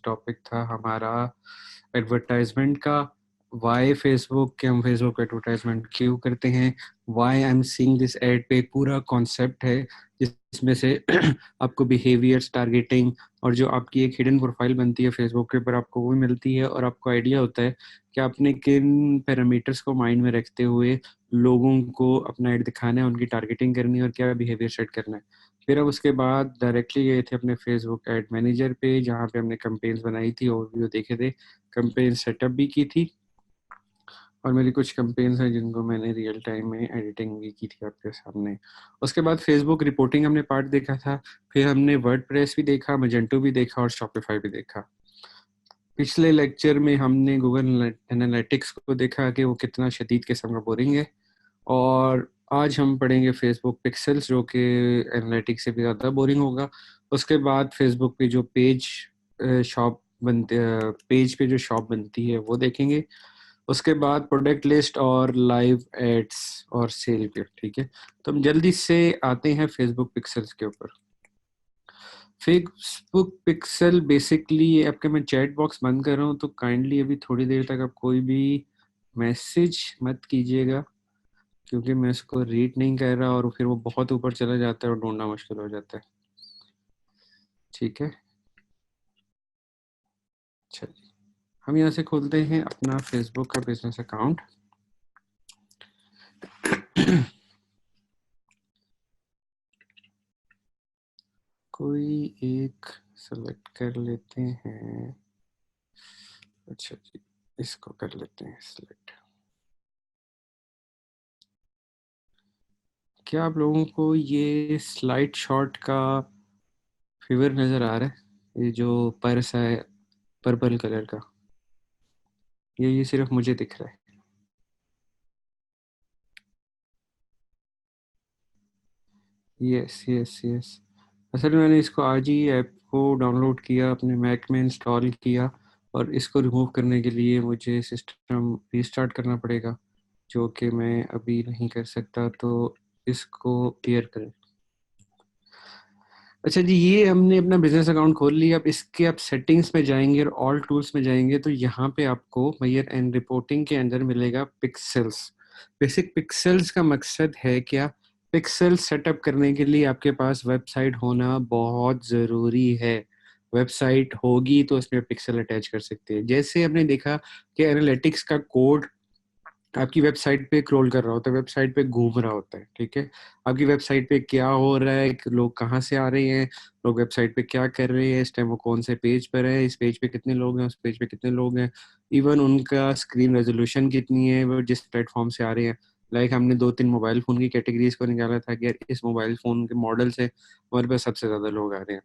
Topic था हमारा advertisement का। वाई फेसबुक के हम फेसबुक एडवर्टाइजमेंट क्यों करते हैं, why I am seeing this ad पे पूरा कॉन्सेप्ट है जिसमें से आपको बिहेवियर्स, टारगेटिंग और जो आपकी एक हिडन प्रोफाइल बनती है फेसबुक के ऊपर आपको वो मिलती है और आपको आइडिया होता है कि आपने किन पैरामीटर्स को माइंड में रखते हुए लोगों को अपना एड दिखाना है, उनकी टारगेटिंग करनी है और क्या बिहेवियर सेट करना है। फिर अब उसके बाद डायरेक्टली गए थे अपने फेसबुक एड मैनेजर पे जहाँ पे हमने कैंपेन्स बनाई थी, ओवरव्यू देखे थे, कैंपेन सेटअप भी की थी और मेरी कुछ कैंपेन्स हैं जिनको मैंने रियल टाइम में एडिटिंग भी की थी आपके सामने। उसके बाद फेसबुक रिपोर्टिंग हमने पार्ट देखा था, फिर हमने वर्डप्रेस भी देखा, मजेंटो भी देखा और शॉपिफाई भी देखा। पिछले लेक्चर में हमने गूगल एनालिटिक्स को देखा कि वो कितना शदीद किस्म का बोरिंग है और आज हम पढ़ेंगे फेसबुक पिक्सेल्स जो कि एनालिटिक्स से भी ज़्यादा बोरिंग होगा। उसके बाद फेसबुक पे जो शॉप बनते पेज पे जो शॉप बनती है वो देखेंगे। उसके बाद प्रोडक्ट लिस्ट और लाइव एड्स और सेल पे। ठीक है, तो हम जल्दी से आते हैं फेसबुक पिक्सेल्स के ऊपर। फेसबुक पिक्सल बेसिकली आपके, मैं चैट बॉक्स बंद कर रहा हूँ तो काइंडली अभी थोड़ी देर तक आप कोई भी मैसेज मत कीजिएगा क्योंकि मैं इसको रीड नहीं कर रहा और फिर वो बहुत ऊपर चला जाता है और ढूंढना मुश्किल हो जाता है। ठीक है, चलिए हम यहाँ से खोलते हैं अपना फेसबुक का बिजनेस अकाउंट। कोई एक सेलेक्ट कर लेते हैं। अच्छा जी, इसको कर लेते हैं सिलेक्ट। क्या आप लोगों को ये स्लाइड शॉट का फिगर नजर आ रहा है? ये जो पर्स है पर्पल कलर का, ये सिर्फ मुझे दिख रहा है? Yes yes yes. असल में मैंने इसको आज ही ऐप को डाउनलोड किया, अपने मैक में इंस्टॉल किया और इसको रिमूव करने के लिए मुझे सिस्टम रीस्टार्ट करना पड़ेगा जो कि मैं अभी नहीं कर सकता, तो इसको क्लियर करें। अच्छा जी, ये हमने अपना बिजनेस अकाउंट खोल लिया। अब इसके आप सेटिंग्स में जाएंगे और ऑल टूल्स में जाएंगे तो यहाँ पे आपको मेयर एंड रिपोर्टिंग के अंदर मिलेगा पिक्सेल्स। बेसिक पिक्सेल्स का मकसद है क्या? पिक्सल सेटअप करने के लिए आपके पास वेबसाइट होना बहुत ज़रूरी है। वेबसाइट होगी तो उसमें पिक्सल अटैच कर सकते हैं। जैसे हमने देखा कि एनालिटिक्स का कोड आपकी वेबसाइट पे क्रॉल कर रहा होता है, वेबसाइट पे घूम रहा होता है। ठीक है, आपकी वेबसाइट पे क्या हो रहा है, लोग कहाँ से आ रहे हैं, लोग वेबसाइट पे क्या कर रहे हैं, इस टाइम वो कौन से पेज पर है, इस पेज पे कितने लोग हैं, उस पेज पे कितने लोग हैं, इवन उनका स्क्रीन रेजोल्यूशन कितनी है, वो जिस प्लेटफॉर्म से आ रहे हैं। लाइक हमने 2-3 मोबाइल फ़ोन की कैटेगरीज को निकाला था कि यार इस मोबाइल फ़ोन के मॉडल से हमारे पास सबसे ज़्यादा लोग आ रहे हैं,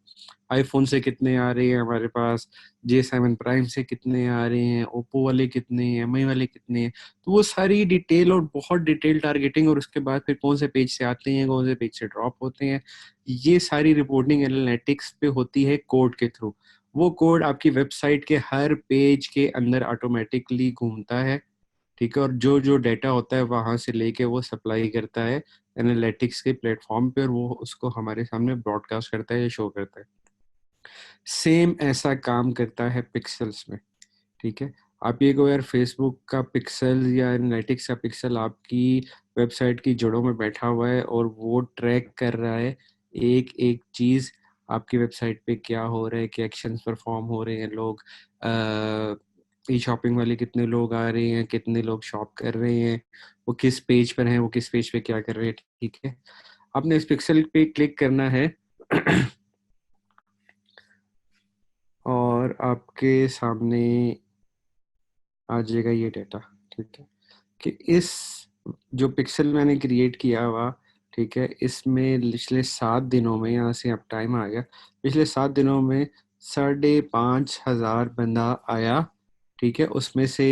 आईफोन से कितने आ रहे हैं हमारे पास, J7 प्राइम से कितने आ रहे हैं, ओप्पो वाले कितने हैं, एमआई वाले कितने हैं। तो वो सारी डिटेल और बहुत डिटेल टारगेटिंग और उसके बाद फिर कौन से पेज से आते हैं, कौन से पेज से ड्रॉप होते हैं, ये सारी रिपोर्टिंग एनालिटिक्स पे होती है कोड के थ्रू। वो कोड आपकी वेबसाइट के हर पेज के अंदर ऑटोमेटिकली घूमता है। ठीक है, और जो जो डेटा होता है वहां से लेके वो सप्लाई करता है एनालिटिक्स के प्लेटफॉर्म पे और वो उसको हमारे सामने ब्रॉडकास्ट करता है या शो करता है। सेम ऐसा काम करता है पिक्सल्स में। ठीक है, आप ये को यार फेसबुक का पिक्सल या एनालिटिक्स का पिक्सल आपकी वेबसाइट की जड़ों में बैठा हुआ है और वो ट्रैक कर रहा है एक एक चीज, आपकी वेबसाइट पे क्या हो रहा है, क्या एक्शंस परफॉर्म हो रहे हैं, लोग ई शॉपिंग वाले कितने लोग आ रहे हैं, कितने लोग शॉप कर रहे हैं, वो किस पेज पर हैं, वो किस पेज पे क्या कर रहे हैं। ठीक है, आपने इस पिक्सल पे क्लिक करना है और आपके सामने आ जाएगा ये डेटा। ठीक है, कि इस जो पिक्सल मैंने क्रिएट किया हुआ, ठीक है, इसमें पिछले 7 दिनों में, यहाँ से अब टाइम आ गया, पिछले 7 दिनों में 5,500 बंदा आया। ठीक है, उसमें से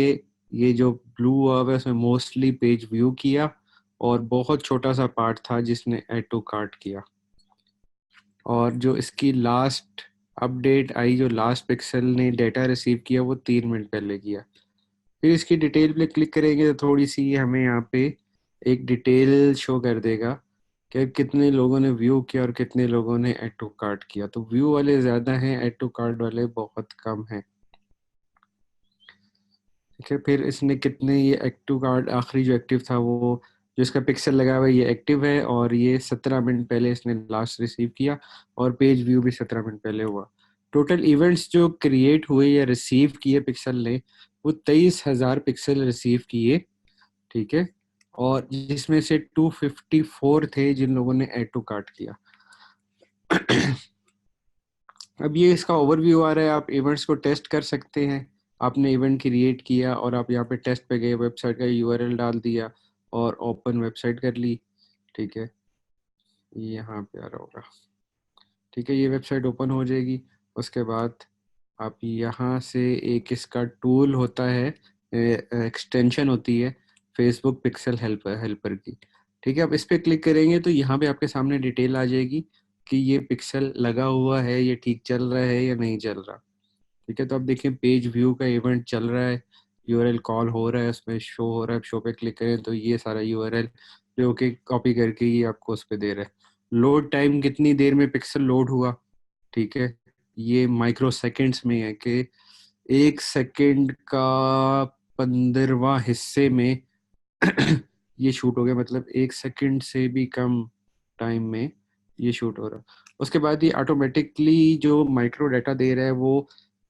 ये जो ब्लू हुआ है उसमें मोस्टली पेज व्यू किया और बहुत छोटा सा पार्ट था जिसने ऐड टू कार्ट किया। और जो इसकी लास्ट अपडेट आई, जो लास्ट पिक्सल ने डेटा रिसीव किया वो 3 मिनट पहले किया। फिर इसकी डिटेल पे क्लिक करेंगे तो थोड़ी सी हमें यहाँ पे एक डिटेल शो कर देगा कि कितने लोगों ने व्यू किया और कितने लोगों ने ऐड टू कार्ट किया। तो व्यू वाले ज़्यादा हैं, ऐड टू कार्ट वाले बहुत कम हैं। ठीक है, फिर इसने कितने, ये एक्टिव कार्ड आखिरी जो एक्टिव था वो जो इसका पिक्सल लगा हुआ है ये एक्टिव है, और ये 17 मिनट पहले इसने लास्ट रिसीव किया, और पेज व्यू भी 17 मिनट पहले हुआ। टोटल इवेंट्स जो क्रिएट हुए या रिसीव किए पिक्सल ने, वो 23,000 पिक्सल रिसीव किए। ठीक है, और जिसमें से 254 थे जिन लोगों ने ऐड टू कार्ट किया। अब ये इसका ओवरव्यू आ रहा है, आप इवेंट्स को टेस्ट कर सकते हैं। आपने इवेंट क्रिएट किया और आप यहाँ पे टेस्ट पे गए, वेबसाइट का यूआरएल डाल दिया और ओपन वेबसाइट कर ली। ठीक है, ये यहाँ पे आ रहा होगा। ठीक है, ये वेबसाइट ओपन हो जाएगी। उसके बाद आप यहाँ से एक इसका टूल होता है, एक्सटेंशन होती है फेसबुक पिक्सल हेल्पर हेल्पर की। ठीक है, आप इस पर क्लिक करेंगे तो यहाँ पे आपके सामने डिटेल आ जाएगी कि ये पिक्सल लगा हुआ है, ये ठीक चल रहा है या नहीं चल रहा। ठीक है, तो आप देखें पेज व्यू का इवेंट चल रहा है, यूआरएल कॉल हो रहा है, उसमें शो हो रहा है। शो पे क्लिक करें तो ये सारा यूआरएल जो कि कॉपी करके ये आपको उस पर दे रहा है। लोड टाइम कितनी देर में पिक्सल लोड हुआ, ठीक है, ये माइक्रो सेकेंड्स में है कि 1 सेकेंड का 15वां हिस्से में ये शूट हो गया, मतलब 1 सेकेंड से भी कम टाइम में ये शूट हो रहा। उसके बाद ये ऑटोमेटिकली जो माइक्रो डाटा दे रहा है वो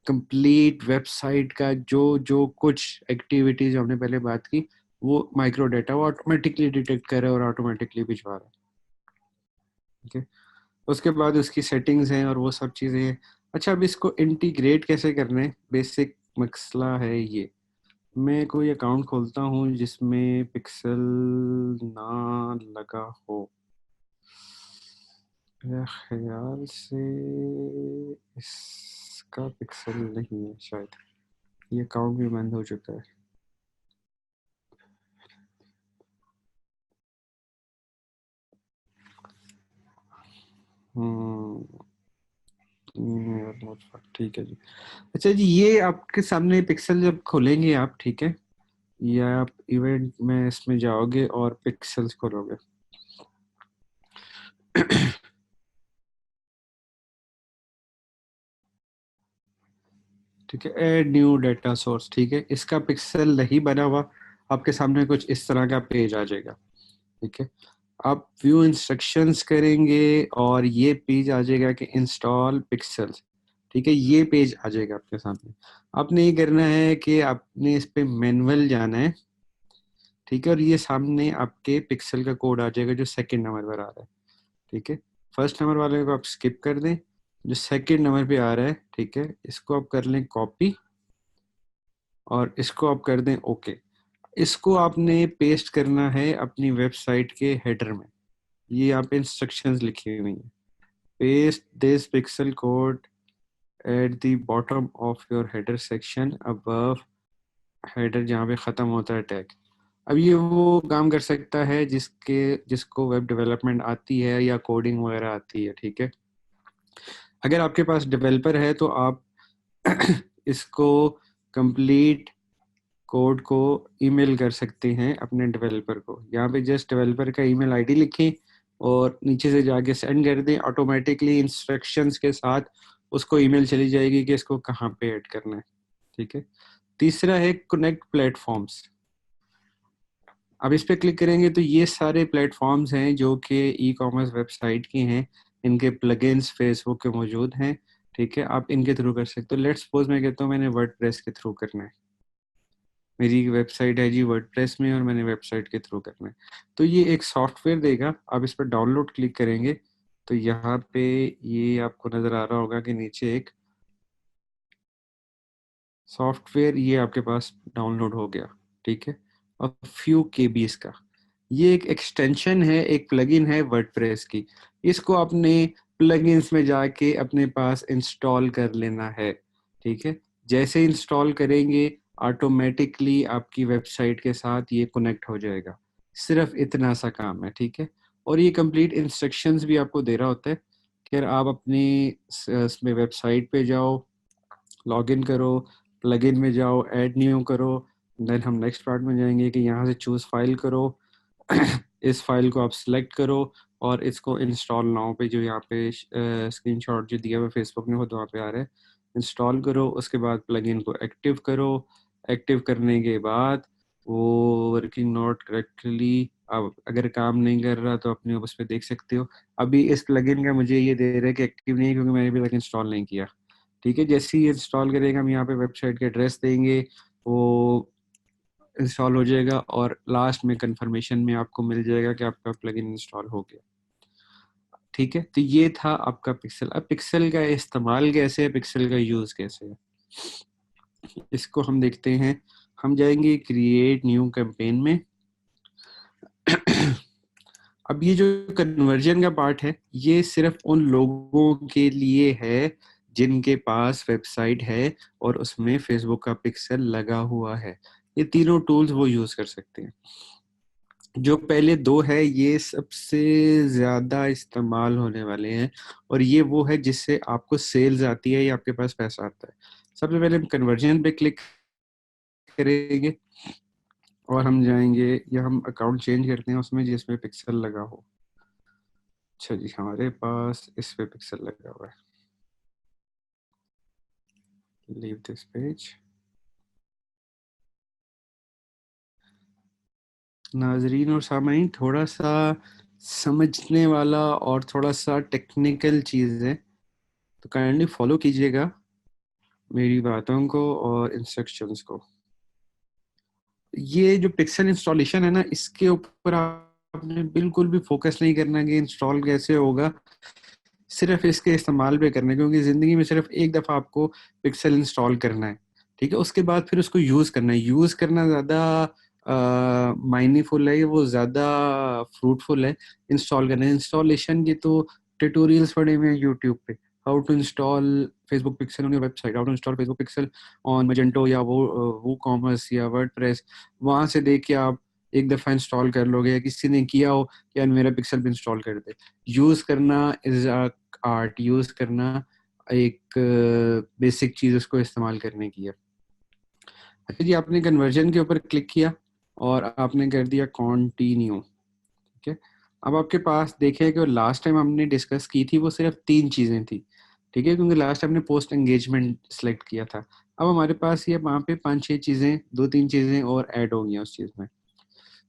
कंप्लीट वेबसाइट का जो जो कुछ एक्टिविटीज हमने पहले बात की, वो माइक्रो डाटा वो ऑटोमेटिकली डिटेक्ट कर रहा है और ऑटोमेटिकली भिजवा रहा है। ठीक है, उसके बाद उसकी सेटिंग्स हैं और वो सब चीज़ें हैं। अच्छा, अब इसको इंटीग्रेट कैसे करना है, बेसिक मसला है ये। मैं कोई अकाउंट खोलता हूँ जिसमें पिक्सल ना लगा हो। मेरे ख्याल से इसका पिक्सल नहीं है शायद, ये अकाउंट भी बंद हो चुका है। हम्म, ठीक है जी। अच्छा जी, ये आपके सामने पिक्सल जब खोलेंगे आप, ठीक है, या आप इवेंट में इसमें जाओगे और पिक्सल्स खोलोगे। ठीक है, ऐड न्यू डाटा सोर्स। ठीक है, इसका पिक्सल नहीं बना हुआ, आपके सामने कुछ इस तरह का पेज आ जाएगा। ठीक है, आप व्यू इंस्ट्रक्शंस करेंगे और ये पेज आ जाएगा कि इंस्टॉल पिक्सल्स। ठीक है, ये पेज आ जाएगा आपके सामने। आपने ये करना है कि आपने इस पे मैनुअल जाना है। ठीक है, और ये सामने आपके पिक्सल का कोड आ जाएगा जो सेकंड नंबर पर आ रहा है। ठीक है, फर्स्ट नंबर वाले को आप स्किप कर दें, जो सेकंड नंबर पे आ रहा है, ठीक है, इसको आप कर लें कॉपी और इसको आप कर दें ओके। इसको आपने पेस्ट करना है अपनी वेबसाइट के हेडर में। ये यहाँ पे इंस्ट्रक्शंस लिखी हुई हैं। Paste this pixel code at the bottom of your header section above header, जहाँ पे ख़त्म होता है टैग। अब ये वो काम कर सकता है जिसको वेब डेवलपमेंट आती है या कोडिंग वगैरह आती है। ठीक है, अगर आपके पास डेवलपर है तो आप इसको कंप्लीट कोड को ईमेल कर सकते हैं अपने डेवलपर को। यहाँ पे जस्ट डेवलपर का ईमेल आईडी लिखें और नीचे से जाके सेंड कर दें, ऑटोमेटिकली इंस्ट्रक्शंस के साथ उसको ईमेल चली जाएगी कि इसको कहाँ पे ऐड करना है। ठीक है, तीसरा है कनेक्ट प्लेटफॉर्म्स। अब इस पे क्लिक करेंगे तो ये सारे प्लेटफॉर्म्स हैं जो कि ई कॉमर्स वेबसाइट के हैं, इनके प्लगइन्स फेसबुक के मौजूद हैं। ठीक है, आप इनके थ्रू कर सकते हो। लेट्स सपोज मैं कहता हूँ मैंने वर्डप्रेस के थ्रू करना है, मेरी वेबसाइट है जी वर्डप्रेस में और मैंने वेबसाइट के थ्रू करना है। तो ये एक सॉफ्टवेयर देगा, आप इस पर डाउनलोड क्लिक करेंगे तो यहाँ पे ये आपको नज़र आ रहा होगा कि नीचे एक सॉफ्टवेयर ये आपके पास डाउनलोड हो गया। ठीक है, और फ्यू केबीज का ये एक एक्सटेंशन है, एक प्लगइन है वर्डप्रेस की। इसको आपने प्लगइन्स में जाके अपने पास इंस्टॉल कर लेना है। ठीक है, जैसे इंस्टॉल करेंगे ऑटोमेटिकली आपकी वेबसाइट के साथ ये कनेक्ट हो जाएगा। सिर्फ इतना सा काम है। ठीक है, और ये कंप्लीट इंस्ट्रक्शंस भी आपको दे रहा होता है कि आप अपनी इसमें वेबसाइट पे जाओ, लॉगिन करो, प्लगइन में जाओ, ऐड न्यू करो। देन हम नेक्स्ट पार्ट में जाएंगे कि यहाँ से चूज फाइल करो। इस फाइल को आप सिलेक्ट करो और इसको इंस्टॉल नाउ पे जो यहाँ पे स्क्रीनशॉट जो दिया हुआ फेसबुक ने वो तो वहाँ पे आ रहा है, इंस्टॉल करो। उसके बाद प्लगइन को एक्टिव करो। एक्टिव करने के बाद वो वर्किंग नॉट करेक्टली, अब अगर काम नहीं कर रहा तो अपने उस पर देख सकते हो। अभी इस प्लगइन का मुझे ये दे रहा है कि एक्टिव नहीं है क्योंकि मैंने अभी तक इंस्टॉल नहीं किया। ठीक है, जैसे ही इंस्टॉल करेगा हम यहाँ पे वेबसाइट के एड्रेस देंगे, वो इंस्टॉल हो जाएगा और लास्ट में कंफर्मेशन में आपको मिल जाएगा कि आपका प्लगइन इंस्टॉल हो गया। ठीक है, तो ये था आपका पिक्सल। अब पिक्सल का इस्तेमाल कैसे है, पिक्सल का यूज कैसे है, इसको हम देखते हैं। हम जाएंगे क्रिएट न्यू कैंपेन में। अब ये जो कन्वर्जन का पार्ट है ये सिर्फ उन लोगों के लिए है जिनके पास वेबसाइट है और उसमें फेसबुक का पिक्सल लगा हुआ है। ये तीनों टूल्स वो यूज कर सकते हैं। जो पहले दो है ये सबसे ज्यादा इस्तेमाल होने वाले हैं और ये वो है जिससे आपको सेल्स आती है या आपके पास पैसा आता है। सबसे पहले हम कन्वर्जन पे क्लिक करेंगे और हम जाएंगे या हम अकाउंट चेंज करते हैं उसमें जिसमें पिक्सल लगा हो। अच्छा जी, हमारे पास इस पे पिक्सल लगा हुआ है। Leave this page. नाजरीन और सामाइन, थोड़ा सा समझने वाला और थोड़ा सा टेक्निकल चीज़ है तो काइंडली फॉलो कीजिएगा मेरी बातों को और इंस्ट्रक्शंस को। ये जो पिक्सल इंस्टॉलेशन है ना, इसके ऊपर आपने बिल्कुल भी फोकस नहीं करना कि इंस्टॉल कैसे होगा, सिर्फ इसके इस्तेमाल पे करना है क्योंकि ज़िंदगी में सिर्फ एक दफ़ा आपको पिक्सल इंस्टॉल करना है। ठीक है, उसके बाद फिर उसको यूज़ करना है। यूज़ करना ज़्यादा माइनीफुल है, वो ज़्यादा फ्रूटफुल है इंस्टॉल करना है। इंस्टॉलेशन के तो ट्यूटोरियल्स पड़े हुए हैं यूट्यूब पे, how to install Facebook pixel on your website, how to install Facebook pixel on Magento या वो कॉमर्स या वर्डप्रेस। वहाँ से देख के आप एक दफ़ा इंस्टॉल कर लोगे या किसी ने किया हो कि यार मेरा पिक्सल भी इंस्टॉल कर दे। यूज़ करना इज आर्ट, यूज करना एक बेसिक चीज उसको इस्तेमाल करने की है। अच्छा जी, आपने कन्वर्जन के ऊपर क्लिक किया और आपने कर दिया कॉन्टिन्यू। ठीक है, अब आपके पास देखें कि लास्ट टाइम हमने डिस्कस की थी वो सिर्फ तीन चीजें थी। ठीक है, क्योंकि लास्ट टाइम हमने पोस्ट एंगेजमेंट सेलेक्ट किया था। अब हमारे पास ये वहाँ पे 5-6 चीजें, 2-3 चीजें और ऐड हो गई उस चीज में।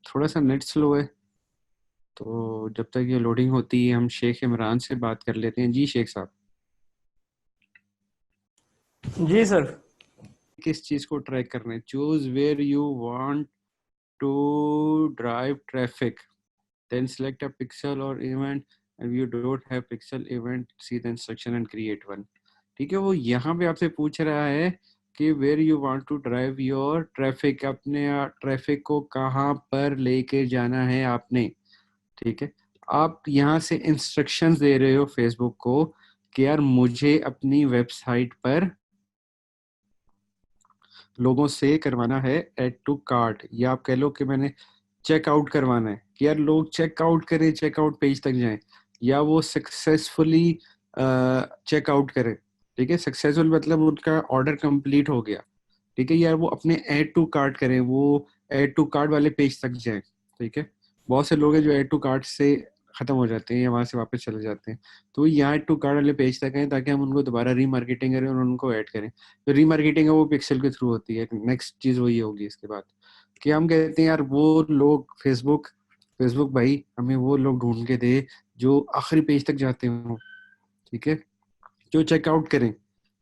थोड़ा सा नेट स्लो है तो जब तक ये लोडिंग होती है हम शेख इमरान से बात कर लेते हैं। जी शेख साहब, जी सर। किस चीज को ट्रैक करना है? Choose where you want to drive traffic, then select a pixel और event, and you don't have pixel event, see the instruction and create one. ठीक है, वो यहाँ पे आपसे पूछ रहा है कि where you want to drive your traffic, अपने ट्रैफिक को कहाँ पर लेके जाना है आपने। ठीक है, आप यहाँ से इंस्ट्रक्शंस दे रहे हो फेसबुक को कि यार मुझे अपनी वेबसाइट पर लोगों से करवाना है ऐड टू कार्ट, या आप कह लो कि मैंने चेकआउट करवाना है कि यार लोग चेकआउट करें, चेकआउट पेज तक जाएं, या वो सक्सेसफुली चेकआउट करें। ठीक है, सक्सेसफुल मतलब उनका ऑर्डर कंप्लीट हो गया। ठीक है, यार वो अपने ऐड टू कार्ट करें, वो ऐड टू कार्ट वाले पेज तक जाएं। ठीक है, बहुत से लोग हैं जो ऐड टू कार्ट से खत्म हो जाते हैं या वहां से वापस चले जाते हैं, तो यहाँ ऐड टू कार्ट वाले पेज तक हैं ताकि हम उनको दोबारा रीमार्केटिंग करें और उनको ऐड करें। तो रीमार्केटिंग है वो पिक्सल के थ्रू होती है। नेक्स्ट चीज वही होगी इसके बाद कि हम कहते हैं यार वो लोग फेसबुक फेसबुक भाई हमें वो लोग ढूंढ के दे जो आखिरी पेज तक जाते हो। ठीक है, जो चेकआउट करें,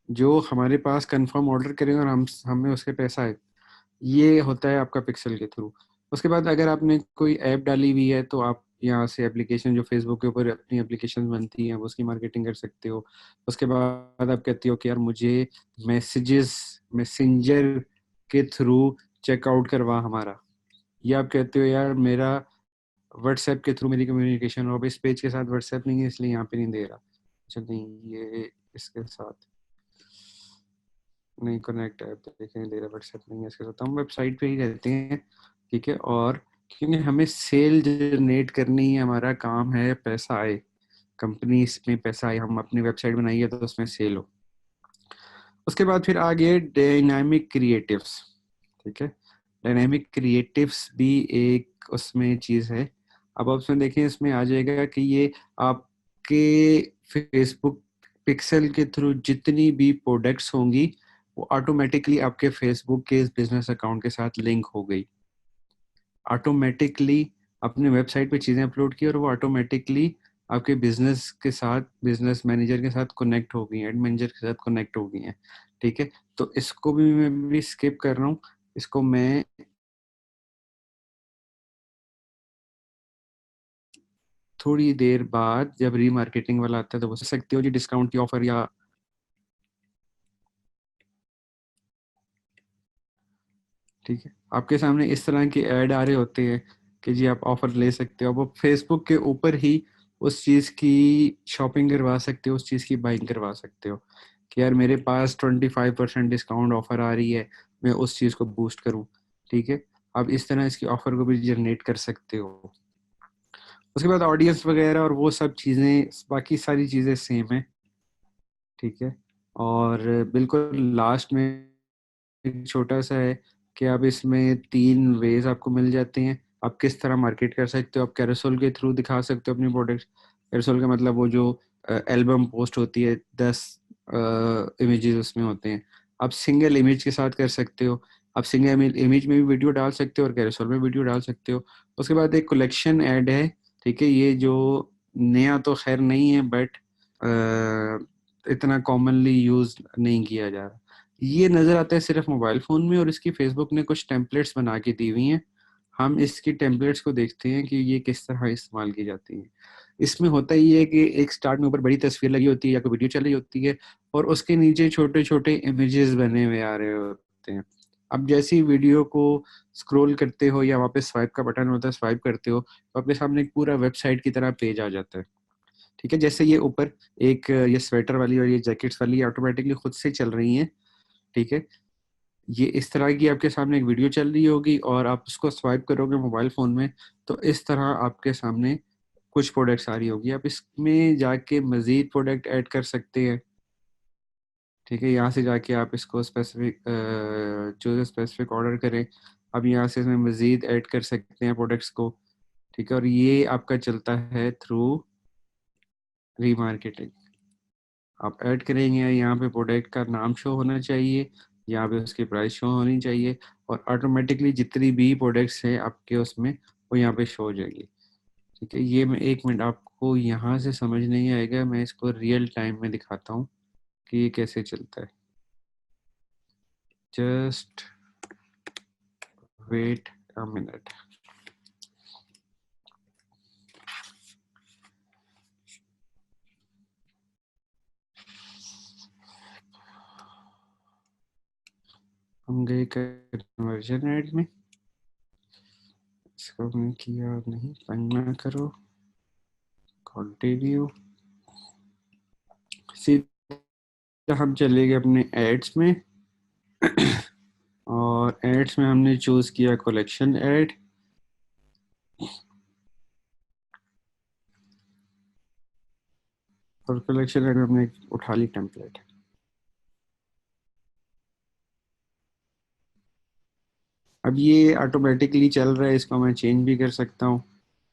जो हमारे पास कंफर्म ऑर्डर करें और हम हमें उसके पैसा है। ये होता है आपका पिक्सल के थ्रू। उसके बाद अगर आपने कोई ऐप डाली हुई है तो आप यहाँ से एप्लीकेशन, जो फेसबुक के ऊपर अपनी एप्लीकेशन बनती हैं उसकी मार्केटिंग कर सकते हो। उसके बाद आप कहते हो कि यार मुझे मैसेजेस मैसेंजर के थ्रू चेकआउट करवा हमारा, या आप कहते हो यार मेरा व्हाट्सएप के थ्रू मेरी कम्युनिकेशन हो। अब इस पेज के साथ व्हाट्सएप नहीं है इसलिए यहाँ पे नहीं दे रहा। अच्छा नहीं, ये इसके साथ नहीं कनेक्ट है, देखें दे रहा, व्हाट्सएप नहीं है इसके साथ। हम वेबसाइट पे ही रहते हैं। ठीक है, और क्योंकि हमें सेल जनरेट करनी है, हमारा काम है पैसा आए, कंपनी में पैसा आए, हम अपनी वेबसाइट बनाइए तो उसमें सेल हो। उसके बाद फिर आ गए डायनामिक क्रिएटिव्स। ठीक है, डायनामिक क्रिएटिव्स भी एक उसमें चीज है अब ऑप्शन देखें, इसमें आ जाएगा कि ये आपके फेसबुक पिक्सल के थ्रू जितनी भी प्रोडक्ट्स होंगी वो ऑटोमेटिकली आपके फेसबुक के इस बिजनेस अकाउंट के साथ लिंक हो गई। ऑटोमेटिकली अपने वेबसाइट पे चीज़ें अपलोड की और वो ऑटोमेटिकली आपके बिजनेस के साथ, बिजनेस मैनेजर के साथ कनेक्ट हो गई हैं, एड मैनेजर के साथ कनेक्ट हो गई हैं। ठीक है, तो इसको भी मैं भी स्किप कर रहा हूँ। इसको मैं थोड़ी देर बाद जब रीमार्केटिंग वाला आता है तो वो सकते हो जी, डिस्काउंट की ऑफर या ठीक है, आपके सामने इस तरह के ऐड आ रहे होते हैं कि जी आप ऑफर ले सकते हो। अब आप फेसबुक के ऊपर ही उस चीज़ की शॉपिंग करवा सकते हो, उस चीज़ की बाइंग करवा सकते हो कि यार मेरे पास 25% डिस्काउंट ऑफर आ रही है, मैं उस चीज़ को बूस्ट करूं। ठीक है, आप इस तरह इसकी ऑफर को भी जनरेट कर सकते हो। उसके बाद ऑडियंस वगैरह और वो सब चीज़ें, बाकी सारी चीज़ें सेम है। ठीक है, और बिल्कुल लास्ट में एक छोटा सा है कि आप इसमें 3 वेज आपको मिल जाते हैं। आप किस तरह मार्केट कर सकते हो। आप कैरोसेल के थ्रू दिखा सकते हो अपनी प्रोडक्ट्स। कैरोसेल का मतलब वो जो एल्बम पोस्ट होती है, 10 इमेजेस उसमें होते हैं। आप सिंगल इमेज के साथ कर सकते हो। आप सिंगल इमेज में भी वीडियो डाल सकते हो और कैरोसेल में वीडियो डाल सकते हो। उसके बाद एक कलेक्शन ऐड है। ठीक है, ये जो नया तो खैर नहीं है, बट इतना कॉमनली यूज नहीं किया जा रहा। ये नज़र आता है सिर्फ मोबाइल फ़ोन में और इसकी फेसबुक ने कुछ टेम्पलेट्स बना के दी हुई हैं। हम इसकी टेम्पलेट्स को देखते हैं कि ये किस तरह इस्तेमाल की जाती हैं। इसमें होता ही है कि एक स्टार्ट में ऊपर बड़ी तस्वीर लगी होती है या कोई वीडियो चल रही होती है और उसके नीचे छोटे छोटे इमेजेस बने हुए आ रहे होते हैं। अब जैसी वीडियो को स्क्रॉल करते हो या वहाँ पे स्वाइप का बटन होता है, स्वाइप करते हो तो आपके सामने एक पूरा वेबसाइट की तरह पेज आ जाता है। ठीक है, जैसे ये ऊपर एक ये स्वेटर वाली और ये जैकेट्स वाली ऑटोमेटिकली खुद से चल रही हैं। ठीक है, ये इस तरह की आपके सामने एक वीडियो चल रही होगी और आप उसको स्वाइप करोगे मोबाइल फोन में तो इस तरह आपके सामने कुछ प्रोडक्ट्स आ रही होगी। आप इसमें जाके मजीद प्रोडक्ट ऐड कर सकते हैं। ठीक है, यहाँ से जाके आप इसको स्पेसिफिक जो स्पेसिफिक ऑर्डर करें, आप यहाँ से इसमें मजीद ऐड कर सकते हैं प्रोडक्ट्स को। ठीक है, और ये आपका चलता है थ्रू रीमार्केटिंग। आप ऐड करेंगे, यहाँ पे प्रोडक्ट का नाम शो होना चाहिए, यहाँ पे उसकी प्राइस शो होनी चाहिए और ऑटोमेटिकली जितनी भी प्रोडक्ट्स हैं आपके उसमें वो यहाँ पे शो हो जाएगी। ठीक है, ये मैं 1 मिनट, आपको यहाँ से समझ नहीं आएगा, मैं इसको रियल टाइम में दिखाता हूँ कि ये कैसे चलता है। Just wait a minute. हम गए कन्वर्जन ऐड में, इसको हमने किया नहीं, तंग ना करो, कंटिन्यू। सीधा हम चले गए अपने एड्स में और एड्स में हमने चूज किया कलेक्शन ऐड। और कलेक्शन ऐड में हमने उठा ली टेम्पलेट। अब ये ऑटोमेटिकली चल रहा है, इसको मैं चेंज भी कर सकता हूँ।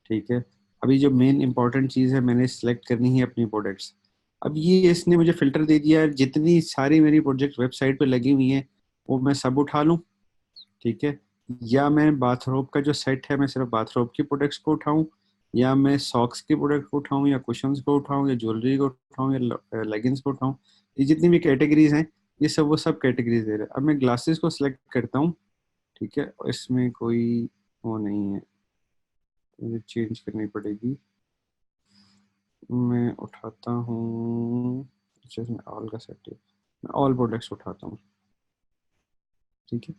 ठीक है, अभी जो मेन इंपॉर्टेंट चीज़ है, मैंने सिलेक्ट करनी है अपनी प्रोडक्ट्स। अब ये इसने मुझे फिल्टर दे दिया है, जितनी सारी मेरी प्रोजेक्ट वेबसाइट पे लगी हुई हैं वो मैं सब उठा लूँ। ठीक है, या मैं बाथरोब का जो सेट है मैं सिर्फ बाथरोब की प्रोडक्ट्स को उठाऊं, या मैं सॉक्स की प्रोडक्ट को उठाऊं, या कुशन्स को उठाऊं, या ज्वेलरी को उठाऊं, या लेगिंग्स को उठाऊं। ये जितनी भी कैटेगरीज हैं ये सब वो सब कैटेगरीज दे रहे हैं। अब मैं ग्लासेस को सिलेक्ट करता हूँ। ठीक है, और इसमें कोई वो नहीं है, मुझे चेंज करनी पड़ेगी। मैं उठाता हूँ, अच्छा इसमें ऑल का सेट है, मैं ऑल प्रोडक्ट्स उठाता हूँ। ठीक है,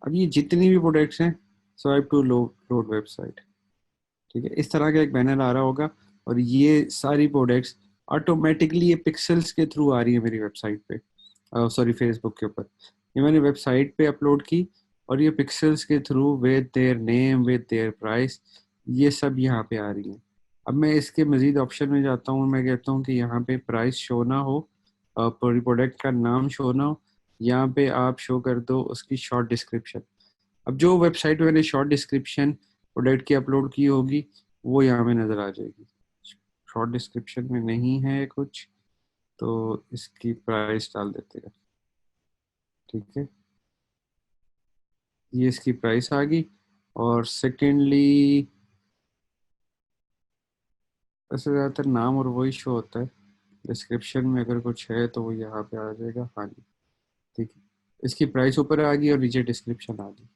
अब ये जितनी भी प्रोडक्ट्स हैं, स्वाइप टू लोड वेबसाइट। ठीक है, इस तरह का एक बैनर आ रहा होगा और ये सारी प्रोडक्ट्स ऑटोमेटिकली ये पिक्सेल्स के थ्रू आ रही है मेरी वेबसाइट पे, सॉरी फेसबुक के ऊपर। ये मैंने वेबसाइट पे अपलोड की और ये पिक्सेल्स के through with their name, with their price, ये सब यहाँ पे आ रही हैं। अब मैं इसके मजीद ऑप्शन में जाता हूँ, मैं कहता हूँ कि यहाँ पे प्राइस शो ना हो, प्रोडक्ट का नाम शो ना हो, यहाँ पे आप शो कर दो उसकी शॉर्ट डिस्क्रिप्शन। अब जो वेबसाइट में मैंने शॉर्ट डिस्क्रिप्शन प्रोडक्ट की अपलोड की होगी वो यहाँ पे नज़र आ जाएगी। शॉर्ट डिस्क्रिप्शन में नहीं है कुछ, तो इसकी प्राइस डाल देते हैं। ठीक है, ये इसकी प्राइस आ गई। और सेकेंडली वैसे ज़्यादातर नाम और वही शो होता है, डिस्क्रिप्शन में अगर कुछ है तो वो यहाँ पे आ जाएगा। हाँ जी, ठीक है, इसकी प्राइस ऊपर आ गई और नीचे डिस्क्रिप्शन आ गई।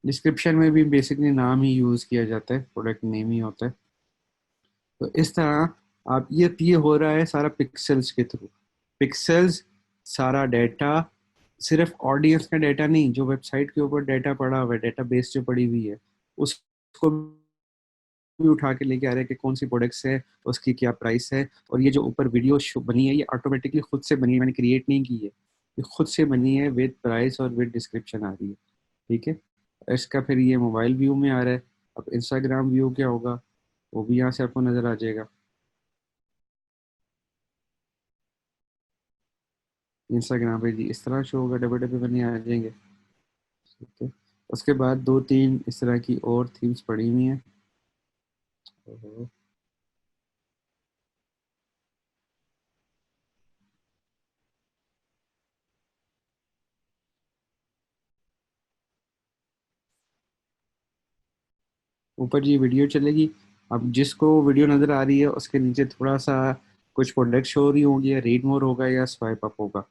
डिस्क्रिप्शन में भी बेसिकली नाम ही यूज़ किया जाता है, प्रोडक्ट नेम ही होता है। तो इस तरह आप ये हो रहा है सारा पिक्सेल्स के थ्रू। पिक्सेल्स, सारा डाटा, सिर्फ ऑडियंस का डाटा नहीं, जो वेबसाइट के ऊपर डाटा पड़ा हुआ है, डाटा बेस जो पड़ी हुई है, उसको भी उठा के लेके आ रहे हैं कि कौन सी प्रोडक्ट्स है, उसकी क्या प्राइस है। और ये जो ऊपर वीडियो बनी है, ये ऑटोमेटिकली खुद से बनी है, मैंने क्रिएट नहीं की है, ये खुद से बनी है, विद प्राइस और विद डिस्क्रिप्शन आ रही है। ठीक है, इसका फिर ये मोबाइल व्यू में आ रहा है। अब इंस्टाग्राम व्यू क्या होगा, वो भी यहाँ से आपको नज़र आ जाएगा। इंस्टाग्राम पे जी इस तरह शो होगा, डब्बे डब्बे बने आ जाएंगे। ठीक है, उसके बाद दो तीन इस तरह की और थीम्स पड़ी हुई हैं। ओहो। ऊपर जी वीडियो चलेगी। अब जिसको वीडियो नज़र आ रही है उसके नीचे थोड़ा सा कुछ प्रोडक्ट शो हो रही होंगी, या रीड मोर होगा या स्वाइप अप होगा।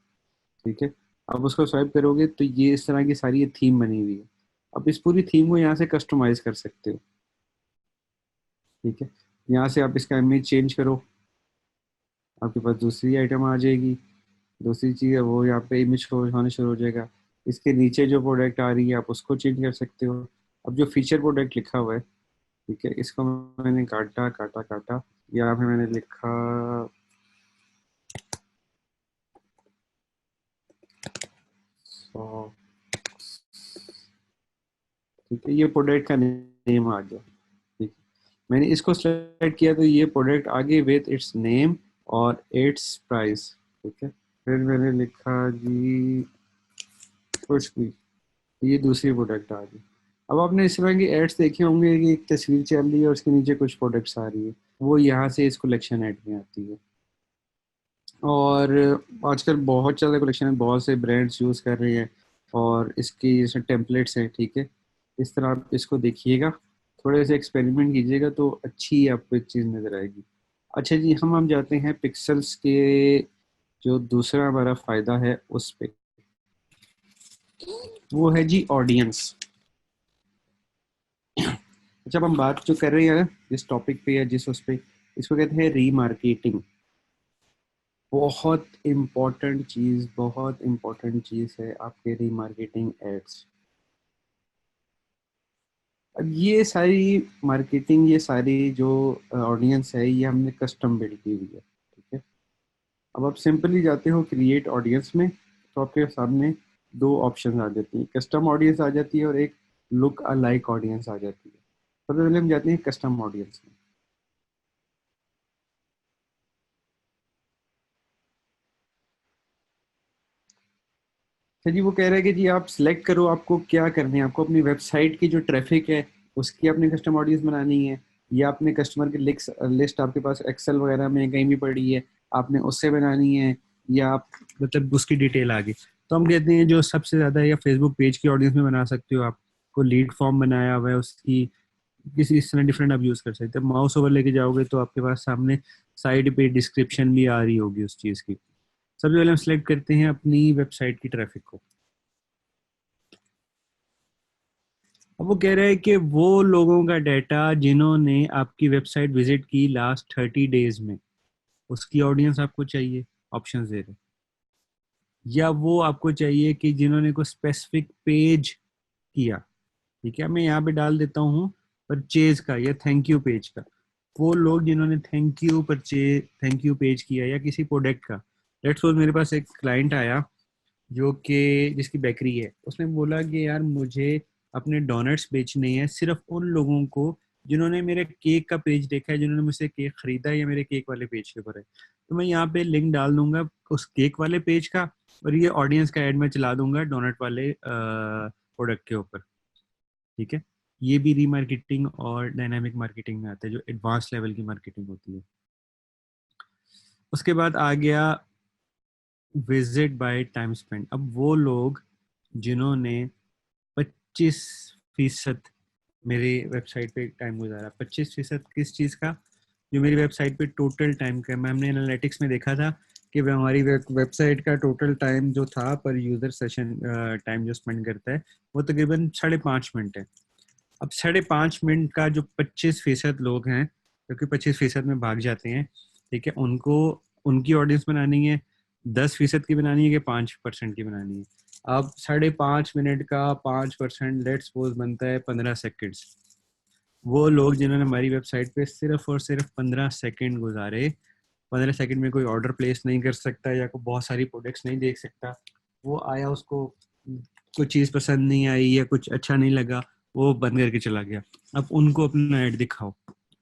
ठीक है, अब उसको स्वाइप करोगे तो ये इस तरह की सारी ये थीम बनी हुई है। अब इस पूरी थीम को यहाँ से कस्टमाइज कर सकते हो। ठीक है, यहाँ से आप इसका इमेज चेंज करो, आपके पास दूसरी आइटम आ जाएगी। दूसरी चीज़ है वो यहाँ पे इमेज शो होना शुरू हो जाएगा। इसके नीचे जो प्रोडक्ट आ रही है आप उसको चेंज कर सकते हो। अब जो फीचर प्रोडक्ट लिखा हुआ है, ठीक है, इसको मैंने काटा काटा काटा, यहाँ पे मैंने लिखा सौ। ठीक है, ये प्रोडक्ट का नेम आ गया। ठीक है, मैंने इसको सेलेक्ट किया तो ये प्रोडक्ट आगे विथ इट्स नेम और इट्स प्राइस। ठीक है, फिर मैंने लिखा जी कुछ भी, ये दूसरी प्रोडक्ट आ गई। अब आपने इस तरह की एड्स देखे होंगे कि एक तस्वीर चल रही है और उसके नीचे कुछ प्रोडक्ट्स आ रही है, वो यहाँ से इस कलेक्शन ऐड में आती है। और आजकल बहुत ज़्यादा कलेक्शन है, बहुत से ब्रांड्स यूज़ कर रहे हैं, और इसकी जैसे टेम्पलेट्स हैं। ठीक है, इस तरह आप इसको देखिएगा, थोड़े से एक्सपेरिमेंट कीजिएगा तो अच्छी आपको एक चीज़ नज़र आएगी। अच्छा जी, हम जाते हैं पिक्सल्स के जो दूसरा हमारा फ़ायदा है उस पे, वो है जी ऑडियंस। जब हम बात जो कर रहे हैं जिस टॉपिक पे या जिस उस पे, इसको कहते हैं रीमार्केटिंग। बहुत इम्पोर्टेंट चीज़, बहुत इम्पोर्टेंट चीज़ है आपके रीमार्केटिंग एड्स। अब ये सारी मार्केटिंग, ये सारी जो ऑडियंस है, ये हमने कस्टम बिल्ड की हुई है। ठीक है, अब आप सिंपली जाते हो क्रिएट ऑडियंस में, तो आपके सामने दो ऑप्शन आ जाती हैं, कस्टम ऑडियंस आ जाती है और एक लुक अलाइक ऑडियंस आ जाती है। सबसे पहले हम जाते हैं कस्टम ऑडियंस में। सर जी वो कह रहे हैं कि जी आप सिलेक्ट करो आपको क्या करना है, आपको अपनी वेबसाइट की जो ट्रैफिक है उसकी अपनी कस्टम ऑडियंस बनानी है, या अपने कस्टमर की लिस्ट आपके पास एक्सेल वगैरह में कहीं भी पड़ी है, आपने उससे बनानी है, या आप मतलब उसकी डिटेल आ गई। तो हम कहते हैं जो सबसे ज़्यादा, या फेसबुक पेज की ऑडियंस में बना सकते हो, आपको लीड फॉर्म बनाया हुआ है उसकी, किसी इस तरह डिफरेंट आप यूज़ कर सकते हैं। माउस ओवर लेके जाओगे तो आपके पास सामने साइड पे डिस्क्रिप्शन भी आ रही होगी उस चीज़ की। सबसे पहले हम सेलेक्ट करते हैं अपनी वेबसाइट की ट्रैफिक को। अब वो कह रहे हैं कि वो लोगों का डाटा जिन्होंने आपकी वेबसाइट विजिट की लास्ट 30 डेज में, उसकी ऑडियंस आपको चाहिए, ऑप्शंस दे रहे हैं। या वो आपको चाहिए कि जिन्होंने कोई स्पेसिफिक पेज किया। ठीक है, मैं यहाँ पे डाल देता हूँ परचेज का या थैंक यू पेज का। वो लोग जिन्होंने थैंक यू पेज किया या किसी प्रोडक्ट का। लेट्स सपोज मेरे पास एक क्लाइंट आया जो कि जिसकी बेकरी है, उसने बोला कि यार मुझे अपने डोनट्स बेचने हैं सिर्फ उन लोगों को जिन्होंने मेरे केक का पेज देखा है, जिन्होंने मुझसे केक खरीदा है या मेरे केक वाले पेज के ऊपर है। तो मैं यहाँ पे लिंक डाल दूंगा उस केक वाले पेज का, और ये ऑडियंस का ऐड मैं चला दूंगा डोनट वाले प्रोडक्ट के ऊपर। ठीक है, ये भी रीमार्केटिंग और डायनामिक मार्केटिंग में आता है, जो एडवांस लेवल की मार्केटिंग होती है। उसके बाद आ गया विजिट बाय टाइम स्पेंड। अब वो लोग जिन्होंने 25% मेरी वेबसाइट पे टाइम गुजारा, 25% किस चीज़ का, जो मेरी वेबसाइट पे टोटल टाइम का। हमने एनालिटिक्स में देखा था कि वह हमारी वेबसाइट का टोटल टाइम जो था पर यूज़र सेशन टाइम जो स्पेंड करता है वो तकरीबन 5.5 मिनट है। अब 5.5 मिनट का जो 25% लोग हैं, क्योंकि 25% में भाग जाते हैं, ठीक है, उनको उनकी ऑडियंस बनानी है, 10% की बनानी है कि 5% की बनानी है। अब 5.5 मिनट का 5% लेट्स सपोज बनता है 15 सेकेंड्स। वो लोग जिन्होंने हमारी वेबसाइट पे सिर्फ और सिर्फ 15 सेकेंड गुजारे, 15 सेकेंड में कोई ऑर्डर प्लेस नहीं कर सकता या कोई बहुत सारी प्रोडक्ट्स नहीं देख सकता, वो आया, उसको कुछ चीज़ पसंद नहीं आई या कुछ अच्छा नहीं लगा, वो बंद करके चला गया। अब उनको अपना ऐड दिखाओ,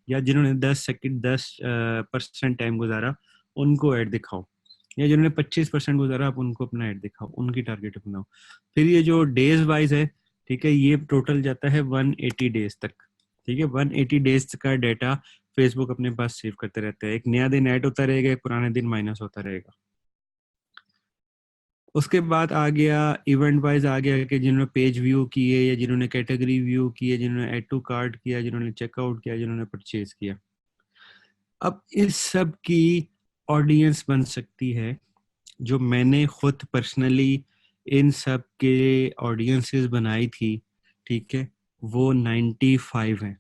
या जिन्होंने 10 सेकेंड 10% टाइम गुजारा उनको ऐड दिखाओ, या जिन्होंने 25% गुजारा आप उनको अपना ऐड दिखाओ, उनकी टारगेट बनाओ। फिर ये जो डेज वाइज है, ठीक है, ये टोटल जाता है 180 डेज तक। ठीक है, 180 डेज का डेटा फेसबुक अपने पास सेव करते रहता है। एक नया दिन ऐड होता रहेगा, एक पुराना दिन माइनस होता रहेगा। उसके बाद आ गया इवेंट वाइज, आ गया कि जिन्होंने पेज व्यू किए, या जिन्होंने कैटेगरी व्यू किए, जिन्होंने ऐड टू कार्ट किया, जिन्होंने चेकआउट किया, जिन्होंने परचेज किया। अब इस सब की ऑडियंस बन सकती है, जो मैंने खुद पर्सनली इन सब के ऑडियंसेस बनाई थी, ठीक है, वो 95 है।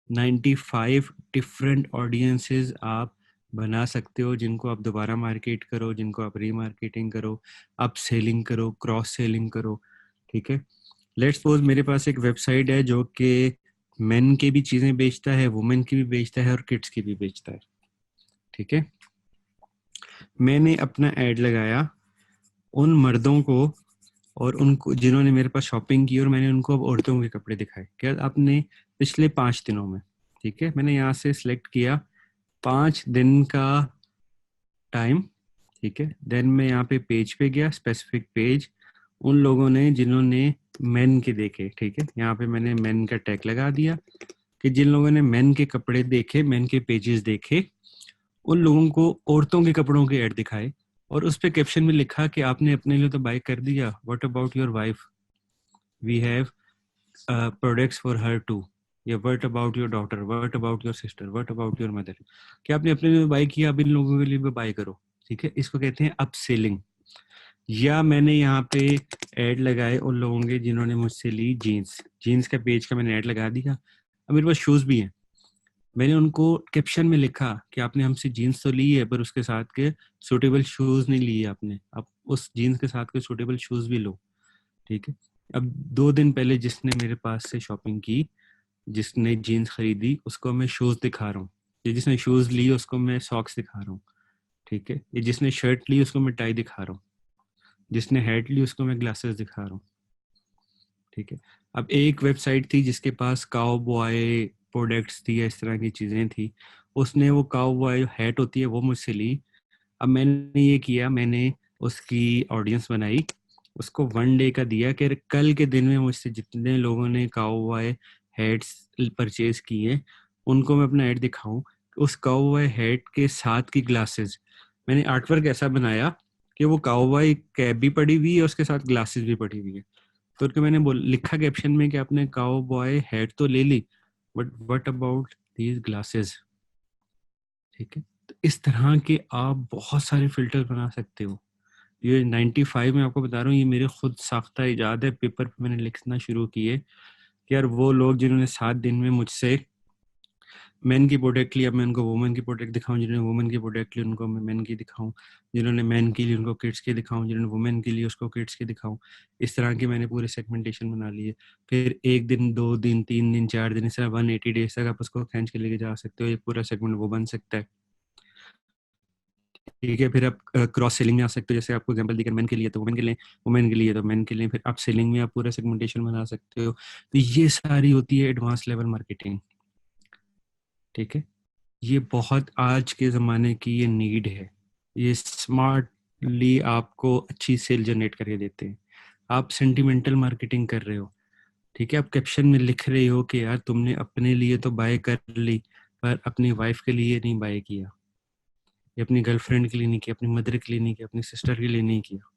95 डिफरेंट ऑडियंसेस आप बना सकते हो, जिनको आप दोबारा मार्केट करो, जिनको आप रीमार्केटिंग करो, अप सेलिंग करो, क्रॉस सेलिंग करो। ठीक है, लेट्स सपोज मेरे पास एक वेबसाइट है जो कि मेन के भी चीज़ें बेचता है, वुमेन की भी बेचता है और किड्स की भी बेचता है। ठीक है, मैंने अपना ऐड लगाया उन मर्दों को और उनको जिन्होंने मेरे पास शॉपिंग की, और मैंने उनको अब औरतों के कपड़े दिखाए। क्या आपने पिछले 5 दिनों में, ठीक है, मैंने यहाँ से सिलेक्ट किया 5 दिन का टाइम। ठीक है, देन मैं यहाँ पे पेज पे गया, स्पेसिफिक पेज, उन लोगों ने जिन्होंने मेन के देखे। ठीक है, यहाँ पे मैंने मेन का टैग लगा दिया कि जिन लोगों ने मेन के कपड़े देखे, मेन के पेजेस देखे, उन लोगों को औरतों के कपड़ों के ऐड दिखाए, और उस पे कैप्शन में लिखा कि आपने अपने लिए तो बाय कर दिया, what about your wife, we have products for her too, या what about your daughter, what about your sister, what about your mother. कि आपने अपने लिए बाय किया, अब इन लोगों के लिए भी बाय करो। ठीक है, इसको कहते हैं अप सेलिंग। या मैंने यहाँ पे ऐड लगाए उन लोगों के जिन्होंने मुझसे ली जीन्स, जीन्स का पेज का मैंने ऐड लगा दिया। अब मेरे पास शूज़ भी हैं, मैंने उनको कैप्शन में लिखा कि आपने हमसे जीन्स तो ली है पर उसके साथ के सूटेबल शूज़ नहीं लिए आपने, आप उस जीन्स के साथ के सूटेबल शूज़ भी लो। ठीक है, अब 2 दिन पहले जिसने मेरे पास से शॉपिंग की, जिसने जीन्स खरीदी, उसको मैं शूज़ दिखा रहा हूँ। ये जिसने शूज़ ली उसको मैं सॉक्स दिखा रहा हूँ। ठीक है, ये जिसने शर्ट ली उसको मैं टाई दिखा रहा हूँ, जिसने हैट ली उसको मैं ग्लासेस दिखा रहा हूँ। ठीक है, अब एक वेबसाइट थी जिसके पास काउ बॉय प्रोडक्ट्स थी या इस तरह की चीज़ें थी, उसने वो काउ बॉय हैट होती है वो मुझसे ली। अब मैंने ये किया, मैंने उसकी ऑडियंस बनाई, उसको 1 डे का दिया कि कल के दिन में मुझसे जितने लोगों ने काउ बॉय हैट्स परचेज किए उनको मैं अपना ऐड दिखाऊं। उस काउ बॉय हैट के साथ की ग्लासेस, मैंने आर्टवर्क ऐसा बनाया कि वो काउ बॉय कैप भी पड़ी हुई है, उसके साथ ग्लासेस भी पड़ी हुई है। तो उनको मैंने लिखा कैप्शन में कि आपने काउ बॉय हैट तो ले ली, but what about these glasses. ठीक है, तो इस तरह के आप बहुत सारे फिल्टर बना सकते हो। ये 95 में आपको बता रहा हूँ, ये मेरे खुद साख्ता इजाद है, पेपर पे मैंने लिखना शुरू किए कि यार वो लोग जिन्होंने 7 दिन में मुझसे मेन की प्रोडक्ट ली, अब मैं उनको वुमेन की प्रोडक्ट दिखाऊं, जिन्होंने वुमेन की प्रोडक्ट ली उनको मैं मेन की दिखाऊं, जिन्होंने मेन की ली उनको किड्स की दिखाऊं, जिन्होंने वुमेन की ली उसको किड्स की दिखाऊं। इस तरह की मैंने पूरे सेगमेंटेशन बना लिए। फिर 1 दिन 2 दिन 3 दिन 4 दिन, इस तरह 180 डेज तक आप उसको खींच के लेके जा सकते हो, ये पूरा सेगमेंट वो बन सकता है। ठीक है, फिर आप क्रॉस सेलिंग में आ सकते हो, जैसे आपको एग्जांपल दिया मेन के लिए तो वुमेन के लिए, वुमेन के लिए तो मेन के लिए, फिर आप सेलिंग में आप पूरा सेगमेंटेशन बना सकते हो। तो ये सारी होती है एडवांस लेवल मार्केटिंग। ठीक है, ये बहुत आज के ज़माने की ये नीड है, ये स्मार्टली आपको अच्छी सेल जनरेट करके देते हैं। आप सेंटिमेंटल मार्केटिंग कर रहे हो, ठीक है, आप कैप्शन में लिख रहे हो कि यार तुमने अपने लिए तो बाय कर ली पर अपनी वाइफ के लिए नहीं बाय किया, या अपनी गर्लफ्रेंड के लिए नहीं किया, अपनी मदर के लिए नहीं किया, अपनी सिस्टर के लिए नहीं किया।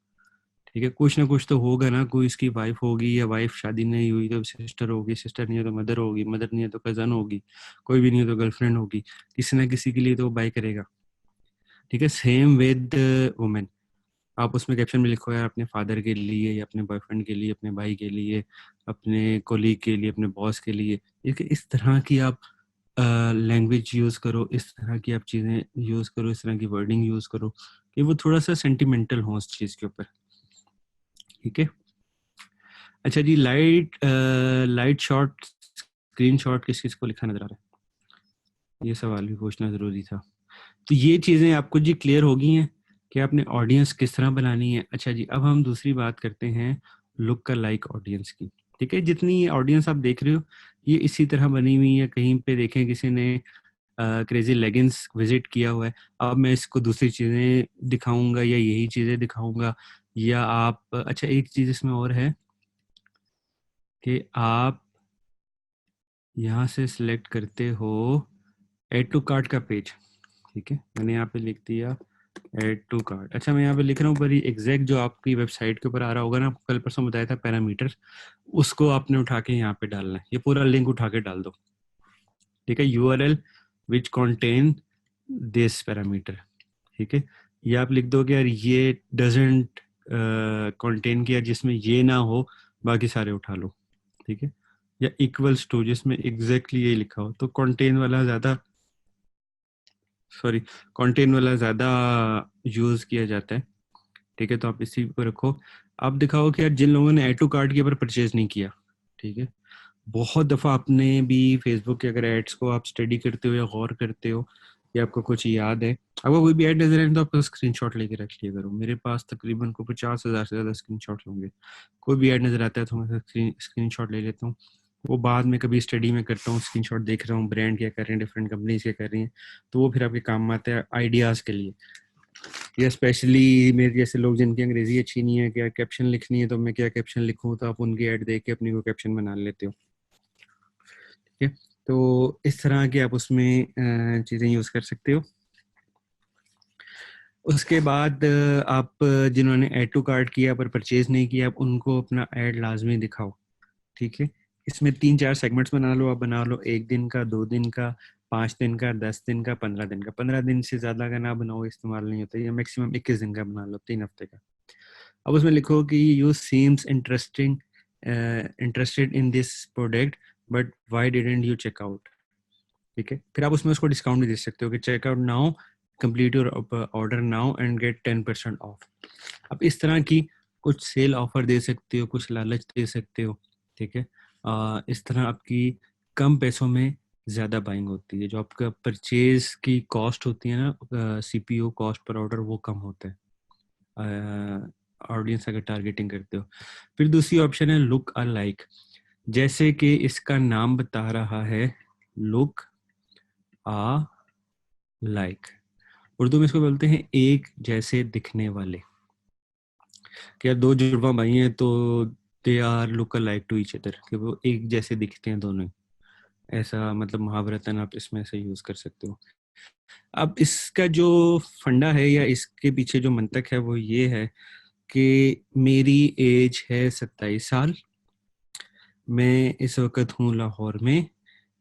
ठीक है, कुछ ना कुछ तो होगा ना, कोई इसकी वाइफ होगी, या वाइफ शादी नहीं हुई तो सिस्टर होगी, सिस्टर नहीं है तो मदर होगी, मदर नहीं है तो कजन होगी, कोई भी नहीं है तो गर्लफ्रेंड होगी, किसी ना किसी के लिए तो बाय करेगा। ठीक है, सेम विद वुमेन। आप उसमें कैप्शन में लिखो यार अपने फादर के लिए, या अपने बॉयफ्रेंड के लिए, अपने भाई के लिए, अपने कोलीग के लिए, अपने बॉस के लिए। इस तरह की आप लैंग्वेज यूज़ करो, इस तरह की आप चीज़ें यूज़ करो, इस तरह की वर्डिंग यूज़ करो कि वो थोड़ा सा सेंटिमेंटल हो उस चीज़ के ऊपर। ठीक है, अच्छा जी, लाइट शॉट स्क्रीन शॉट किस किस को लिखा नजर आ रहा है, ये सवाल भी पूछना ज़रूरी था। तो ये चीज़ें आपको जी क्लियर हो गई हैं कि आपने ऑडियंस किस तरह बनानी है। अच्छा जी, अब हम दूसरी बात करते हैं लुक का लाइक ऑडियंस की। ठीक है, जितनी ऑडियंस आप देख रहे हो ये इसी तरह बनी हुई है। कहीं पे देखें किसी ने क्रेजी लेगिंग्स विजिट किया हुआ है, अब मैं इसको दूसरी चीज़ें दिखाऊंगा या यही चीज़ें दिखाऊंगा, या आप अच्छा एक चीज़ इसमें और है कि आप यहाँ से सिलेक्ट करते हो ऐड टू कार्ट का पेज। ठीक है, मैंने यहाँ पे लिख दिया ऐड टू कार्ट। अच्छा, मैं यहाँ पे लिख रहा हूँ पर एग्जैक्ट जो आपकी वेबसाइट के ऊपर आ रहा होगा ना, आपको कल परसों बताया था पैरामीटर, उसको आपने उठा के यहाँ पे डालना है, ये पूरा लिंक उठा के डाल दो। ठीक है, URL which contain this parameter. ठीक है, ये आप लिख दो कि यार ये डजेंट कंटेन किया जिसमें ये ना हो, बाकी सारे उठा लो। ठीक है, या इक्वल्स टू जिसमें एग्जैक्टली ये लिखा हो, तो कंटेन वाला ज़्यादा कंटेन वाला ज़्यादा यूज़ किया जाता है। ठीक है, तो आप इसी को रखो। आप दिखाओ कि यार जिन लोगों ने ऐड टू कार्ट के ऊपर परचेज नहीं किया। ठीक है, बहुत दफ़ा आपने भी फेसबुक के अगर एड्स को आप स्टडी करते हो या गौर करते हो या आपको कुछ याद है, आपको कोई भी ऐड नजर आए तो आपका स्क्रीनशॉट लेके रख लिया करो। मेरे पास तकरीबन को 50,000 से ज़्यादा स्क्रीनशॉट होंगे। कोई भी ऐड नजर आता है तो मैं स्क्रीनशॉट ले लेता हूँ। वो बाद में कभी स्टडी में करता हूँ, स्क्रीनशॉट देख रहा हूँ ब्रांड क्या कर रहे हैं, डिफरेंट कंपनीज क्या कर रही हैं, तो वो फिर आपके काम में आता है आइडियाज़ के लिए। या स्पेशली मेरे जैसे लोग जिनकी अंग्रेजी अच्छी नहीं है, क्या कैप्शन लिखनी है तो मैं क्या कैप्शन लिखूँ, तो आप उनकी ऐड देख के अपनी को कैप्शन बना लेते हो। ठीक है, तो इस तरह के आप उसमें चीज़ें यूज़ कर सकते हो। उसके बाद आप जिन्होंने ऐड टू कार्ट किया पर परचेज नहीं किया, आप उनको अपना ऐड लाजमी दिखाओ। ठीक है, इसमें 3-4 सेगमेंट्स बना लो। आप बना लो 1 दिन का, 2 दिन का, 5 दिन का, 10 दिन का, 15 दिन का। 15 दिन से ज़्यादा का ना बनाओ, इस्तेमाल नहीं होता, या मैक्सिमम 21 दिन का बना लो, 3 हफ्ते का। अब उसमें लिखो कि you seems interested in this product but why didn't you check out. ठीक है, फिर आप उसमें उसको डिस्काउंट भी दे सकते हो कि check out now, complete your order now and get 10% off. अब इस तरह की कुछ सेल ऑफर दे सकते हो, कुछ लालच दे सकते हो। ठीक है, इस तरह आपकी कम पैसों में ज़्यादा बाइंग होती है। जो आपका परचेज की कॉस्ट होती है ना, सीपीओ कॉस्ट पर ऑर्डर, वो कम होता है ऑडियंस अगर टारगेटिंग करते हो। फिर दूसरी ऑप्शन है लुक अ लाइक, जैसे कि इसका नाम बता रहा है, लुक आ लाइक। उर्दू में इसको बोलते हैं एक जैसे दिखने वाले। क्या दो जुड़वा भाई हैं तो they are look like to each other, कि वो एक जैसे दिखते हैं दोनों ही। ऐसा मतलब मुहावरतन आप इसमें ऐसे यूज कर सकते हो। अब इसका जो फंडा है या इसके पीछे जो मंतक है वो ये है कि मेरी एज है 27 साल, मैं इस वक्त हूँ लाहौर में,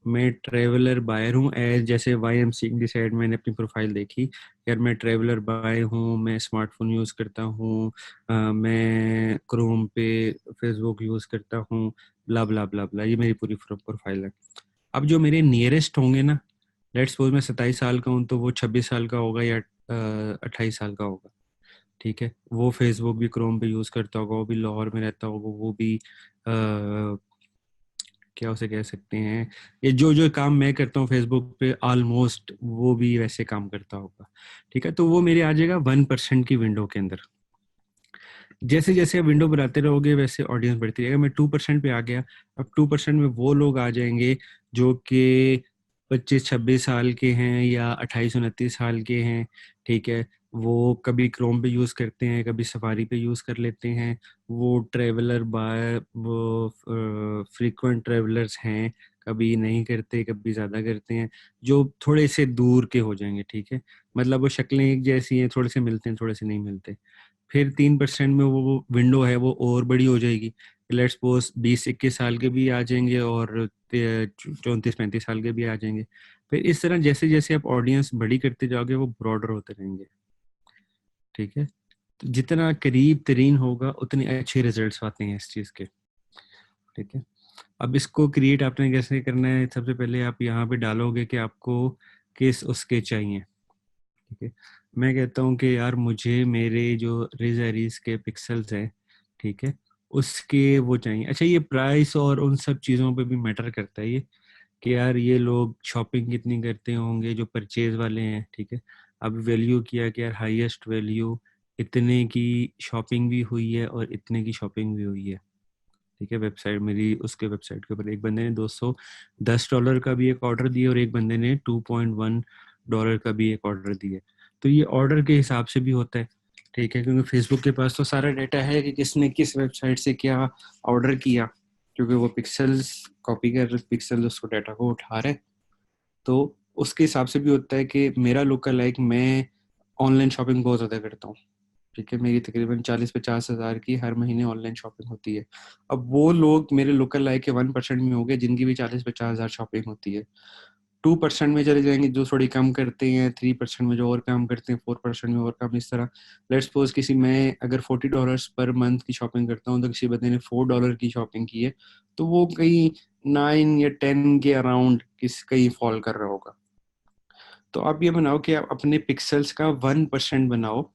मैं ट्रेवलर बायर हूँ। एज जैसे why am seeing this ad, मैंने अपनी प्रोफाइल देखी, यार मैं ट्रेवलर बायर हूँ, मैं स्मार्टफोन यूज़ करता हूँ, मैं क्रोम पे फेसबुक यूज़ करता हूँ, ब्ला ब्ला ब्ला ब्ला, ये मेरी पूरी प्रोफाइल है। अब जो मेरे नियरेस्ट होंगे ना, लेट्स सपोज मैं 27 साल का हूँ तो वो 26 साल का होगा या 28 साल का होगा। ठीक है, वो फेसबुक भी क्रोम पे यूज़ करता होगा, वो भी लाहौर में रहता होगा, वो भी क्या उसे कह सकते हैं, ये जो जो काम मैं करता हूँ फेसबुक पे ऑलमोस्ट वो भी वैसे काम करता होगा। ठीक है, तो वो मेरे आ जाएगा 1% की विंडो के अंदर। जैसे जैसे आप विंडो बनाते रहोगे वैसे ऑडियंस बढ़ती रहेगा। मैं 2% पे आ गया। अब 2% में वो लोग आ जाएंगे जो कि 25-26 साल के हैं या 28-29 साल के हैं। ठीक है, वो कभी क्रोम पे यूज़ करते हैं, कभी सफारी पे यूज़ कर लेते हैं। वो ट्रेवलर बाय वो फ्रीक्वेंट ट्रेवलर्स हैं, कभी नहीं करते, कभी ज़्यादा करते हैं, जो थोड़े से दूर के हो जाएंगे, ठीक है। मतलब वो शक्लें एक जैसी हैं, थोड़े से मिलते हैं, थोड़े से नहीं मिलते। फिर 3% में वो विंडो है वो और बड़ी हो जाएगी। लेट्स सपोज 20-21 साल के भी आ जाएंगे और 34-35 साल के भी आ जाएंगे। फिर इस तरह जैसे जैसे आप ऑडियंस बड़ी करते जाओगे वो ब्रॉडर होते रहेंगे, ठीक है। तो जितना करीब तरीन होगा उतने अच्छे रिजल्ट्स आते हैं इस चीज़ के, ठीक है। अब इसको क्रिएट आपने कैसे करना है, सबसे पहले आप यहाँ पे डालोगे कि आपको किस उसके चाहिए, ठीक है। मैं कहता हूँ कि यार मुझे मेरे जो रिज एरीज के पिक्सल्स हैं, ठीक है, उसके वो चाहिए। अच्छा, ये प्राइस और उन सब चीज़ों पे भी मैटर करता है ये, कि यार ये लोग शॉपिंग कितनी करते होंगे जो परचेज वाले हैं, ठीक है। अब वैल्यू किया कि यार हाईएस्ट वैल्यू इतने की शॉपिंग भी हुई है और इतने की शॉपिंग भी हुई है, ठीक है। वेबसाइट मेरी, उसके वेबसाइट के ऊपर एक बंदे ने $210 का भी एक ऑर्डर दिया और एक बंदे ने $2.1 का भी एक ऑर्डर दिया। तो ये ऑर्डर के हिसाब से भी होता है, ठीक है, क्योंकि फेसबुक के पास तो सारा डाटा है कि किसने किस वेबसाइट से क्या ऑर्डर किया, क्योंकि वो पिक्सल्स कॉपी कर, पिक्सल उसको डाटा को उठा रहे। तो उसके हिसाब से भी होता है कि मेरा लोकल लाइक, मैं ऑनलाइन शॉपिंग बहुत ज़्यादा करता हूँ, ठीक है। मेरी तकरीबन 40-50 हज़ार की हर महीने ऑनलाइन शॉपिंग होती है। अब वो लोग मेरे लोकल लाइक के 1% में हो गए जिनकी भी 40-50 हज़ार शॉपिंग होती है। 2% में चले जाएंगे जो थोड़ी कम करते हैं, 3% में जो और कम करते हैं, 4% में और कम, इस तरह। लेट्स सपोज किसी, मैं अगर $40 पर मंथ की शॉपिंग करता हूँ तो किसी बंदे ने $4 की शॉपिंग की है, तो वो कहीं 9 या 10 के अराउंड कहीं फॉल कर रहा होगा। तो आप ये बनाओ कि आप अपने पिक्सल्स का 1% बनाओ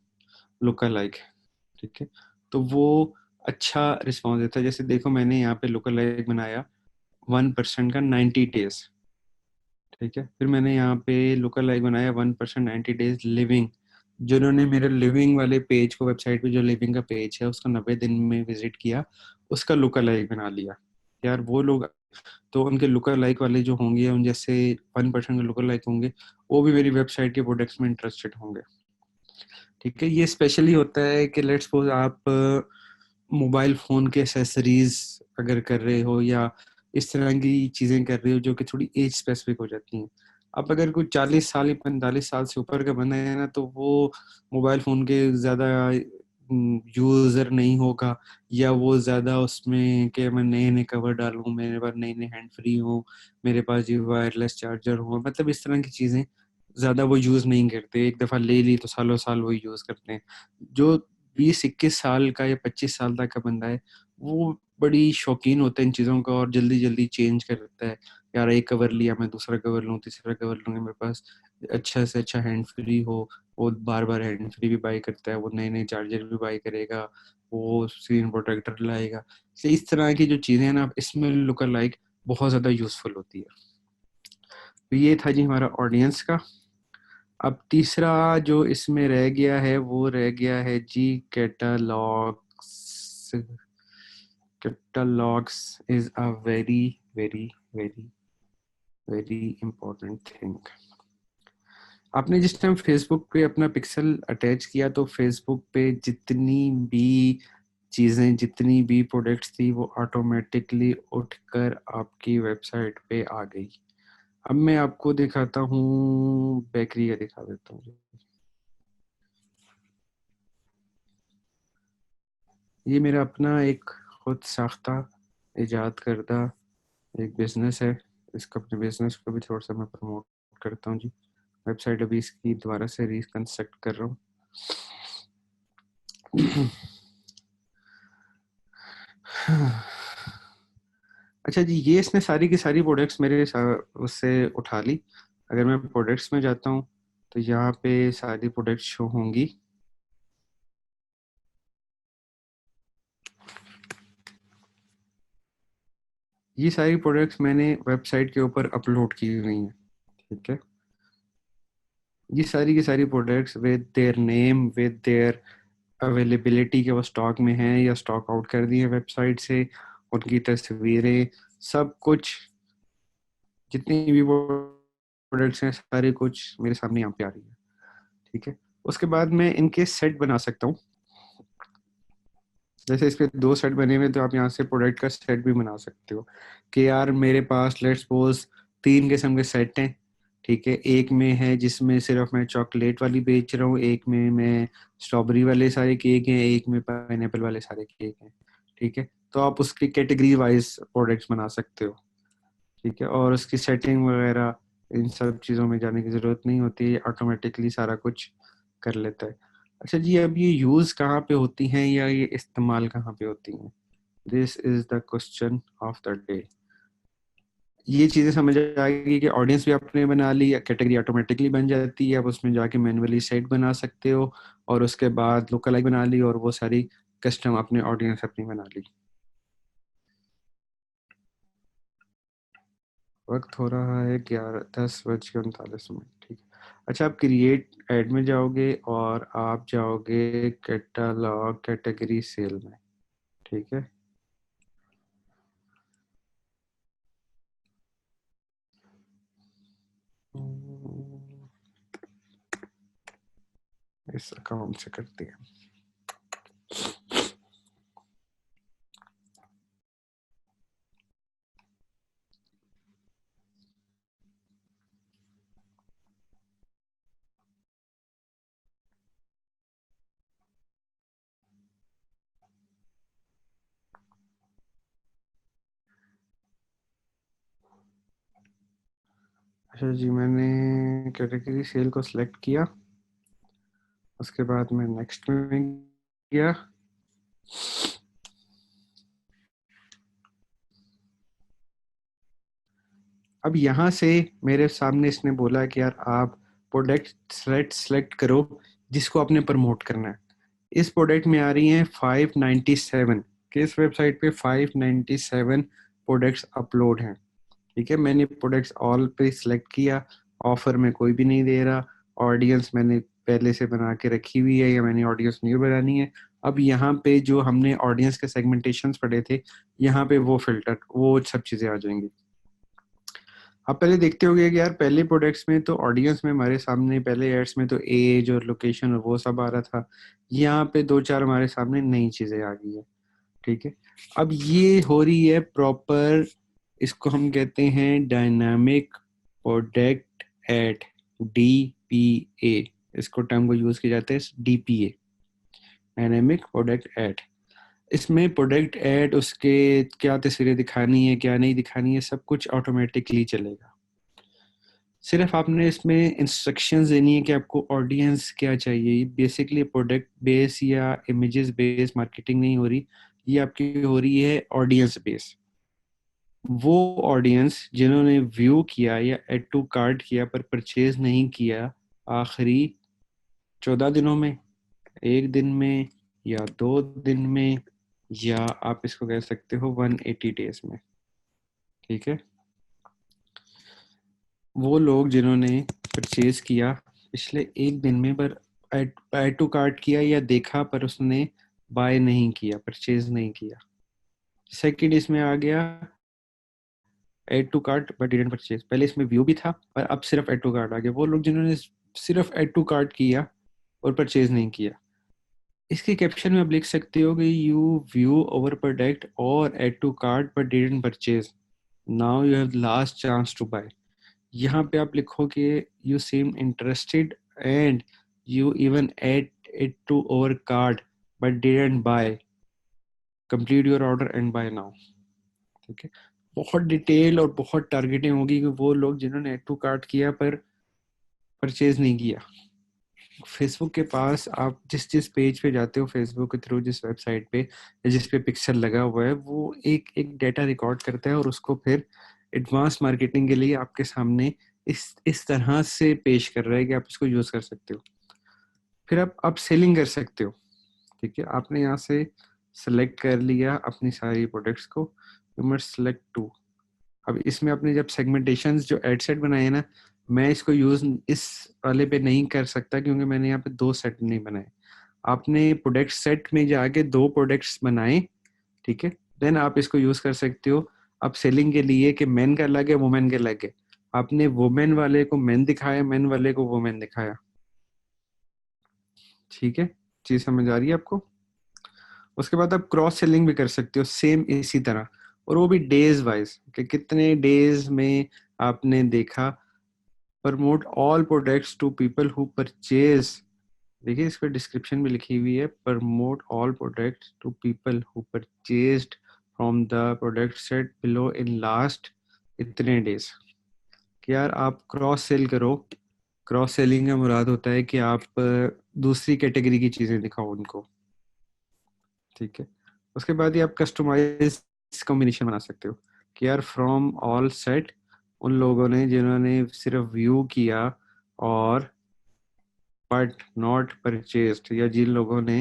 लोकल लाइक, ठीक है। तो वो अच्छा रिस्पॉन्स देता है। जैसे देखो, मैंने यहाँ पे लोकल लाइक बनाया 1% का 90 डेज, ठीक है। फिर मैंने यहाँ पे लोकल लाइक बनाया 1% 90 डेज लिविंग। जिन्होंने मेरे लिविंग वाले पेज को, वेबसाइट पे जो लिविंग का पेज है उसका 90 दिन में विजिट किया, उसका लोकल लाइक बना लिया। यार वो लोग, तो उनके लोकल लाइक वाले जो होंगे, उन जैसे 1% के लोकल लाइक होंगे, वो भी मेरी वेबसाइट के प्रोडक्ट्स में इंटरेस्टेड होंगे, ठीक है। ये स्पेशली होता है कि लेट्स सपोज आप मोबाइल फ़ोन के एसेसरीज अगर कर रहे हो या इस तरह की चीज़ें कर रहे हो जो कि थोड़ी एज स्पेसिफिक हो जाती हैं। अब अगर कोई 40 साल या 45 साल से ऊपर का बंदा है ना, तो वो मोबाइल फ़ोन के ज़्यादा यूज़र नहीं होगा, या वो ज़्यादा उसमें कि मैं नए नए कवर डालूँ, मेरे पास नए नए हैंड फ्री हो, मेरे पास ये वायरलेस चार्जर हो, मतलब इस तरह की चीज़ें ज़्यादा वो यूज़ नहीं करते। एक दफ़ा ले ली तो सालों साल वही यूज़ करते हैं। जो 20-21 साल का या 25 साल तक का बंदा है, वो बड़ी शौकीन होता है इन चीज़ों का और जल्दी जल्दी चेंज करता है। यार एक कवर लिया, मैं दूसरा कवर लूँ, तीसरा कवर लूँगा, मेरे पास अच्छा से अच्छा हैंड फ्री हो। वो बार बार हैंड फ्री भी बाई करता है, वो नए नए चार्जर भी बाई करेगा, वो स्क्रीन प्रोटेक्टर लाएगा। तो इस तरह की जो चीज़ें हैं ना, इसमें लुक लाइक बहुत ज़्यादा यूज़फुल होती है। तो ये था जी हमारा ऑडियंस का। अब तीसरा जो इसमें रह गया है वो रह गया है जी catalogs. Catalogs is a very very very very important thing. आपने जिस टाइम फेसबुक पे अपना पिक्सल अटैच किया तो फेसबुक पे जितनी भी चीज़ें, जितनी भी प्रोडक्ट्स थी, वो ऑटोमेटिकली उठकर आपकी वेबसाइट पे आ गई। अब मैं आपको दिखाता हूँ, बेकरी का दिखा देता हूँ। ये मेरा अपना एक खुद साख्ता, इजाद करदा एक बिजनेस है। इसका, अपने बिजनेस को भी थोड़ा सा मैं प्रमोट करता हूँ जी। वेबसाइट अभी इसकी दोबारा से रिकंस्ट्रक्ट कर रहा हूँ। अच्छा जी, ये इसने सारी की सारी प्रोडक्ट्स मेरे उससे उठा ली। अगर मैं प्रोडक्ट्स में जाता हूँ तो यहाँ पे सारी प्रोडक्ट्स शो होंगी। ये सारी प्रोडक्ट्स मैंने वेबसाइट के ऊपर अपलोड की हुई हैं, ठीक है। ये सारी की सारी products with their name, with their availability, के वो स्टॉक में हैं या स्टॉक आउट कर दिए वेबसाइट से, उनकी तस्वीरें, सब कुछ, जितनी भी प्रोडक्ट्स हैं सारे कुछ मेरे सामने यहाँ पे आ रही है, ठीक है। उसके बाद मैं इनके सेट बना सकता हूँ। जैसे इस पे 2 सेट बने हुए, तो आप यहाँ से प्रोडक्ट का सेट भी बना सकते हो कि यार मेरे पास लेट्स सपोज 3 किस्म के सेट हैं, ठीक है। एक में है जिसमें सिर्फ मैं चॉकलेट वाली बेच रहा हूँ, एक में मैं स्ट्रॉबेरी वाले सारे केक हैं, एक में पाइनएप्पल वाले सारे केक हैं, ठीक है। तो आप उसकी कैटेगरी वाइज प्रोडक्ट्स बना सकते हो, ठीक है। और उसकी सेटिंग वगैरह इन सब चीज़ों में जाने की ज़रूरत नहीं होती, ऑटोमेटिकली सारा कुछ कर लेता है। अच्छा जी, अब ये यूज़ कहाँ पे होती हैं या ये इस्तेमाल कहाँ पे होती हैं? This is the question of the day. ये चीज़ें समझ आएगी कि ऑडियंस भी आपने बना ली, कैटेगरी ऑटोमेटिकली बन जाती है, आप उसमें जाके मैनुअली सेट बना सकते हो, और उसके बाद लोकलाइज बना ली, और वो सारी कस्टम अपने ऑडियंस अपनी बना ली। वक्त हो रहा है 10:39, ठीक है। अच्छा, आप क्रिएट ऐड में जाओगे और आप जाओगे कैटलॉग कैटेगरी सेल में, ठीक है। इस अकाउंट से करते हैं। अच्छा जी, मैंने कैटेगरी सेल को सिलेक्ट किया, उसके बाद मैं नेक्स्ट में गया। अब यहाँ से मेरे सामने इसने बोला कि यार आप प्रोडक्ट सेलेक्ट करो जिसको आपने प्रमोट करना है। इस प्रोडक्ट में आ रही हैं 597, कि इस वेबसाइट पे 597 प्रोडक्ट्स अपलोड हैं, ठीक है। मैंने प्रोडक्ट्स ऑल पे सिलेक्ट किया, ऑफर में कोई भी नहीं दे रहा, ऑडियंस मैंने पहले से बना के रखी हुई है या मैंने ऑडियंस न्यू बनानी है। अब यहाँ पे जो हमने ऑडियंस के सेगमेंटेशंस पढ़े थे, यहाँ पे वो फिल्टर वो सब चीज़ें आ जाएंगी। आप पहले देखते होंगे कि यार पहले प्रोडक्ट्स में तो ऑडियंस में हमारे सामने पहले एड्स में तो एज और लोकेशन और वो सब आ रहा था, यहाँ पे 2-4 हमारे सामने नई चीज़ें आ गई है, ठीक है। अब ये हो रही है प्रॉपर, इसको हम कहते हैं डायनामिक प्रोडक्ट एड, DPA। इसको टर्म को यूज किया जाता है DPA, डायनामिक प्रोडक्ट एड। इसमें प्रोडक्ट एड उसके क्या तस्वीरें दिखानी है क्या नहीं दिखानी है सब कुछ ऑटोमेटिकली चलेगा। सिर्फ आपने इसमें इंस्ट्रक्शंस देनी है कि आपको ऑडियंस क्या चाहिए। बेसिकली प्रोडक्ट बेस या इमेजेस बेस मार्केटिंग नहीं हो रही, ये आपकी हो रही है ऑडियंस बेस। वो ऑडियंस जिन्होंने व्यू किया या एड टू कार्ट किया पर परचेज नहीं किया आखिरी 14 दिनों में, 1 दिन में, या 2 दिन में, या आप इसको कह सकते हो 180 डेज में, ठीक है। वो लोग जिन्होंने परचेज किया पिछले 1 दिन में पर ऐड टू कार्ट किया या देखा पर उसने बाय नहीं किया, परचेज नहीं किया। सेकंड इसमें आ गया add to cart but didn't purchase. पहले इसमें व्यू भी था पर अब सिर्फ ऐड टू कार्ट आ गया। वो लोग जिन्होंने सिर्फ ऐड टू कार्ट किया और परचेज नहीं किया। इसके कैप्शन में आप लिख सकते हो कि यू व्यू ओवर प्रोडक्ट और add to cart but didn't purchase, now you have last chance to buy. यहाँ पे आप लिखो कि you seem interested and you even add it to our cart but didn't buy, complete your order and buy now, ठीक है। बहुत detail और बहुत टारगेटिंग होगी कि वो लोग जिन्होंने ऐड टू कार्ट किया पर परचेज नहीं किया। फेसबुक के पास आप जिस जिस पेज पे जाते हो फेसबुक के थ्रू, जिस वेबसाइट पे या जिस पे पिक्सल लगा हुआ है, वो एक एक डेटा रिकॉर्ड करता है और उसको फिर एडवांस मार्केटिंग के लिए आपके सामने इस तरह से पेश कर रहा है कि आप इसको यूज कर सकते हो। फिर आप सेलिंग कर सकते हो, ठीक है। आपने यहाँ से सेलेक्ट कर लिया अपनी सारी प्रोडक्ट्स को, यू मस्ट सेलेक्ट टू। अब इसमें आपने जब सेगमेंटेशंस जो एड सेट बनाए हैं ना, मैं इसको यूज इस वाले पे नहीं कर सकता क्योंकि मैंने यहाँ पे 2 सेट नहीं बनाए। आपने प्रोडक्ट सेट में जाके 2 प्रोडक्ट्स बनाए, ठीक है, देन आप इसको यूज कर सकते हो। अब सेलिंग के लिए कि मेन का अलग है वुमेन के अलग है, आपने वुमेन वाले को मेन दिखाया, मेन वाले को वुमेन दिखाया। ठीक है, चीज समझ आ रही है आपको? उसके बाद आप क्रॉस सेलिंग भी कर सकते हो सेम इसी तरह, और वो भी डेज वाइज कि कितने डेज में आपने देखा। Promote all products to people who purchase, देखिए इस पर डिस्क्रिप्शन में लिखी हुई है, promote all products to people who purchased from the product set below in last इतने डेज। कि यार आप क्रॉस सेल करो। क्रॉस सेलिंग का मुराद होता है कि आप दूसरी कैटेगरी की चीजें दिखाओ उनको। ठीक है, उसके बाद ही आप कस्टमाइज कॉम्बिनेशन बना सकते हो कि यार फ्रॉम ऑल सेट, उन लोगों ने जिन्होंने सिर्फ व्यू किया और बट नॉट परचेज्ड, या जिन लोगों ने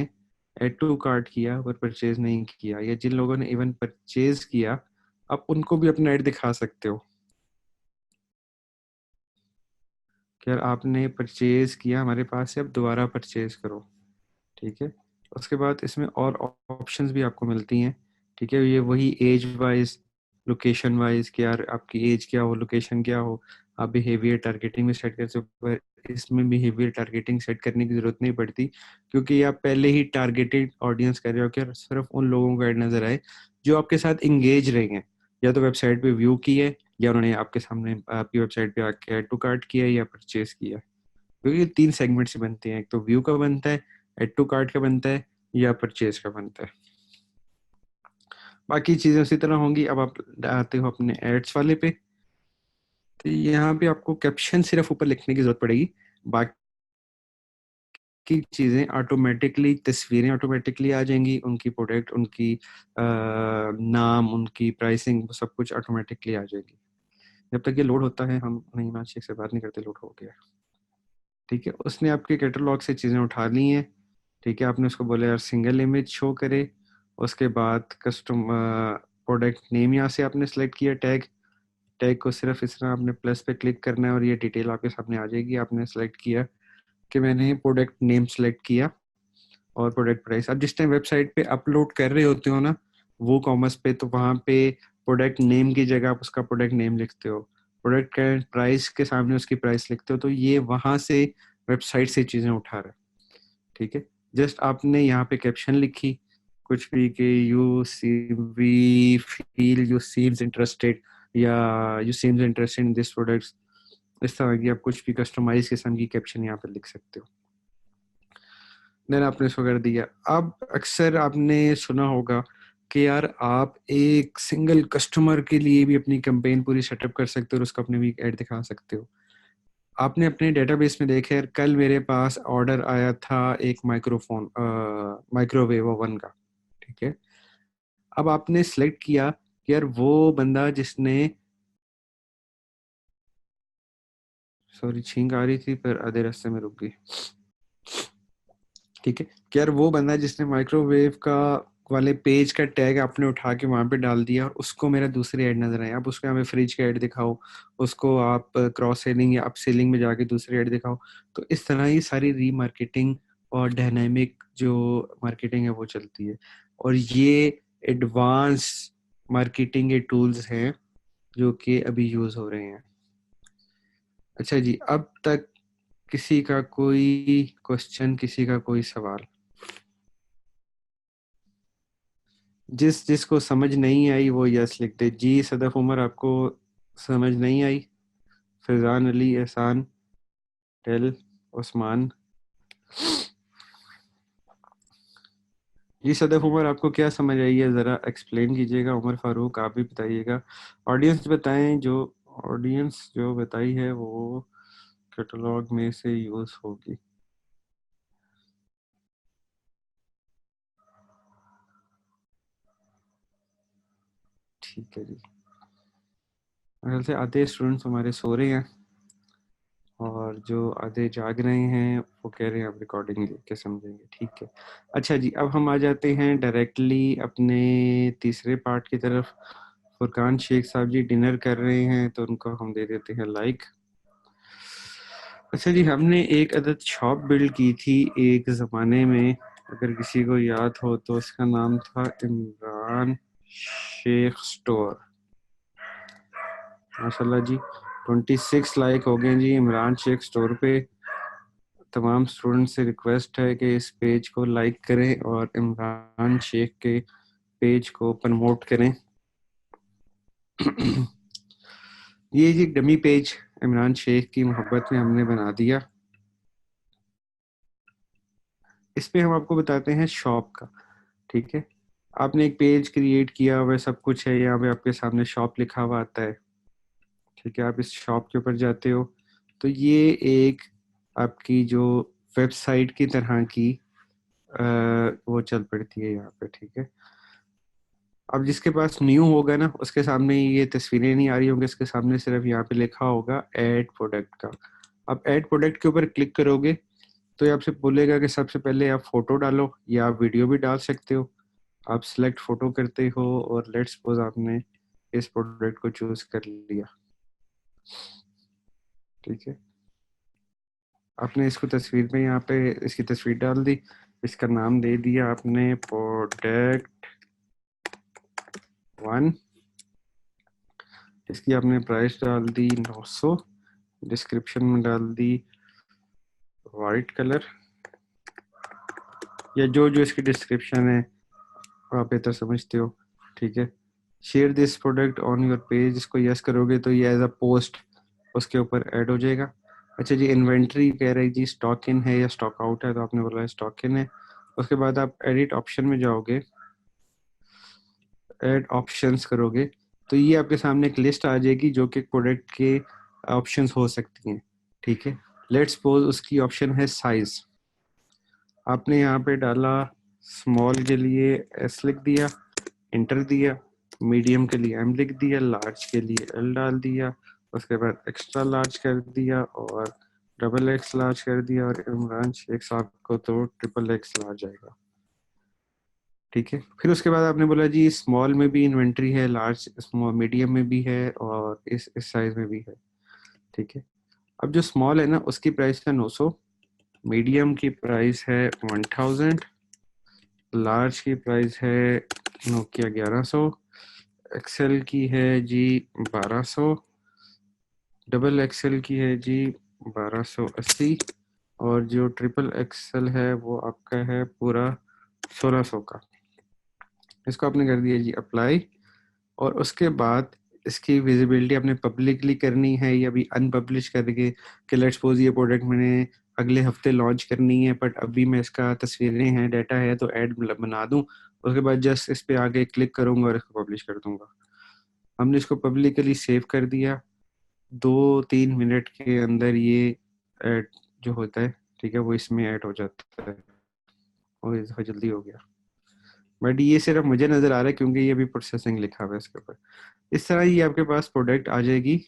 एड टू कार्ट किया पर परचेज नहीं किया, या जिन लोगों ने इवन परचेज किया, आप उनको भी अपना ऐड दिखा सकते हो कि यार आपने परचेज किया हमारे पास से, अब दोबारा परचेज करो। ठीक है, उसके बाद इसमें और ऑप्शंस भी आपको मिलती हैं। ठीक है, ये वही एज वाइज, लोकेशन वाइज कि यार आपकी एज क्या हो, लोकेशन क्या हो, आप बिहेवियर टारगेटिंग में सेट कर सकते हो। इसमें बिहेवियर टारगेटिंग सेट करने की जरूरत नहीं पड़ती, क्योंकि आप पहले ही टारगेटेड ऑडियंस कर रहे हो कि यार सिर्फ उन लोगों को ऐड नजर आए जो आपके साथ इंगेज रहे हैं, या तो वेबसाइट पे व्यू किए, या उन्होंने आपके सामने आपकी वेबसाइट पे आके ऐड टू कार्ट किया या परचेज किया। क्योंकि ये तीन सेगमेंट से बनते हैं, एक तो व्यू का बनता है, एड टू कार्ट का बनता है, या परचेज का बनता है। बाकी चीजें उसी तरह होंगी। अब आप आते हो अपने एड्स वाले पे, तो यहाँ पे आपको कैप्शन सिर्फ ऊपर लिखने की जरूरत पड़ेगी। बाकी चीजें ऑटोमेटिकली, तस्वीरें ऑटोमेटिकली आ जाएंगी, उनकी प्रोडक्ट, उनकी नाम, उनकी प्राइसिंग, सब कुछ ऑटोमेटिकली आ जाएगी। जब तक ये लोड होता है हम नहीं मानसिक से बात नहीं करते, लोड हो गया। ठीक है, उसने आपके कैटलॉग से चीजें उठा ली हैं। ठीक है, आपने उसको बोला यार सिंगल इमेज शो करे। उसके बाद कस्टम प्रोडक्ट नेम यहाँ से आपने सेलेक्ट किया, टैग, टैग को सिर्फ इस तरह आपने प्लस पे क्लिक करना है और ये डिटेल आपके सामने आ जाएगी। आपने सेलेक्ट किया कि मैंने प्रोडक्ट नेम सेलेक्ट किया और प्रोडक्ट प्राइस। आप जिस टाइम वेबसाइट पे अपलोड कर रहे होते हो ना वो कॉमर्स पे, तो वहाँ पे प्रोडक्ट नेम की जगह आप उसका प्रोडक्ट नेम लिखते हो, प्रोडक्ट का प्राइस के सामने उसकी प्राइस लिखते हो, तो ये वहाँ से वेबसाइट से चीज़ें उठा रहा है। ठीक है, जस्ट आपने यहाँ पे कैप्शन लिखी कुछ भी कि you see we feel you seems interested, या you seems interested in this products, इस तरह की आप कुछ भी कस्टमाइज किस्म की कैप्शन यहाँ पे लिख सकते हो। देन आपने इसको कर दिया। अब अक्सर आपने सुना होगा कि यार आप एक सिंगल कस्टमर के लिए भी अपनी कैंपेन पूरी सेटअप कर सकते हो और उसको अपने भी ऐड दिखा सकते हो। आपने अपने डेटाबेस में देखा यार, कल मेरे पास ऑर्डर आया था एक माइक्रोफोन, माइक्रोवेव ओवन का। ठीक है, अब आपने सेलेक्ट किया कि यार वो बंदा जिसने, सॉरी छींक आ रही थी पर आधे रास्ते में रुक गई। ठीक है, कि यार वो बंदा जिसने माइक्रोवेव का वाले पेज का टैग आपने उठा के वहां पे डाल दिया और उसको मेरा दूसरी ऐड नजर आया, आप उसको हमें फ्रिज का ऐड दिखाओ, उसको आप क्रॉस सेलिंग या अप सेलिंग में जाके दूसरी ऐड दिखाओ। तो इस तरह ही सारी रीमार्केटिंग और डायनामिक जो मार्केटिंग है वो चलती है, और ये एडवांस मार्केटिंग के टूल्स हैं जो कि अभी यूज हो रहे हैं। अच्छा जी, अब तक किसी का कोई क्वेश्चन, किसी का कोई सवाल? जिस जिसको समझ नहीं आई वो यस लिख दे। जी सदफ उमर, आपको समझ नहीं आई? फैजान अली, एहसान, टेल, उस्मान। जी सदफ उमर, आपको क्या समझ आई है, ज़रा एक्सप्लेन कीजिएगा। उमर फारूक, आप भी बताइएगा। ऑडियंस बताएं, जो ऑडियंस जो बताई है वो कैटलॉग में से यूज़ होगी। ठीक है जी, मेरे ख्याल से आधे स्टूडेंट्स हमारे सो रहे हैं और जो आधे जाग रहे हैं वो कह रहे हैं आप रिकॉर्डिंग देख के समझेंगे। ठीक है, अच्छा जी, अब हम आ जाते हैं डायरेक्टली अपने तीसरे पार्ट की तरफ। फुरकान शेख साहब जी डिनर कर रहे हैं तो उनको हम दे देते हैं लाइक। अच्छा जी, हमने एक अदद शॉप बिल्ड की थी एक ज़माने में, अगर किसी को याद हो तो, उसका नाम था इमरान शेख स्टोर। माशाल्लाह जी, 26 लाइक हो गए जी इमरान शेख स्टोर पे। तमाम स्टूडेंट से रिक्वेस्ट है कि इस पेज को लाइक करें और इमरान शेख के पेज को प्रमोट करें। ये जी डमी पेज इमरान शेख की मोहब्बत में हमने बना दिया। इस पे हम आपको बताते हैं शॉप का, ठीक है। आपने एक पेज क्रिएट किया हुआ सब कुछ है, यहाँ पे आपके सामने शॉप लिखा हुआ आता है, ठीक है। आप इस शॉप के ऊपर जाते हो तो ये एक आपकी जो वेबसाइट की तरह की वो चल पड़ती है यहाँ पे, ठीक है। अब जिसके पास न्यू होगा ना उसके सामने ये तस्वीरें नहीं आ रही होंगी, इसके सामने सिर्फ यहाँ पे लिखा होगा ऐड प्रोडक्ट का। आप ऐड प्रोडक्ट के ऊपर क्लिक करोगे तो ये आपसे बोलेगा कि सबसे पहले आप फोटो डालो, या आप वीडियो भी डाल सकते हो। आप सिलेक्ट फोटो करते हो और लेट्स सपोज आपने इस प्रोडक्ट को चूज कर लिया, ठीक है। आपने इसको तस्वीर में यहाँ पे इसकी तस्वीर डाल दी, इसका नाम दे दिया आपने प्रोडक्ट 1, इसकी आपने प्राइस डाल दी 900, डिस्क्रिप्शन में डाल दी वाइट कलर, या जो जो इसकी डिस्क्रिप्शन है आप बेहतर समझते हो, ठीक है। Share this product on your page, इसको यस करोगे तो ये एज अ पोस्ट उसके ऊपर ऐड हो जाएगा। अच्छा जी, इन्वेंट्री कह रही जी स्टॉक इन है या स्टॉक आउट है, तो आपने बोला है स्टॉक इन है। उसके बाद आप एडिट ऑप्शन में जाओगे, ऐड ऑप्शंस करोगे तो ये आपके सामने एक लिस्ट आ जाएगी जो कि प्रोडक्ट के ऑप्शंस हो सकती हैं, ठीक है। लेट्स सपोज उसकी ऑप्शन है साइज, आपने यहाँ पे डाला स्मॉल के लिए एस लिख दिया, इंटर दिया, मीडियम के लिए एम लिख दिया, लार्ज के लिए एल डाल दिया, उसके बाद एक्स्ट्रा लार्ज कर दिया और डबल एक्स लार्ज कर दिया, और इमरान शेख साहब को तो ट्रिपल एक्स लार्ज आएगा, ठीक है। फिर उसके बाद आपने बोला जी स्मॉल में भी इन्वेंट्री है, लार्ज स्मॉल मीडियम में भी है और इस साइज में भी है, ठीक है। अब जो स्मॉल है ना उसकी प्राइस है 900, मीडियम की प्राइस है 1000, लार्ज की प्राइस है नोकिया 1100, एक्सेल की है जी 1200, डबल एक्सेल की है जी 1280, और जो ट्रिपल एक्सेल है वो आपका है पूरा 1600 का। इसको आपने कर दिया जी अप्लाई, और उसके बाद इसकी विजिबिलिटी आपने पब्लिकली करनी है या भी अनपब्लिश करके कि लेट्स सपोज ये प्रोडक्ट मैंने अगले हफ्ते लॉन्च करनी है बट अभी मैं इसका तस्वीरें हैं डाटा है तो ऐड बना दूं, उसके बाद जस्ट इस पे आगे क्लिक करूंगा और इसको पब्लिश कर दूंगा। हमने इसको पब्लिकली सेव कर दिया, 2-3 मिनट के अंदर ये ऐड जो होता है, ठीक है, वो इसमें ऐड हो जाता है और ये जल्दी हो गया। बट ये सिर्फ मुझे नजर आ रहा है क्योंकि ये भी प्रोसेसिंग लिखा हुआ है इसके ऊपर। इस तरह ही आपके पास प्रोडक्ट आ जाएगी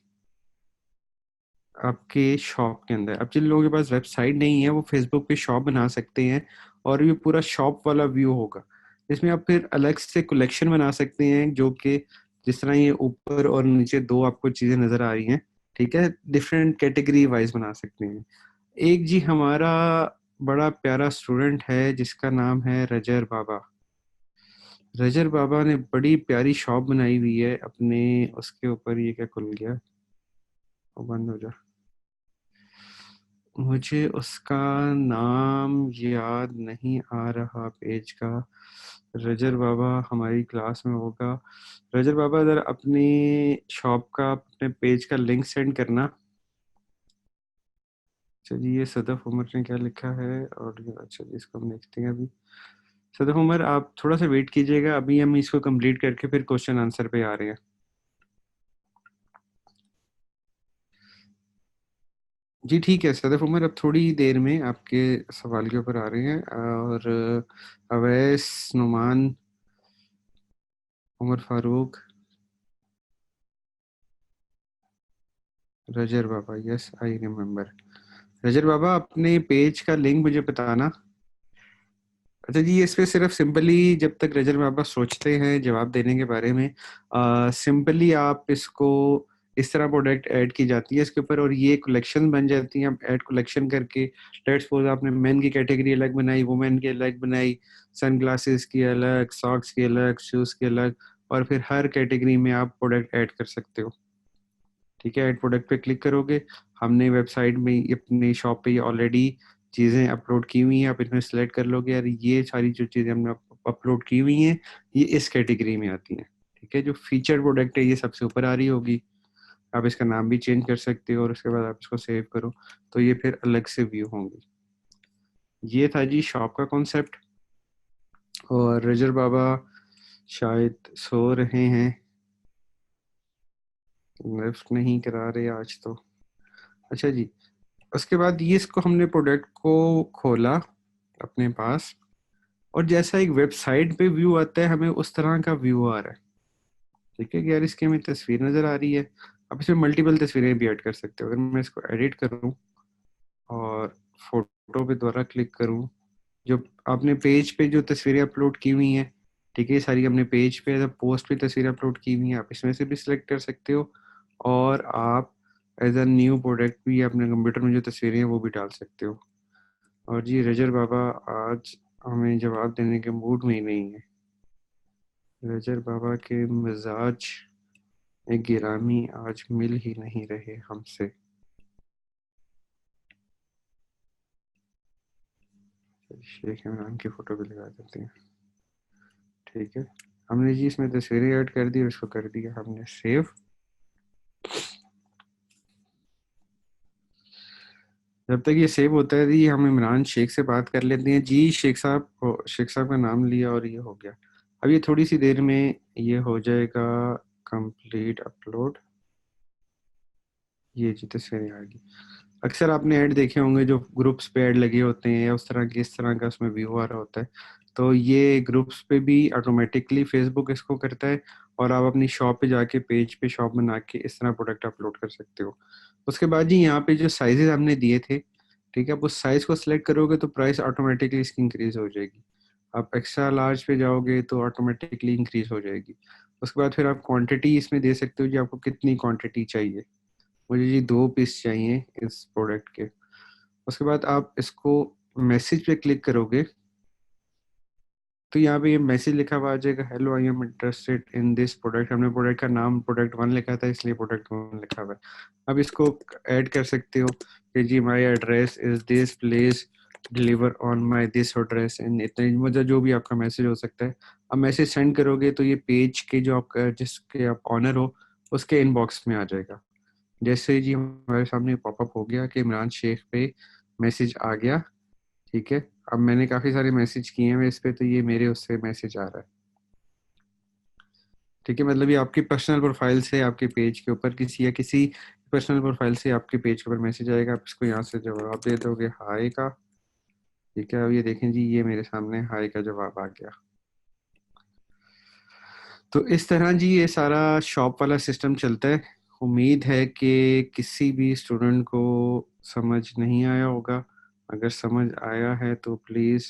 आपके शॉप के अंदर। अब जिन लोगों के पास वेबसाइट नहीं है वो फेसबुक पे शॉप बना सकते हैं और ये पूरा शॉप वाला व्यू होगा। इसमें आप फिर अलग से कलेक्शन बना सकते हैं जो कि जिस तरह ये ऊपर और नीचे दो आपको चीजें नजर आ रही हैं, ठीक है, डिफरेंट कैटेगरी वाइज बना सकते हैं। एक जी हमारा बड़ा प्यारा स्टूडेंट है जिसका नाम है रजर बाबा। रजर बाबा ने बड़ी प्यारी शॉप बनाई हुई है अपने, उसके ऊपर ये क्या खुल गया, वो बंद हो जा, मुझे उसका नाम याद नहीं आ रहा पेज का। रजर बाबा हमारी क्लास में होगा। रजर बाबा अगर अपनी शॉप का अपने पेज का लिंक सेंड करना। चलिए सदफ उमर ने क्या लिखा है, और अच्छा जी इसको हम देखते हैं अभी। सदफ उमर आप थोड़ा सा वेट कीजिएगा, अभी हम इसको कंप्लीट करके फिर क्वेश्चन आंसर पे आ रहे हैं। जी ठीक है सदफ उमर, अब थोड़ी देर में आपके सवाल के ऊपर आ रहे हैं। और Awais, Numan, Umar Farooq, Rajar Baba, yes I remember. Rajar Baba अपने पेज का लिंक मुझे बताना। अच्छा जी, इस पे सिर्फ सिंपली जब तक रजर बाबा सोचते हैं जवाब देने के बारे में, सिंपली आप इसको इस तरह प्रोडक्ट ऐड की जाती है इसके ऊपर और ये कलेक्शन बन जाती हैं। आप ऐड कलेक्शन करके लेट्स सपोज आपने मेन की कैटेगरी अलग बनाई, वुमेन की अलग बनाई, सन ग्लासेस की अलग, सॉक्स की अलग, शूज की अलग, और फिर हर कैटेगरी में आप प्रोडक्ट ऐड कर सकते हो, ठीक है। ऐड प्रोडक्ट पे क्लिक करोगे, हमने वेबसाइट में अपनी शॉप पे ऑलरेडी चीज़ें अपलोड की हुई हैं, आप इसमें सेलेक्ट कर लोगे यार ये सारी जो चीज़ें हमने अपलोड की हुई हैं ये इस कैटेगरी में आती हैं। ठीक है, जो फीचर प्रोडक्ट है ये सबसे ऊपर आ रही होगी। आप इसका नाम भी चेंज कर सकते हो और उसके बाद आप इसको सेव करो तो ये फिर अलग से व्यू होंगी। ये था जी शॉप का कॉन्सेप्ट। और रजर बाबा शायद सो रहे हैं, लिफ्ट नहीं करा रहे आज तो। अच्छा जी, उसके बाद ये इसको हमने प्रोडक्ट को खोला अपने पास, और जैसा एक वेबसाइट पे व्यू आता है हमें उस तरह का व्यू आ रहा है। ठीक है कि यार इसकी हमें तस्वीर नजर आ रही है। आप इसमें मल्टीपल तस्वीरें भी ऐड कर सकते हो। अगर मैं इसको एडिट करूं और फोटो पे दोबारा क्लिक करूं, जो आपने पेज पे जो तस्वीरें अपलोड की हुई हैं, ठीक है, सारी हमने पेज पे एज पोस्ट पे तस्वीरें अपलोड की हुई हैं, आप इसमें से भी सिलेक्ट कर सकते हो। और आप एज अ न्यू प्रोडक्ट भी अपने कंप्यूटर में जो तस्वीरें हैं वो भी डाल सकते हो। और जी रजर बाबा आज हमें जवाब देने के मूड में ही नहीं है। रजर बाबा के मिजाज में गिरामी आज मिल ही नहीं रहे हमसे। शेख इमरान की फोटो भी लगा देते हैं। ठीक है, हमने जी इसमें तस्वीरें ऐड कर दी और इसको कर दिया हमने सेव। जब तक ये सेव होता है जी हम इमरान शेख से बात कर लेते हैं। जी शेख साहब, शेख साहब का नाम लिया और ये हो गया। अब ये थोड़ी सी देर में ये हो जाएगा कंप्लीट अपलोड। ये जी तस्वीरें आ गई। अक्सर आपने ऐड देखे होंगे जो ग्रुप्स पे ऐड लगे होते हैं या उस तरह की इस तरह का उसमें व्यू आ रहा होता है। तो ये ग्रुप्स पे भी ऑटोमेटिकली फेसबुक इसको करता है और आप अपनी शॉप पे जाके पेज पे शॉप बना के इस तरह प्रोडक्ट अपलोड कर सकते हो। उसके बाद जी यहाँ पे जो साइजेस हमने दिए थे, ठीक है, आप उस साइज को सिलेक्ट करोगे तो प्राइस ऑटोमेटिकली इसकी इंक्रीज हो जाएगी। आप एक्स्ट्रा लार्ज पे जाओगे तो ऑटोमेटिकली इंक्रीज हो जाएगी। उसके बाद फिर आप क्वांटिटी इसमें दे सकते हो जी आपको कितनी क्वांटिटी चाहिए। मुझे जी 2 पीस चाहिए इस प्रोडक्ट के। उसके बाद आप इसको मैसेज पे क्लिक करोगे तो यहाँ पे ये मैसेज लिखा हुआ आ जाएगा, hello I am interested in this product. हमने प्रोडक्ट का नाम प्रोडक्ट 1 लिखा था इसलिए प्रोडक्ट 1 लिखा हुआ है। अब इसको ऐड कर सकते हो कि जी my address is this, please deliver on my this address in इतने, मतलब जो भी आपका मैसेज हो सकता है। अब मैसेज सेंड करोगे तो ये पेज के जो आपका जिसके आप ऑनर हो उसके इनबॉक्स में आ जाएगा। जैसे ही जी हमारे सामने पॉपअप हो गया कि इमरान शेख पे मैसेज आ गया। ठीक है, अब मैंने काफ़ी सारे मैसेज किए हैं इस पे तो ये मेरे उससे मैसेज आ रहा है। ठीक है, मतलब ये आपकी पर्सनल प्रोफाइल से आपके पेज के ऊपर किसी या किसी पर्सनल प्रोफाइल से आपके पेज के ऊपर मैसेज आएगा। आप इसको यहाँ से जवाब दे दोगे हाय का। ठीक है, अब ये देखें जी ये मेरे सामने हाय का जवाब आ गया। तो इस तरह जी ये सारा शॉप वाला सिस्टम चलता है। उम्मीद है कि किसी भी स्टूडेंट को समझ नहीं आया होगा। अगर समझ आया है तो प्लीज़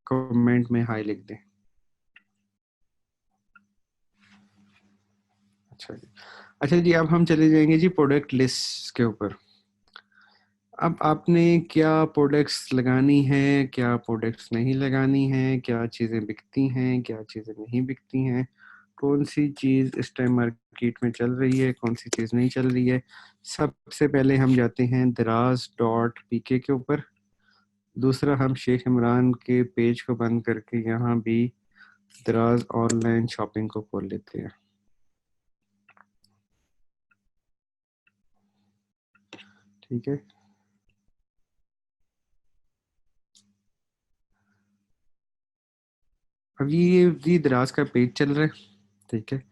कमेंट में हाय लिख दें। अच्छा जी, अच्छा जी, अब हम चले जाएंगे जी प्रोडक्ट लिस्ट के ऊपर। अब आपने क्या प्रोडक्ट्स लगानी है, क्या प्रोडक्ट्स नहीं लगानी है, क्या चीज़ें बिकती हैं, क्या चीज़ें नहीं बिकती हैं, कौन सी चीज़ इस टाइम मार्केट में चल रही है, कौन सी चीज़ नहीं चल रही है। सबसे पहले हम जाते हैं दराज.pk के ऊपर। दूसरा हम शेख इमरान के पेज को बंद करके यहाँ भी दराज ऑनलाइन शॉपिंग को खोल लेते हैं। ठीक है, अब ये दराज का पेज चल रहा है। ठीक है,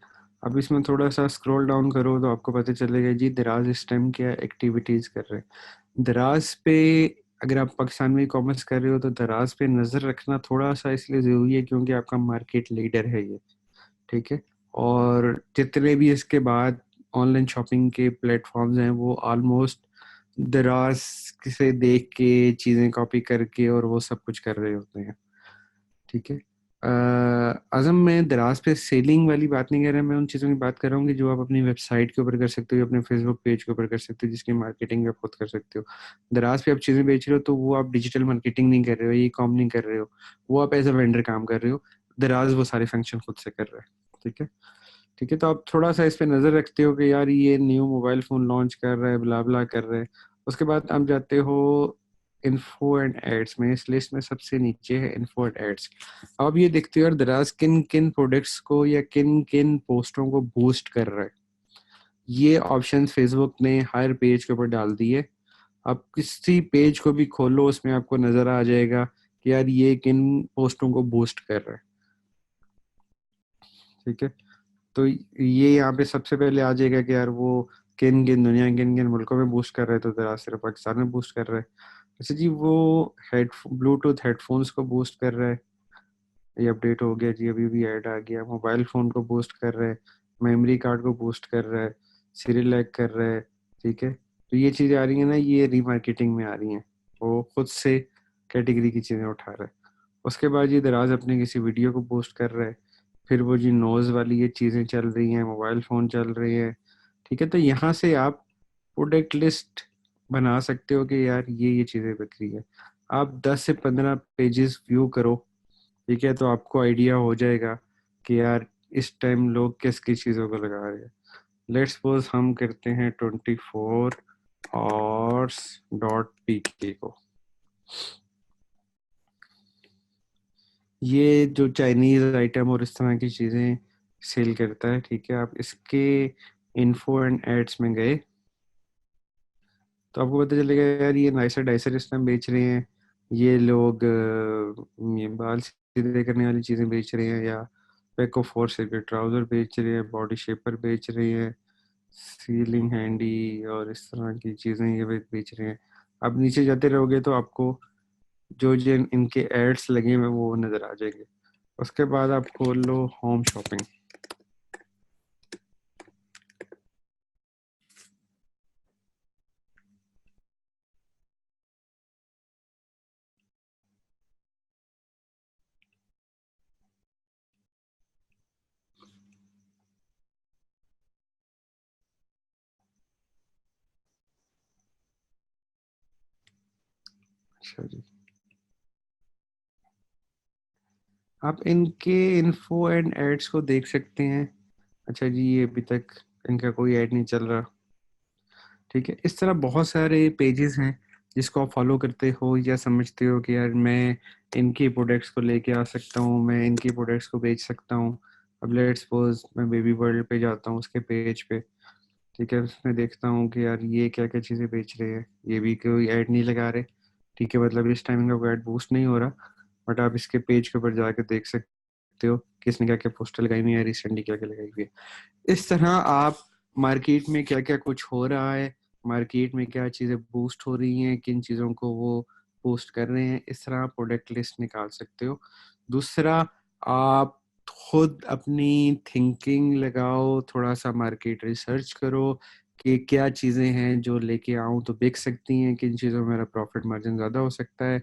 अब इसमें थोड़ा सा स्क्रॉल डाउन करो तो आपको पता चलेगा जी दराज इस टाइम क्या एक्टिविटीज कर रहे हैं। दराज पे अगर आप पाकिस्तान में कॉमर्स कर रहे हो तो दराज पे नजर रखना थोड़ा सा इसलिए जरूरी है क्योंकि आपका मार्केट लीडर है ये। ठीक है, और जितने भी इसके बाद ऑनलाइन शॉपिंग के प्लेटफॉर्म्स हैं वो ऑलमोस्ट दराज से देख के चीजें कॉपी करके और वो सब कुछ कर रहे होते हैं। ठीक है, आजम मैं दराज पे सेलिंग वाली बात नहीं कर रहा, मैं उन चीज़ों की बात कर रहा हूँ कि जो आप अपनी वेबसाइट के ऊपर कर सकते हो, अपने फेसबुक पेज के ऊपर कर सकते हो, जिसकी मार्केटिंग आप खुद कर सकते हो। दराज पे आप चीज़ें बेच रहे हो तो वो आप डिजिटल मार्केटिंग नहीं कर रहे हो, ई कॉम नहीं कर रहे हो, वो आप एज अ वेंडर काम कर रहे हो। दराज वो सारे फंक्शन खुद से कर रहा है। ठीक है, ठीक है, तो आप थोड़ा सा इस पे नज़र रखते हो कि यार ये न्यू मोबाइल फ़ोन लॉन्च कर रहा है, ब्ला ब्ला कर रहे हैं। उसके बाद आप जाते हो इन्फो एंड एड्स में, इस लिस्ट में सबसे नीचे है इन्फो एंड एड्स। अब ये देखते हो यार दराज किन किन प्रोडक्ट्स को या किन किन पोस्टों को बूस्ट कर रहा है। ये ऑप्शन फेसबुक ने हर पेज के ऊपर डाल दिए। आप किसी पेज को भी खोलो उसमें आपको नजर आ जाएगा कि यार ये किन पोस्टों को बूस्ट कर रहा है। ठीक है, तो ये यहाँ पे सबसे पहले आ जाएगा कि यार वो किन किन दुनिया के किन किन मुल्कों में बूस्ट कर रहे हैं, तो जरा सिर्फ पाकिस्तान में बूस्ट कर रहा है। अच्छा जी, वो हेड ब्लूटूथ हेडफोन्स को बूस्ट कर रहा है, ये अपडेट हो गया जी, अभी भी ऐड आ गया। मोबाइल फोन को बूस्ट कर रहा है, मेमोरी कार्ड को बूस्ट कर रहा है, सीरियल लैग कर रहा है। ठीक है, तो ये चीजें आ रही है ना, ये रीमार्केटिंग में आ रही हैं, वो खुद से कैटेगरी की चीजें उठा रहा है। उसके बाद ये दराज अपने किसी वीडियो को पोस्ट कर रहा है, फिर वो जी नोज वाली ये चीजें चल रही हैं, मोबाइल फोन चल रहे हैं। ठीक है, तो यहाँ से आप प्रोडक्ट लिस्ट बना सकते हो कि यार ये चीजें बिक रही है। आप 10 से 15 पेजेस व्यू करो, ठीक है, तो आपको आइडिया हो जाएगा कि यार इस टाइम लोग किस किस चीज़ों को लगा रहे हैं। लेट्स सपोज हम करते हैं 24 hours.pk को। ये जो चाइनीज आइटम और इस तरह की चीज़ें सेल करता है, ठीक है, आप इसके इन्फो एंड एड्स में गए तो आपको पता चलेगा यार ये नाइसर डाइसर इस टाइम बेच रहे हैं, ये लोग ये बाल सीधे करने वाली चीज़ें बेच रहे हैं, या पेको फोर से के ट्राउज़र बेच रहे हैं, बॉडी शेपर बेच रहे हैं, सीलिंग हैंडी और इस तरह की चीज़ें ये बेच रहे हैं। आप नीचे जाते रहोगे तो आपको जो जो इनके एड्स लगे हुए वो नज़र आ जाएंगे। उसके बाद आप खोल लो होम शॉपिंग। अच्छा जी, आप इनके इन्फो एंड एड्स को देख सकते हैं। अच्छा जी, ये अभी तक इनका कोई ऐड नहीं चल रहा। ठीक है, इस तरह बहुत सारे पेजेस हैं जिसको आप फॉलो करते हो या समझते हो कि यार मैं इनकी प्रोडक्ट्स को लेके आ सकता हूँ, मैं इनकी प्रोडक्ट्स को बेच सकता हूँ। अब लेट्स सपोज मैं बेबी वर्ल्ड पे जाता हूँ, उसके पेज पे, ठीक है, उसमें देखता हूँ कि यार ये क्या क्या चीज़ें बेच रहे हैं, ये भी कोई ऐड नहीं लगा रहे। ठीक है, मतलब इस टाइम इनका कोई ऐड बूस्ट नहीं हो रहा, बट आप इसके पेज के ऊपर जाकर देख सकते हो किसने क्या क्या पोस्टर लगाई हुई है, रिसेंटली क्या क्या लगाई हुई है। इस तरह आप मार्केट में क्या क्या कुछ हो रहा है, मार्केट में क्या चीज़ें बूस्ट हो रही हैं, किन चीज़ों को वो बूस्ट कर रहे हैं, इस तरह प्रोडक्ट लिस्ट निकाल सकते हो। दूसरा, आप खुद अपनी थिंकिंग लगाओ, थोड़ा सा मार्केट रिसर्च करो कि क्या चीज़ें हैं जो लेके आऊँ तो बिक सकती हैं, किन चीज़ों में मेरा प्रॉफिट मार्जिन ज़्यादा हो सकता है,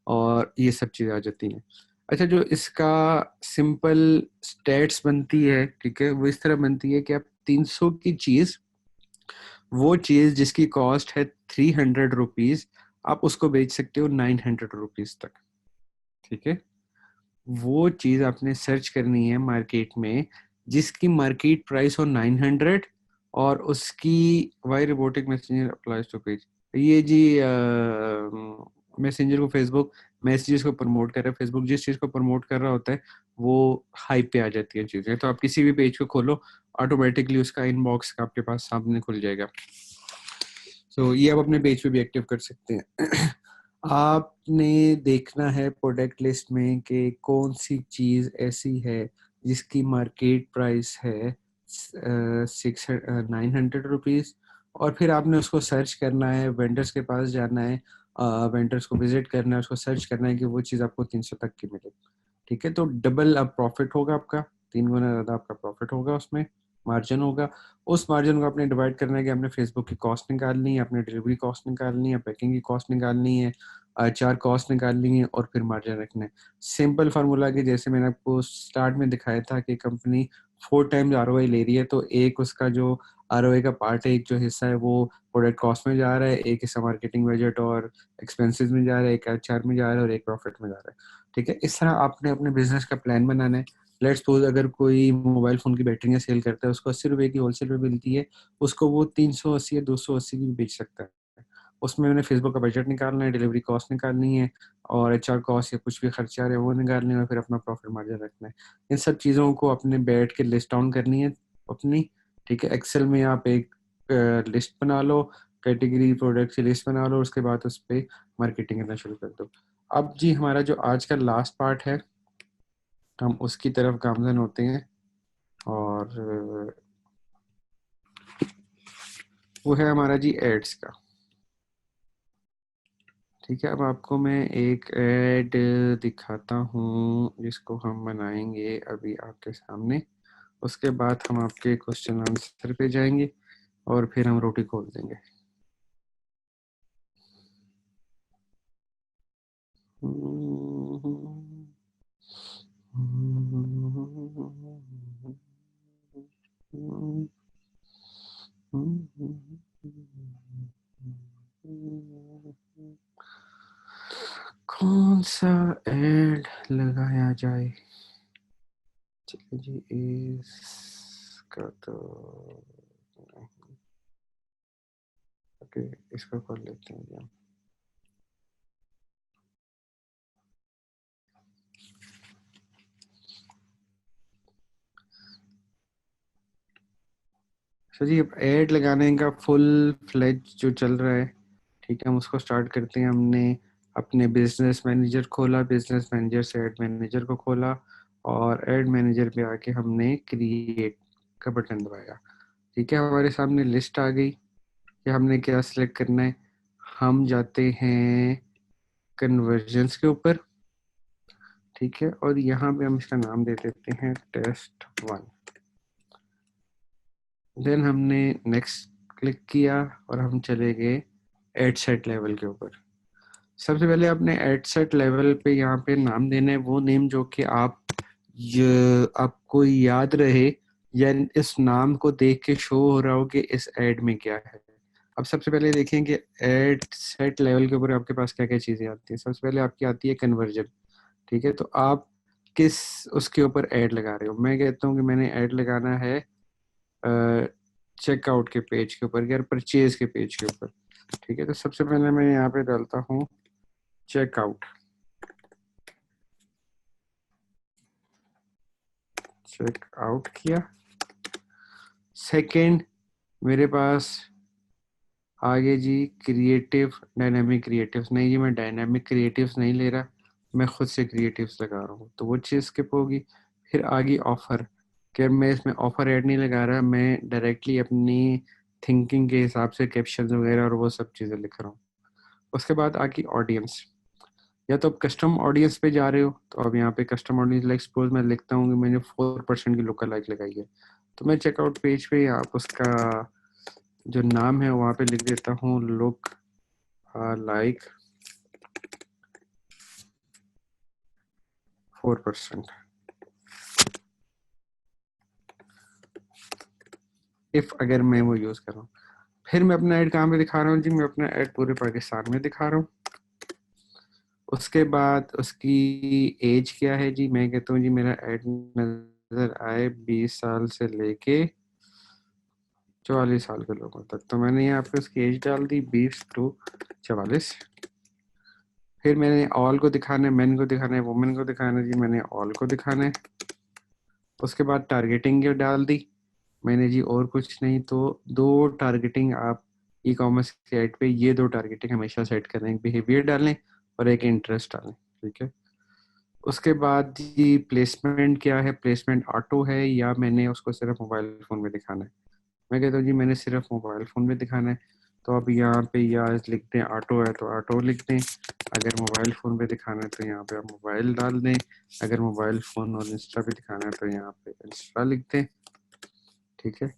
और ये सब चीज़ें आ जाती हैं। अच्छा, जो इसका सिंपल स्टेट्स बनती है, ठीक है, वो इस तरह बनती है कि आप 300 की चीज, वो चीज जिसकी कॉस्ट है 300 रुपीज, आप उसको बेच सकते हो 900 रुपीज तक। ठीक है, वो चीज आपने सर्च करनी है मार्केट में जिसकी मार्केट प्राइस हो 900, और उसकी वाई robotic messenger applies to page, ये जी मैसेंजर को फेसबुक मैसेजेस को प्रमोट कर रहा है। फेसबुक जिस चीज को प्रमोट कर रहा होता है वो हाइप पे आ जाती है चीजें, तो आप किसी भी पेज को खोलो ऑटोमेटिकली उसका इनबॉक्स का आपके पास सामने खुल जाएगा। सो ये आप अपने पेज पे भी एक्टिव कर सकते हैं। आपने देखना है प्रोडक्ट लिस्ट में कि कौन सी चीज ऐसी है जिसकी मार्केट प्राइस है 900 रुपीज, और फिर आपने उसको सर्च करना है, वेंडर्स के पास जाना है, वेंडर्स को विजिट करना है, उसको सर्च करना है कि वो चीज़ आपको 300 तक की मिले। ठीक है, तो डबल अब प्रॉफिट होगा आपका, 3 गुना ज़्यादा आपका प्रॉफिट होगा, उसमें मार्जिन होगा। उस मार्जिन को आपने डिवाइड करना है कि आपने फेसबुक की कॉस्ट निकालनी है, अपने डिलीवरी कॉस्ट निकालनी है, पैकिंग की कॉस्ट निकालनी है, चार कॉस्ट निकालनी है, और फिर मार्जिन रखना है। सिंपल फार्मूला कि जैसे मैंने आपको स्टार्ट में दिखाया था कि कंपनी 4 टाइम्स ROI ले रही है, तो एक उसका जो ROI का पार्ट है, एक जो हिस्सा है वो प्रोडक्ट कॉस्ट में जा रहा है, एक हिस्सा मार्केटिंग बजट और एक्सपेंसेस में जा रहा है, एक HR में जा रहा है, और एक प्रॉफिट में जा रहा है। ठीक है, इस तरह आपने अपने बिजनेस का प्लान बनाना है। लेट्स सपोज अगर कोई मोबाइल फोन की बैटरियां सेल करता है, उसको 80 रुपए की होलसेल में मिलती है, उसको वो 380 या 280 की भी बेच सकता है। उसमें मैंने फेसबुक का बजट निकालना है, डिलीवरी कॉस्ट निकालनी है, और एचआर कॉस्ट या कुछ भी खर्चा आ रहे हैं वो निकालने हैं, और फिर अपना प्रॉफिट मार्जिन रखना है। इन सब चीज़ों को अपने बैठ के लिस्ट डाउन करनी है अपनी। ठीक है, एक्सेल में आप एक लिस्ट बना लो, कैटेगरी प्रोडक्ट की लिस्ट बना लो, उसके बाद उस पर मार्केटिंग करना शुरू कर दो। अब जी हमारा जो आज का लास्ट पार्ट है, हम उसकी तरफ गामजन होते हैं, और वो है हमारा जी एड्स का। ठीक है, अब आपको मैं एक ऐड दिखाता हूँ जिसको हम बनाएंगे अभी आपके सामने। उसके बाद हम आपके क्वेश्चन आंसर पे जाएंगे और फिर हम रोटी खोल देंगे। कौन सा ऐड लगाया जाए? चलिए जी, इसका तो ओके, इसको कर लेते हैं जी। सर जी, अब ऐड लगाने का फुल फ्लेज जो चल रहा है, ठीक है, हम उसको स्टार्ट करते हैं। हमने अपने बिजनेस मैनेजर खोला, बिजनेस मैनेजर से ऐड मैनेजर को खोला, और ऐड मैनेजर पे आके हमने क्रिएट का बटन दबाया। ठीक है, हमारे सामने लिस्ट आ गई कि हमने क्या सिलेक्ट करना है। हम जाते हैं कन्वर्जन्स के ऊपर। ठीक है, और यहाँ पे हम इसका नाम दे देते हैं टेस्ट 1। देन हमने नेक्स्ट क्लिक किया और हम चले गए एड सेट लेवल के ऊपर। सबसे पहले आपने एड सेट लेवल पे यहाँ पे नाम देना है, वो नेम जो कि आपको याद रहे, या इस नाम को देख के शो हो रहा हो कि इस एड में क्या है। अब सबसे पहले देखें कि एड सेट लेवल के ऊपर आपके पास क्या क्या चीजें आती हैं। सबसे पहले आपकी आती है कन्वर्जन। ठीक है, तो आप किस उसके ऊपर ऐड लगा रहे हो? मैं कहता हूँ कि मैंने ऐड लगाना है चेकआउट के पेज के ऊपर या परचेज के पेज के ऊपर। ठीक है, तो सबसे पहले मैं यहाँ पे डालता हूँ चेकआउट। चेकआउट किया। सेकंड मेरे पास आगे जी क्रिएटिव, डायनामिक क्रिएटिव्स। नहीं जी, मैं डायनामिक क्रिएटिव्स नहीं ले रहा, मैं खुद से क्रिएटिव्स लगा रहा हूँ, तो वो चीज़ स्किप होगी। फिर आगे ऑफर, कि मैं इसमें ऑफर ऐड नहीं लगा रहा, मैं डायरेक्टली अपनी थिंकिंग के हिसाब से कैप्शन वगैरह और वो सब चीज़ें लिख रहा हूँ। उसके बाद आगे ऑडियंस। या तो आप कस्टम ऑडियंस पे जा रहे हो, तो अब यहाँ पे कस्टम ऑडियंस, लाइक सपोज मैं लिखता हूँ कि मैंने 4% की लोकल लाइक लगाई है, तो मैं चेकआउट पेज पे आप उसका जो नाम है वहाँ पे लिख देता हूँ लुक लाइक 4%। इफ अगर मैं वो यूज कर रहा हूँ, फिर मैं अपना ऐड कहाँ पे दिखा रहा हूँ जी? मैं अपना ऐड पूरे पाकिस्तान में दिखा रहा हूँ। उसके बाद उसकी एज क्या है जी? मैं कहता हूँ जी मेरा ऐड नजर आए 20 साल से लेके 44 साल के लोगों तक, तो मैंने यहाँ पे उसकी एज डाल दी 20 to 44। फिर मैंने ऑल को दिखाना है, मेन को दिखाना है, वुमेन को दिखाना है जी, मैंने ऑल को दिखाना है। उसके बाद टारगेटिंग के डाल दी मैंने जी, और कुछ नहीं। तो दो टारगेटिंग आप ई कॉमर्स के ऐड पे, ये दो टारगेटिंग हमेशा सेट करें, एक बिहेवियर डालें और एक इंटरेस्ट डालें। ठीक है, उसके बाद जी प्लेसमेंट क्या है? प्लेसमेंट ऑटो है या मैंने उसको सिर्फ मोबाइल फ़ोन में दिखाना है? मैं कहता हूँ जी मैंने सिर्फ मोबाइल फ़ोन में दिखाना है, तो अब यहाँ पे या लिख दें ऑटो है तो ऑटो लिख दें। अगर मोबाइल फ़ोन पे दिखाना है तो यहाँ पे आप मोबाइल डाल दें। अगर मोबाइल फ़ोन और इंस्टा पे दिखाना है तो यहाँ पे इंस्टा लिख दें। ठीक है,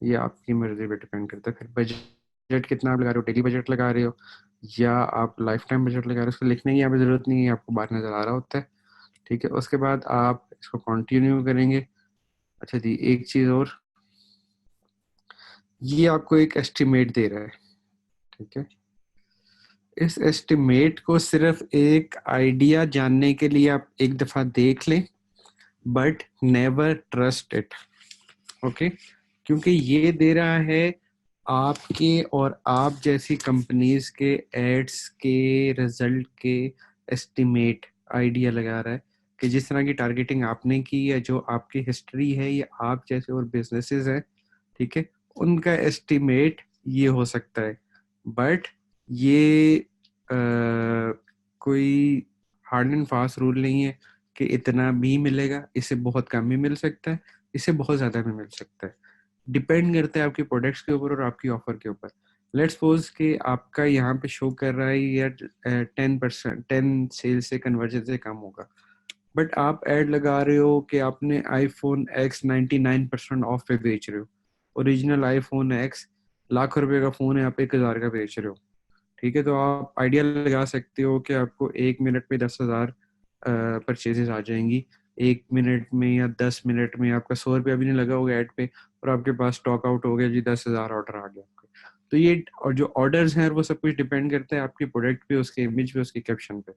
ये आपकी मर्जी पे डिपेंड करता है। फिर बजट कितना आप लगा रहे हो, डेली बजट लगा रहे हो या आप लाइफ टाइम बजट लगा रहे हो, उसको लिखने की यहाँ पे ज़रूरत नहीं है, आपको बाहर नज़र आ रहा होता है। ठीक है, उसके बाद आप इसको कंटिन्यू करेंगे। अच्छा जी, एक चीज़ और, ये आपको एक एस्टिमेट दे रहा है। ठीक है, इस एस्टिमेट को सिर्फ एक आइडिया जानने के लिए आप एक दफ़ा देख लें, but never trust it. Okay, क्योंकि ये दे रहा है आपके और आप जैसी कंपनीज के एड्स के रिजल्ट के एस्टिमेट आइडिया लगा रहा है कि जिस तरह की टारगेटिंग आपने की या जो आपकी हिस्ट्री है या आप जैसे और बिजनेसेस हैं, ठीक है, उनका एस्टिमेट ये हो सकता है। बट ये कोई हार्ड एंड फास्ट रूल नहीं है कि इतना भी मिलेगा, इससे बहुत कम भी मिल सकता है, इससे बहुत ज़्यादा भी मिल सकता है। डिपेंड करता है आपके प्रोडक्ट्स के ऊपर और आपकी ऑफर के ऊपर। लेट्स सपोज कि आपका यहाँ पे शो कर रहा है या 10%, 10 सेल्स से कन्वर्जन से कम होगा, बट आप ऐड लगा रहे हो कि आपने आईफोन एक्स 99% ऑफ पे बेच रहे हो। ओरिजिनल आईफोन एक्स लाख रुपए का फोन है, आप 1,000 का बेच रहे हो। ठीक है, तो आप आइडिया लगा सकते हो कि आपको 1 मिनट में 10,000 परचेजेस आ जाएंगी। 1 मिनट में या 10 मिनट में आपका 100 रुपया भी नहीं लगा होगा ऐड पे, और आपके पास स्टॉक आउट हो गया जी, 10,000 ऑर्डर आ गया आपका। तो ये और जो ऑर्डर्स हैं वो सब कुछ डिपेंड करता है आपके प्रोडक्ट पे, उसके इमेज पे, उसके कैप्शन पे।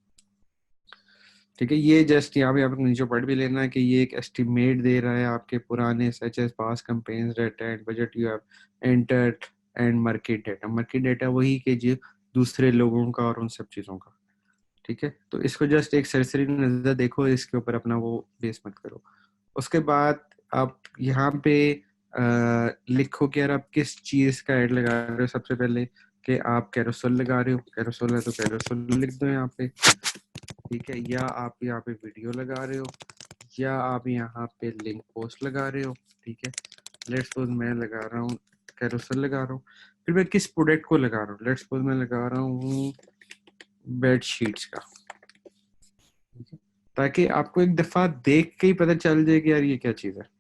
ठीक है, ये जस्ट यहाँ पे आपको नीचे पढ़ भी लेना है कि ये एक एस्टिमेट दे रहा है आपके पुराने such as past campaigns data and budget you have entered and market data. Market data वही कि जो दूसरे लोगों का और उन सब चीज़ों का। ठीक है, तो इसको जस्ट एक सरसरी नजर देखो, इसके ऊपर अपना वो बेस मत करो। उसके बाद आप यहाँ पे लिखो कि यार आप किस चीज़ का ऐड लगा रहे हो। सबसे पहले कि आप कैरोसेल लगा रहे हो, कैरोसेल है तो कैरोसेल लिख दो यहाँ पे। ठीक है, या आप यहाँ पे वीडियो लगा रहे हो, या आप यहाँ पे लिंक पोस्ट लगा रहे हो। ठीक है, लेट्स सपोज मैं लगा रहा हूँ कैरोसेल लगा रहा हूँ। फिर मैं किस प्रोडक्ट को लगा रहा हूँ, लेट्स सपोज मैं लगा रहा हूँ बेड शीट्स का। ठीक है, ताकि आपको एक दफा देख के ही पता चल जाए कि यार ये क्या चीज़ है।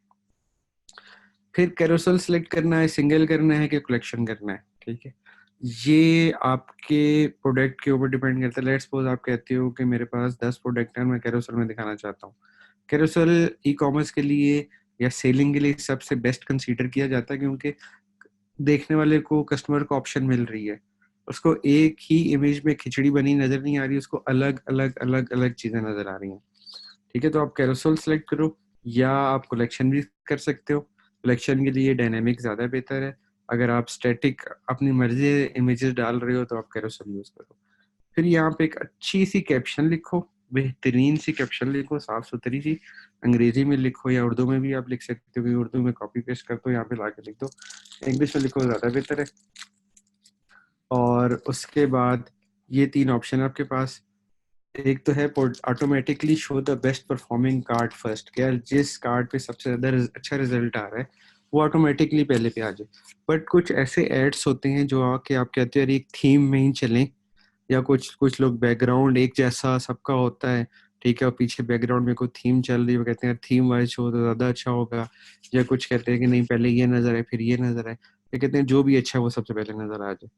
फिर कैरोसेल सेलेक्ट करना है, सिंगल करना है कि कलेक्शन करना है। ठीक है, ये आपके प्रोडक्ट के ऊपर डिपेंड करता है। लेट्स सपोज आप कहते हो कि मेरे पास 10 प्रोडक्ट हैं, मैं कैरोसेल में दिखाना चाहता हूँ। कैरोसेल ई कॉमर्स के लिए या सेलिंग के लिए सबसे बेस्ट कंसीडर किया जाता है, क्योंकि देखने वाले को, कस्टमर को ऑप्शन मिल रही है। उसको एक ही इमेज में खिचड़ी बनी नजर नहीं आ रही, उसको अलग अलग अलग अलग चीजें नजर आ रही हैं। ठीक है, तो आप कैरोसेल सेलेक्ट करो, या आप कलेक्शन भी कर सकते हो। कलेक्शन के लिए डायनेमिक ज़्यादा बेहतर है। अगर आप स्टैटिक अपनी मर्जी इमेजेस डाल रहे हो तो आप कैरोसेल यूज़ करो। फिर यहाँ पे एक अच्छी सी कैप्शन लिखो, बेहतरीन सी कैप्शन लिखो, साफ सुथरी सी। अंग्रेजी में लिखो या उर्दू में भी आप लिख सकते हो, उर्दू में कॉपी पेस्ट कर दो, यहाँ पे ला के लिख दो। इंग्लिश में लिखो, ज़्यादा बेहतर है। और उसके बाद ये 3 ऑप्शन है आपके पास। एक तो है automatically show the best performing card first, क्या जिस कार्ड पे सबसे ज्यादा अच्छा रिजल्ट आ रहा है वो ऑटोमेटिकली पहले पे आ जाए। बट कुछ ऐसे एड्स होते हैं जो आके आप कहते हो यार एक थीम में ही चलें, या कुछ कुछ लोग बैकग्राउंड एक जैसा सबका होता है। ठीक है, और पीछे बैकग्राउंड में कोई थीम चल रही है, वो कहते हैं थीम वाइज हो तो ज्यादा अच्छा होगा। या कुछ कहते हैं कि नहीं पहले ये नजर आए फिर ये नजर आए। ये कहते हैं जो भी अच्छा है वो सबसे पहले नजर आ जाए।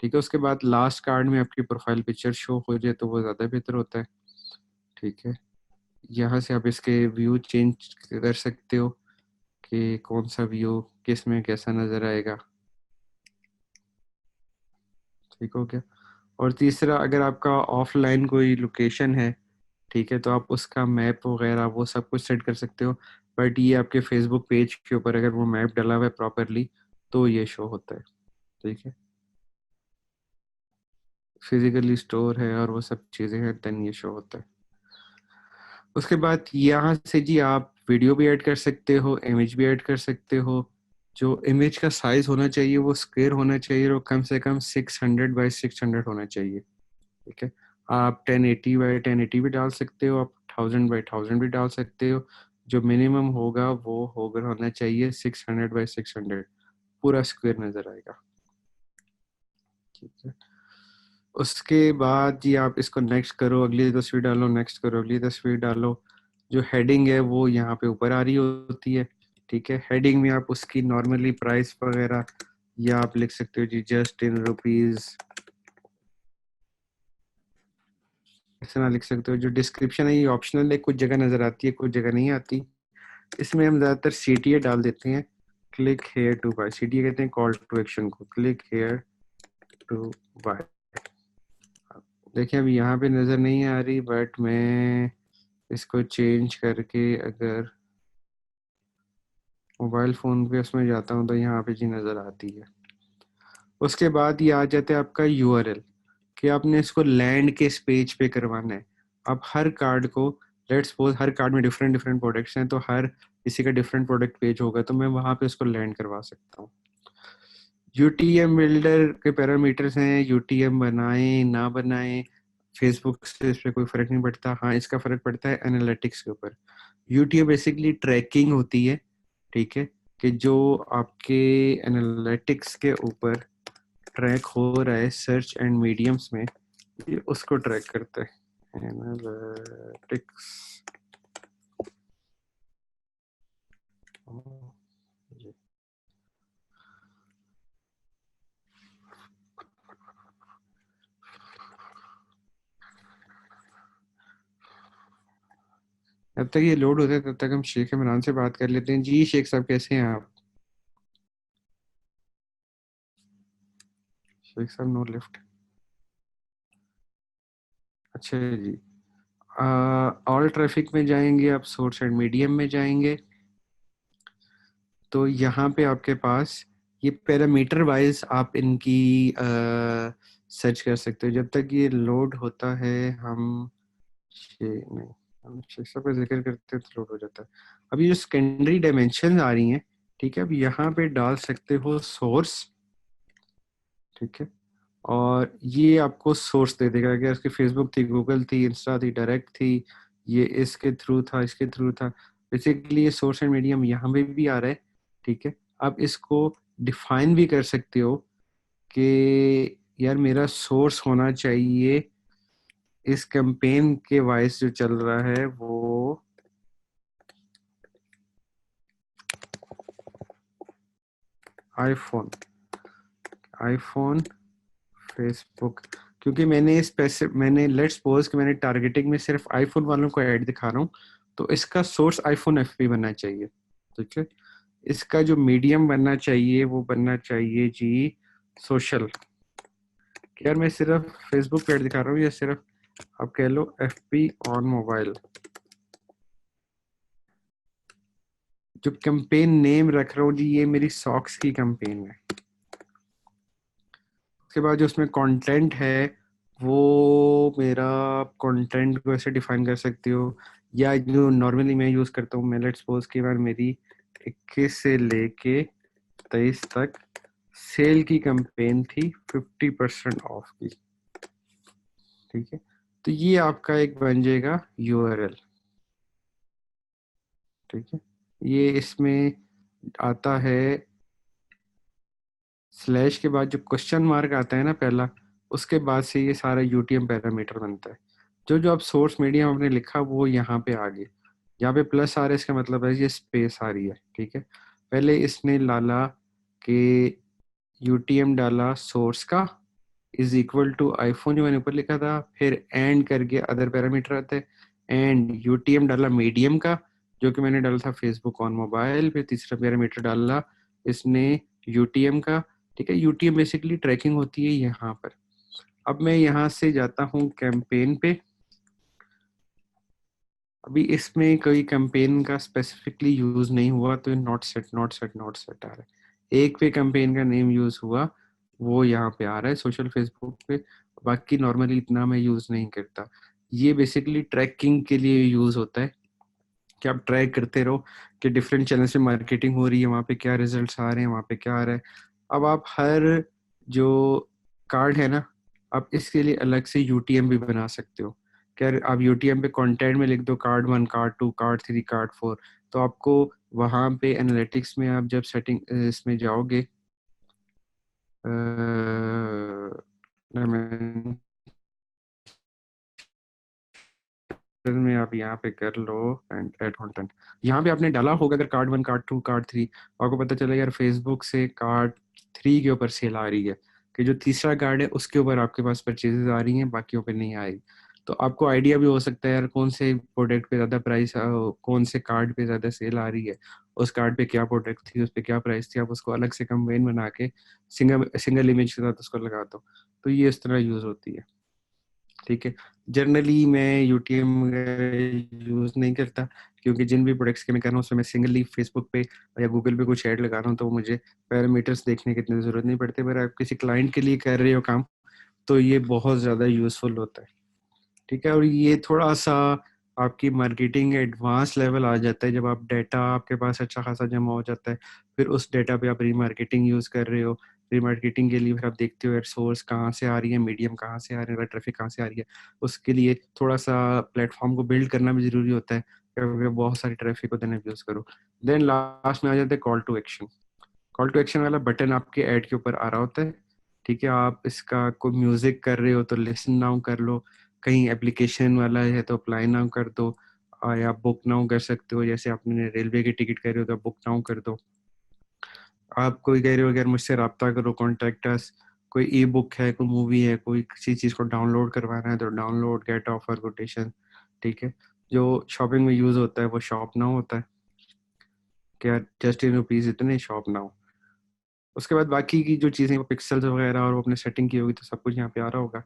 ठीक है, उसके बाद लास्ट कार्ड में आपकी प्रोफाइल पिक्चर शो हो जाए तो वो ज्यादा बेहतर होता है। ठीक है, यहाँ से आप इसके व्यू चेंज कर सकते हो कि कौन सा व्यू किस में कैसा नजर आएगा। ठीक हो गया। और तीसरा, अगर आपका ऑफलाइन कोई लोकेशन है, ठीक है, तो आप उसका मैप वगैरह वो सब कुछ सेट कर सकते हो। बट ये आपके फेसबुक पेज के ऊपर अगर वो मैप डला हुआ है प्रॉपरली तो ये शो होता है। ठीक है, फिजिकली स्टोर है और वो सब चीज़ें हैं, देन ये शो होता है। उसके बाद यहाँ से जी आप वीडियो भी ऐड कर सकते हो, इमेज भी ऐड कर सकते हो। जो इमेज का साइज होना चाहिए वो स्क्वायर होना चाहिए, और कम से कम 600 बाई 600 होना चाहिए। ठीक है, आप 1080 बाई 1080 भी डाल सकते हो, आप 1000 बाई 1000 भी डाल सकते हो। जो मिनिमम होगा वो होगा होना चाहिए 600 बाई 600, पूरा स्क्वायर नजर आएगा। ठीक है, उसके बाद जी आप इसको नेक्स्ट करो, अगली तस्वीर डालो, नेक्स्ट करो, अगली तस्वीर डालो। जो हेडिंग है वो यहाँ पे ऊपर आ रही होती है। ठीक है, हेडिंग में आप उसकी नॉर्मली प्राइस वगैरह, या आप लिख सकते हो जी जस्ट इन रुपीज, ऐसे ना लिख सकते हो। जो डिस्क्रिप्शन है ये ऑप्शनल है, कुछ जगह नजर आती है कुछ जगह नहीं आती। इसमें हम ज्यादातर सीटीए डाल देते हैं। Click here to buy, CTA कहते हैं कॉल टू एक्शन को, क्लिक हेयर टू बाय। देखिए अभी यहाँ पे नजर नहीं आ रही, बट मैं इसको चेंज करके अगर मोबाइल फ़ोन पे उसमें जाता हूँ तो यहाँ पे जी नज़र आती है। उसके बाद ये आ जाता है आपका यूआरएल, कि आपने इसको लैंड किस पेज पे करवाना है। आप हर कार्ड को, लेट्स सपोज हर कार्ड में डिफरेंट डिफरेंट प्रोडक्ट्स हैं, तो हर किसी का डिफरेंट प्रोडक्ट पेज होगा, तो मैं वहां पे उसको लैंड करवा सकता हूँ। यूटीएम बिल्डर के पैरामीटर्स हैं, यूटीएम बनाएं ना बनाएं, फेसबुक से इस पे कोई फर्क नहीं पड़ता। हाँ, इसका फर्क पड़ता है एनालिटिक्स के ऊपर। यूटीएम बेसिकली ट्रैकिंग होती है, ठीक है, कि जो आपके एनालिटिक्स के ऊपर ट्रैक हो रहा है सर्च एंड मीडियम्स में, ये उसको ट्रैक करता है एनालिटिक्स। जब तक ये लोड होता है तब तक हम शेख इमरान से बात कर लेते हैं। जी शेख साहब, कैसे हैं आप? शेख साहब नो लिफ्ट। अच्छा जी। ऑल ट्रैफिक में जाएंगे आप, सोर्स एंड मीडियम में जाएंगे, तो यहाँ पे आपके पास ये पैरामीटर वाइज आप इनकी सर्च कर सकते हो। जब तक ये लोड होता है हम नहीं, हम शिक्षा का जिक्र करते हैं तो लोड हो जाता है। अब ये जो सेकेंडरी डायमेंशन आ रही हैं, ठीक है, अब यहाँ पे डाल सकते हो सोर्स, ठीक है, और ये आपको सोर्स दे देगा कि इसकी फेसबुक थी, गूगल थी, इंस्टा थी, डायरेक्ट थी, ये इसके थ्रू था, इसके थ्रू था। बेसिकली ये सोर्स एंड मीडियम यहाँ पे भी आ रहा है, ठीक है। आप इसको डिफाइन भी कर सकते हो कि यार मेरा सोर्स होना चाहिए इस कैंपेन के वाइज जो चल रहा है वो आईफोन, आईफोन, फेसबुक, क्योंकि मैंने लेट्स सपोज कि मैंने टारगेटिंग में सिर्फ आईफोन वालों को ऐड दिखा रहा हूँ, तो इसका सोर्स आईफोन एफपी बनना चाहिए, ठीक है। इसका जो मीडियम बनना चाहिए वो बनना चाहिए जी सोशल। यार मैं सिर्फ फेसबुक पे ऐड दिखा रहा हूँ, या सिर्फ आप कह लो एफपी ऑन मोबाइल। जो कैंपेन नेम रख रहा हूँ जी, ये मेरी सॉक्स की कैंपेन है। उसके बाद जो उसमें कंटेंट है, वो मेरा कंटेंट को ऐसे डिफाइन कर सकते हो, या जो नॉर्मली मैं यूज़ करता हूँ, मैं लेट्स सपोज कि बार मेरी 21 से लेके 23 तक सेल की कैंपेन थी 50% ऑफ की, ठीक है। तो ये आपका एक बन जाएगा यूआरएल, ठीक है। ये इसमें आता है स्लैश के बाद जो क्वेश्चन मार्क आता है ना पहला, उसके बाद से ये सारा यूटीएम पैरामीटर बनता है। जो जो आप सोर्स मीडियम आपने लिखा वो यहाँ पे आ गए। यहाँ पे प्लस आ रहा है, इसका मतलब है ये स्पेस आ रही है, ठीक है। पहले इसने डाला कि यूटीएम डाला सोर्स का इज इक्वल टू आईफोन जो मैंने ऊपर लिखा था, फिर एंड करके अदर पैरामीटर आता है, एंड यूटीएम डाला मीडियम का जो कि मैंने डाला था फेसबुक ऑन मोबाइल, फिर तीसरा पैरामीटर डाला इसने यूटीएम का, ठीक है। यूटीएम बेसिकली ट्रैकिंग होती है यहाँ पर। अब मैं यहाँ से जाता हूँ कैंपेन पे। अभी इसमें कोई कैंपेन का स्पेसिफिकली यूज नहीं हुआ, तो not set not set not set आ रहा है। एक पे कैंपेन का नेम यूज हुआ, वो यहाँ पे आ रहा है सोशल फेसबुक पे। बाकी नॉर्मली इतना मैं यूज नहीं करता। ये बेसिकली ट्रैकिंग के लिए यूज होता है, कि आप ट्रैक करते रहो कि डिफरेंट चैनल से मार्केटिंग हो रही है, वहाँ पे क्या रिजल्ट्स आ रहे हैं, वहाँ पे क्या आ रहा है। अब आप हर जो कार्ड है ना, आप इसके लिए अलग से यूटीएम भी बना सकते हो। क्या आप यूटीएम पे कंटेंट में लिख दो कार्ड 1, कार्ड 2, कार्ड 3, कार्ड 4, तो आपको वहाँ पे एनालिटिक्स में आप जब सेटिंग इसमें जाओगे, में आप यहाँ पे कर लो एंड एड कंटेंट। यहाँ पे आपने डाला होगा अगर कार्ड 1, कार्ड 2, कार्ड 3, आपको पता चला यार फेसबुक से कार्ड 3 के ऊपर सेल आ रही है, कि जो तीसरा कार्ड है उसके ऊपर आपके पास परचेजेस आ रही हैं, बाकियों पे नहीं आएगी। तो आपको आइडिया भी हो सकता है यार कौन से प्रोडक्ट पे ज्यादा प्राइस, कौन से कार्ड पे ज्यादा सेल आ रही है, उस कार्ड पे क्या प्रोडक्ट थी, उस पे क्या प्राइस थी, आप उसको अलग से कैंपेन बना के सिंगल सिंगल इमेज के साथ उसको लगा दो। तो ये इस तरह यूज होती है, ठीक है। जनरली मैं यूटीएम यूज़ नहीं करता, क्योंकि जिन भी प्रोडक्ट्स के मैं कर रहा हूँ उसमें मैं सिंगली फेसबुक पे या गूगल पे कुछ ऐड लगा रहा हूँ, तो मुझे पैरामीटर्स देखने की इतनी ज़रूरत नहीं पड़ती। पर आप किसी क्लाइंट के लिए कर रहे हो काम, तो ये बहुत ज़्यादा यूज़फुल होता है। ठीक है, और ये थोड़ा सा आपकी मार्केटिंग एडवांस लेवल आ जाता है जब आप डाटा आपके पास अच्छा खासा जमा हो जाता है। फिर उस डाटा पे आप रीमार्केटिंग यूज़ कर रहे हो। रीमार्केटिंग के लिए फिर आप देखते हो सोर्स कहाँ से आ रही है, मीडियम कहाँ से आ रही है, ट्रैफिक कहाँ से आ रही है। उसके लिए थोड़ा सा प्लेटफॉर्म को बिल्ड करना भी ज़रूरी होता है, क्योंकि बहुत सारी ट्रैफिक को देने यूज़ करो। देन लास्ट में आ जाता है call to action. Call to action वाला बटन आपके ऐड के ऊपर आ रहा होता है। ठीक है, आप इसका कोई म्यूजिक कर रहे हो तो लिसन नाउ कर लो, कहीं एप्लीकेशन वाला है तो अप्लाई नाउ कर दो, या बुक नाउ कर सकते हो। जैसे आपने रेलवे की टिकट कर रहे हो तो बुक नाउ कर दो। आप कोई कह रहे हो अगर मुझसे रब्ता करो, कॉन्टेक्ट अस, कोई ई बुक है, कोई मूवी है, कोई किसी चीज़ को डाउनलोड करवाना है तो डाउनलोड, गेट ऑफर, कोटेशन। ठीक है, जो शॉपिंग में यूज़ होता है वो शॉप नाउ होता है, क्या जस्ट इन रुपीज़ इतने शॉप नाउ। उसके बाद बाकी की जो चीज़ें वो पिक्सल्स वगैरह और वो अपने सेटिंग की होगी तो सब कुछ यहाँ पे आ रहा होगा।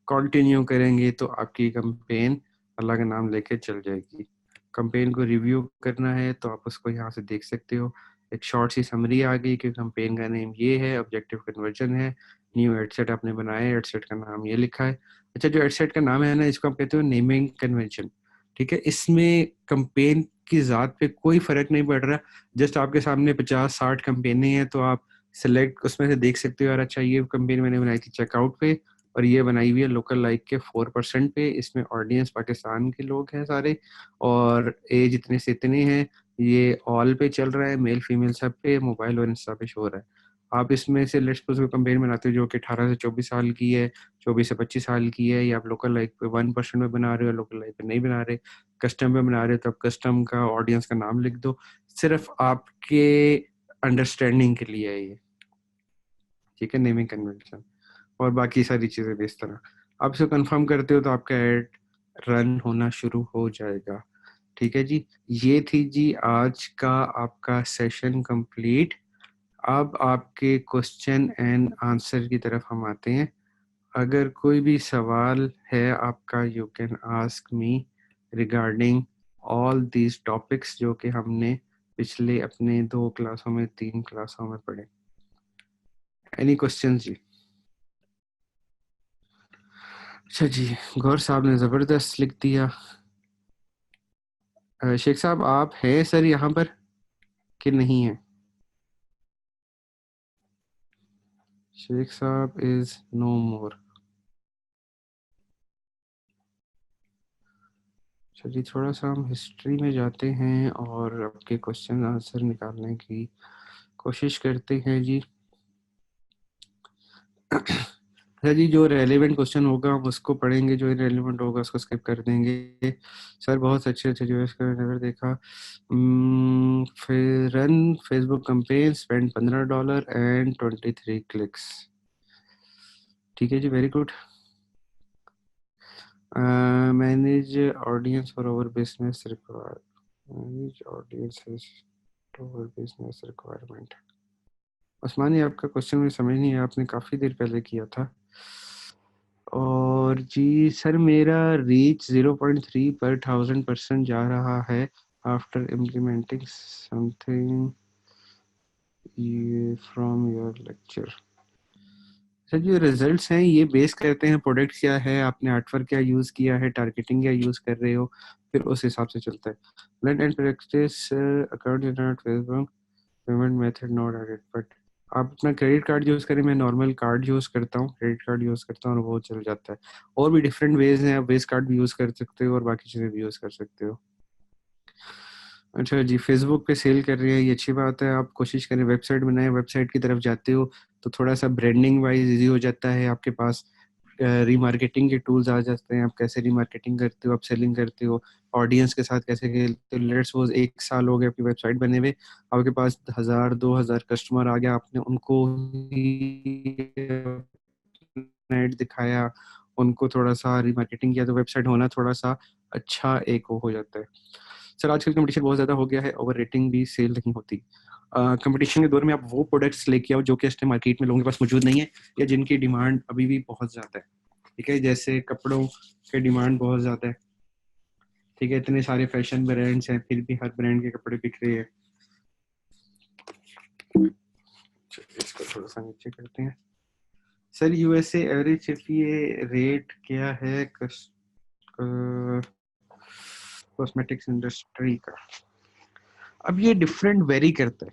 कंटिन्यू करेंगे तो आपकी कैंपेन अलग नाम लेके चल जाएगी। कैंपेन को रिव्यू करना है तो आप उसको यहाँ से देख सकते हो। एक शॉर्ट सी समरी आ गई कि कैंपेन का नेम ये है, ऑब्जेक्टिव कन्वर्जन है, न्यू एडसेट आपने बनाया है, एडसेट का नाम ये लिखा है। अच्छा, जो एडसेट का नाम है ना, इसको आप कहते हो नेमिंग कन्वेंशन। ठीक है, इसमें कैंपेन की ज़ात पे कोई फर्क नहीं पड़ रहा। जस्ट आपके सामने 50-60 कैंपेनें हैं तो आप सिलेक्ट उसमें से देख सकते हो, यार अच्छा ये कंपनी मैंने बनाई थी चेकआउट पे, और ये बनाई हुई है लोकल लाइक के 4% पे। इसमें ऑडियंस पाकिस्तान के लोग हैं सारे, और एज इतने से इतने हैं। ये ऑल पे चल रहा है, मेल फीमेल सब पे, मोबाइल और इंस्टा पे शो हो रहा है। आप इसमें से लेट्स सपोज कंपेन बनाते हो जो कि 18 से 24 साल की है, 24 से 25 साल की है, या आप लोकल लाइक पे 1% में बना रहे हो, लोकल लाइक पे नहीं बना रहे, कस्टम पे बना रहे हो, तो आप कस्टम का ऑडियंस का नाम लिख दो। सिर्फ आपके अंडरस्टैंडिंग के लिए है ये। ठीक है, नेमिंग कन्वेंशन, और बाकी सारी चीजें भी इस तरह। आप इसे कंफर्म करते हो तो आपका ऐड रन होना शुरू हो जाएगा। ठीक है जी, ये थी जी आज का आपका सेशन कंप्लीट। अब आपके क्वेश्चन एंड आंसर की तरफ हम आते हैं। अगर कोई भी सवाल है आपका, you can ask me regarding all these topics जो कि हमने पिछले अपने 2 क्लासों में 3 क्लासों में पढ़े। एनी क्वेश्चन जी? अच्छा जी, गौर साहब ने जबरदस्त लिख दिया। शेख साहब आप हैं सर यहाँ पर कि नहीं है? शेख साहब इज नो मोर। चलिए थोड़ा सा हम हिस्ट्री में जाते हैं और आपके क्वेश्चन आंसर निकालने की कोशिश करते हैं जी। अच्छा जी, जो रेलेवेंट क्वेश्चन होगा हम उसको पढ़ेंगे, जो इरेलीवेंट होगा उसको स्किप कर देंगे। सर बहुत अच्छे अच्छे जो इसका मैंने देखा। फिर run Facebook campaign spend $15 and 23 clicks. ठीक है जी, very good. Manage audience for our business require, manage audiences to our business requirement. Usmani, आपका क्वेश्चन मुझे समझ नहीं आया, आपने काफ़ी देर पहले किया था। और जी सर, मेरा रीच 0.3 पर 1000% जा रहा है after implementing something from your lecture. Sir जो रिजल्ट्स हैं ये बेस करते हैं प्रोडक्ट क्या है, आपने आर्टवर्क क्या यूज़ किया है, टारगेटिंग क्या यूज़ कर रहे हो, फिर उस हिसाब से चलता है। Blend and practice account generate Facebook payment method not added, but आप अपना क्रेडिट कार्ड यूज़ करें, मैं नॉर्मल कार्ड यूज़ करता हूँ, क्रेडिट कार्ड यूज़ करता हूँ और वो चल जाता है। और भी डिफरेंट वेज हैं, आप वेस कार्ड भी यूज़ कर सकते हो और बाकी चीज़ें भी यूज़ कर सकते हो। अच्छा जी, फेसबुक पे सेल कर रही है, ये अच्छी बात है। आप कोशिश करें वेबसाइट बनाएं, वेबसाइट की तरफ जाते हो तो थोड़ा सा ब्रांडिंग वाइज इजी हो जाता है, आपके पास रीमार्केटिंग के टूल्स आ जाते हैं। आप कैसे रीमार्केटिंग करते हो, आप सेलिंग करते हो, ऑडियंस के साथ कैसे खेलते हो। लेट्स सपोज 1 साल हो गया आपकी वेबसाइट बने हुए, आपके पास 1000-2000 कस्टमर आ गया, आपने उनको नेट दिखाया, उनको थोड़ा सा रीमार्केटिंग किया, तो वेबसाइट होना थोड़ा सा अच्छा एक वो हो जाता है। सर आजकल कंपटीशन बहुत ज़्यादा हो गया है, ओवर रेटिंग भी सेल नहीं होती। कंपटीशन के दौर में आप वो प्रोडक्ट्स लेके आओ जो कि इस टाइम मार्केट में लोगों के पास मौजूद नहीं है, या जिनकी डिमांड अभी भी बहुत ज़्यादा है। ठीक है, जैसे कपड़ों के डिमांड बहुत ज़्यादा है, ठीक है, इतने सारे फैशन ब्रांड्स हैं, फिर भी हर ब्रांड के कपड़े बिक रहे हैं। इसको थोड़ा सा नीचे करते हैं। सर यूएसए एवरेज ये रेट क्या है कॉस्मेटिक्स इंडस्ट्री का? अब ये डिफरेंट वेरी करता है,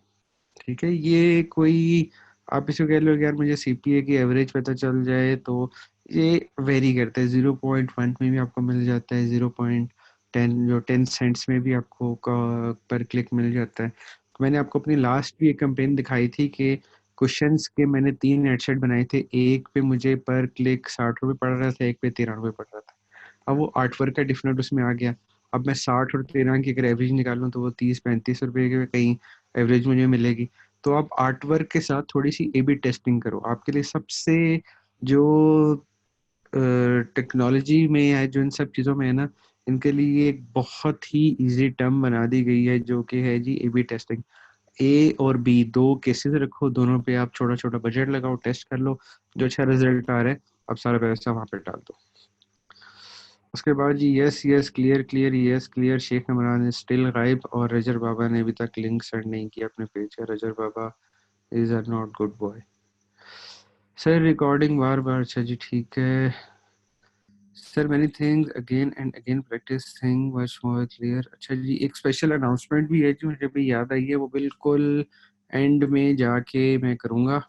ठीक है, ये कोई आप इसको कह लो यार मुझे सीपीए की एवरेज पता चल जाए, तो ये वेरी करता है। 0.1 में भी आपको मिल जाता है, 0.10 जो 10 सेंट्स में भी आपको पर क्लिक मिल जाता है। तो मैंने आपको अपनी लास्ट भी एक कैंपेन दिखाई थी कि क्वेश्चंस के मैंने 3 हेडसेट बनाए थे, एक पे मुझे पर क्लिक 60 रुपये पड़ रहा था, एक पे 13 रुपये पड़ रहा था। अब वो आर्टवर्क का डिफरेंट उसमें आ गया। अब मैं 60 और 13 की अगर एवरेज निकालूं तो वो 30-35 रुपये के कहीं एवरेज मुझे मिलेगी। तो आप आर्ट वर्क के साथ थोड़ी सी ए बी टेस्टिंग करो। आपके लिए सबसे जो टेक्नोलॉजी में है, जो इन सब चीज़ों में है ना, इनके लिए एक बहुत ही इजी टर्म बना दी गई है जो कि है जी ए बी टेस्टिंग। ए और बी दो केसेस रखो, दोनों पे आप छोटा छोटा बजट लगाओ, टेस्ट कर लो, जो अच्छा रिजल्ट आ रहा है आप सारा पैसा वहां पे डाल दो। उसके बाद जी yes yes clear clear yes clear, Sheikh Imran still गायब और रजर बाबा ने अभी तक लिंक सेंड नहीं किया अपने पेज का। Rajar Baba is are not good boy. Sir recording बार बार, अच्छा जी ठीक है sir. Many things again and again practice thing much more clear. अच्छा जी, एक स्पेशल अनाउंसमेंट भी है जो मुझे भी याद आई है, वो बिल्कुल एंड में जाके मैं करूँगा।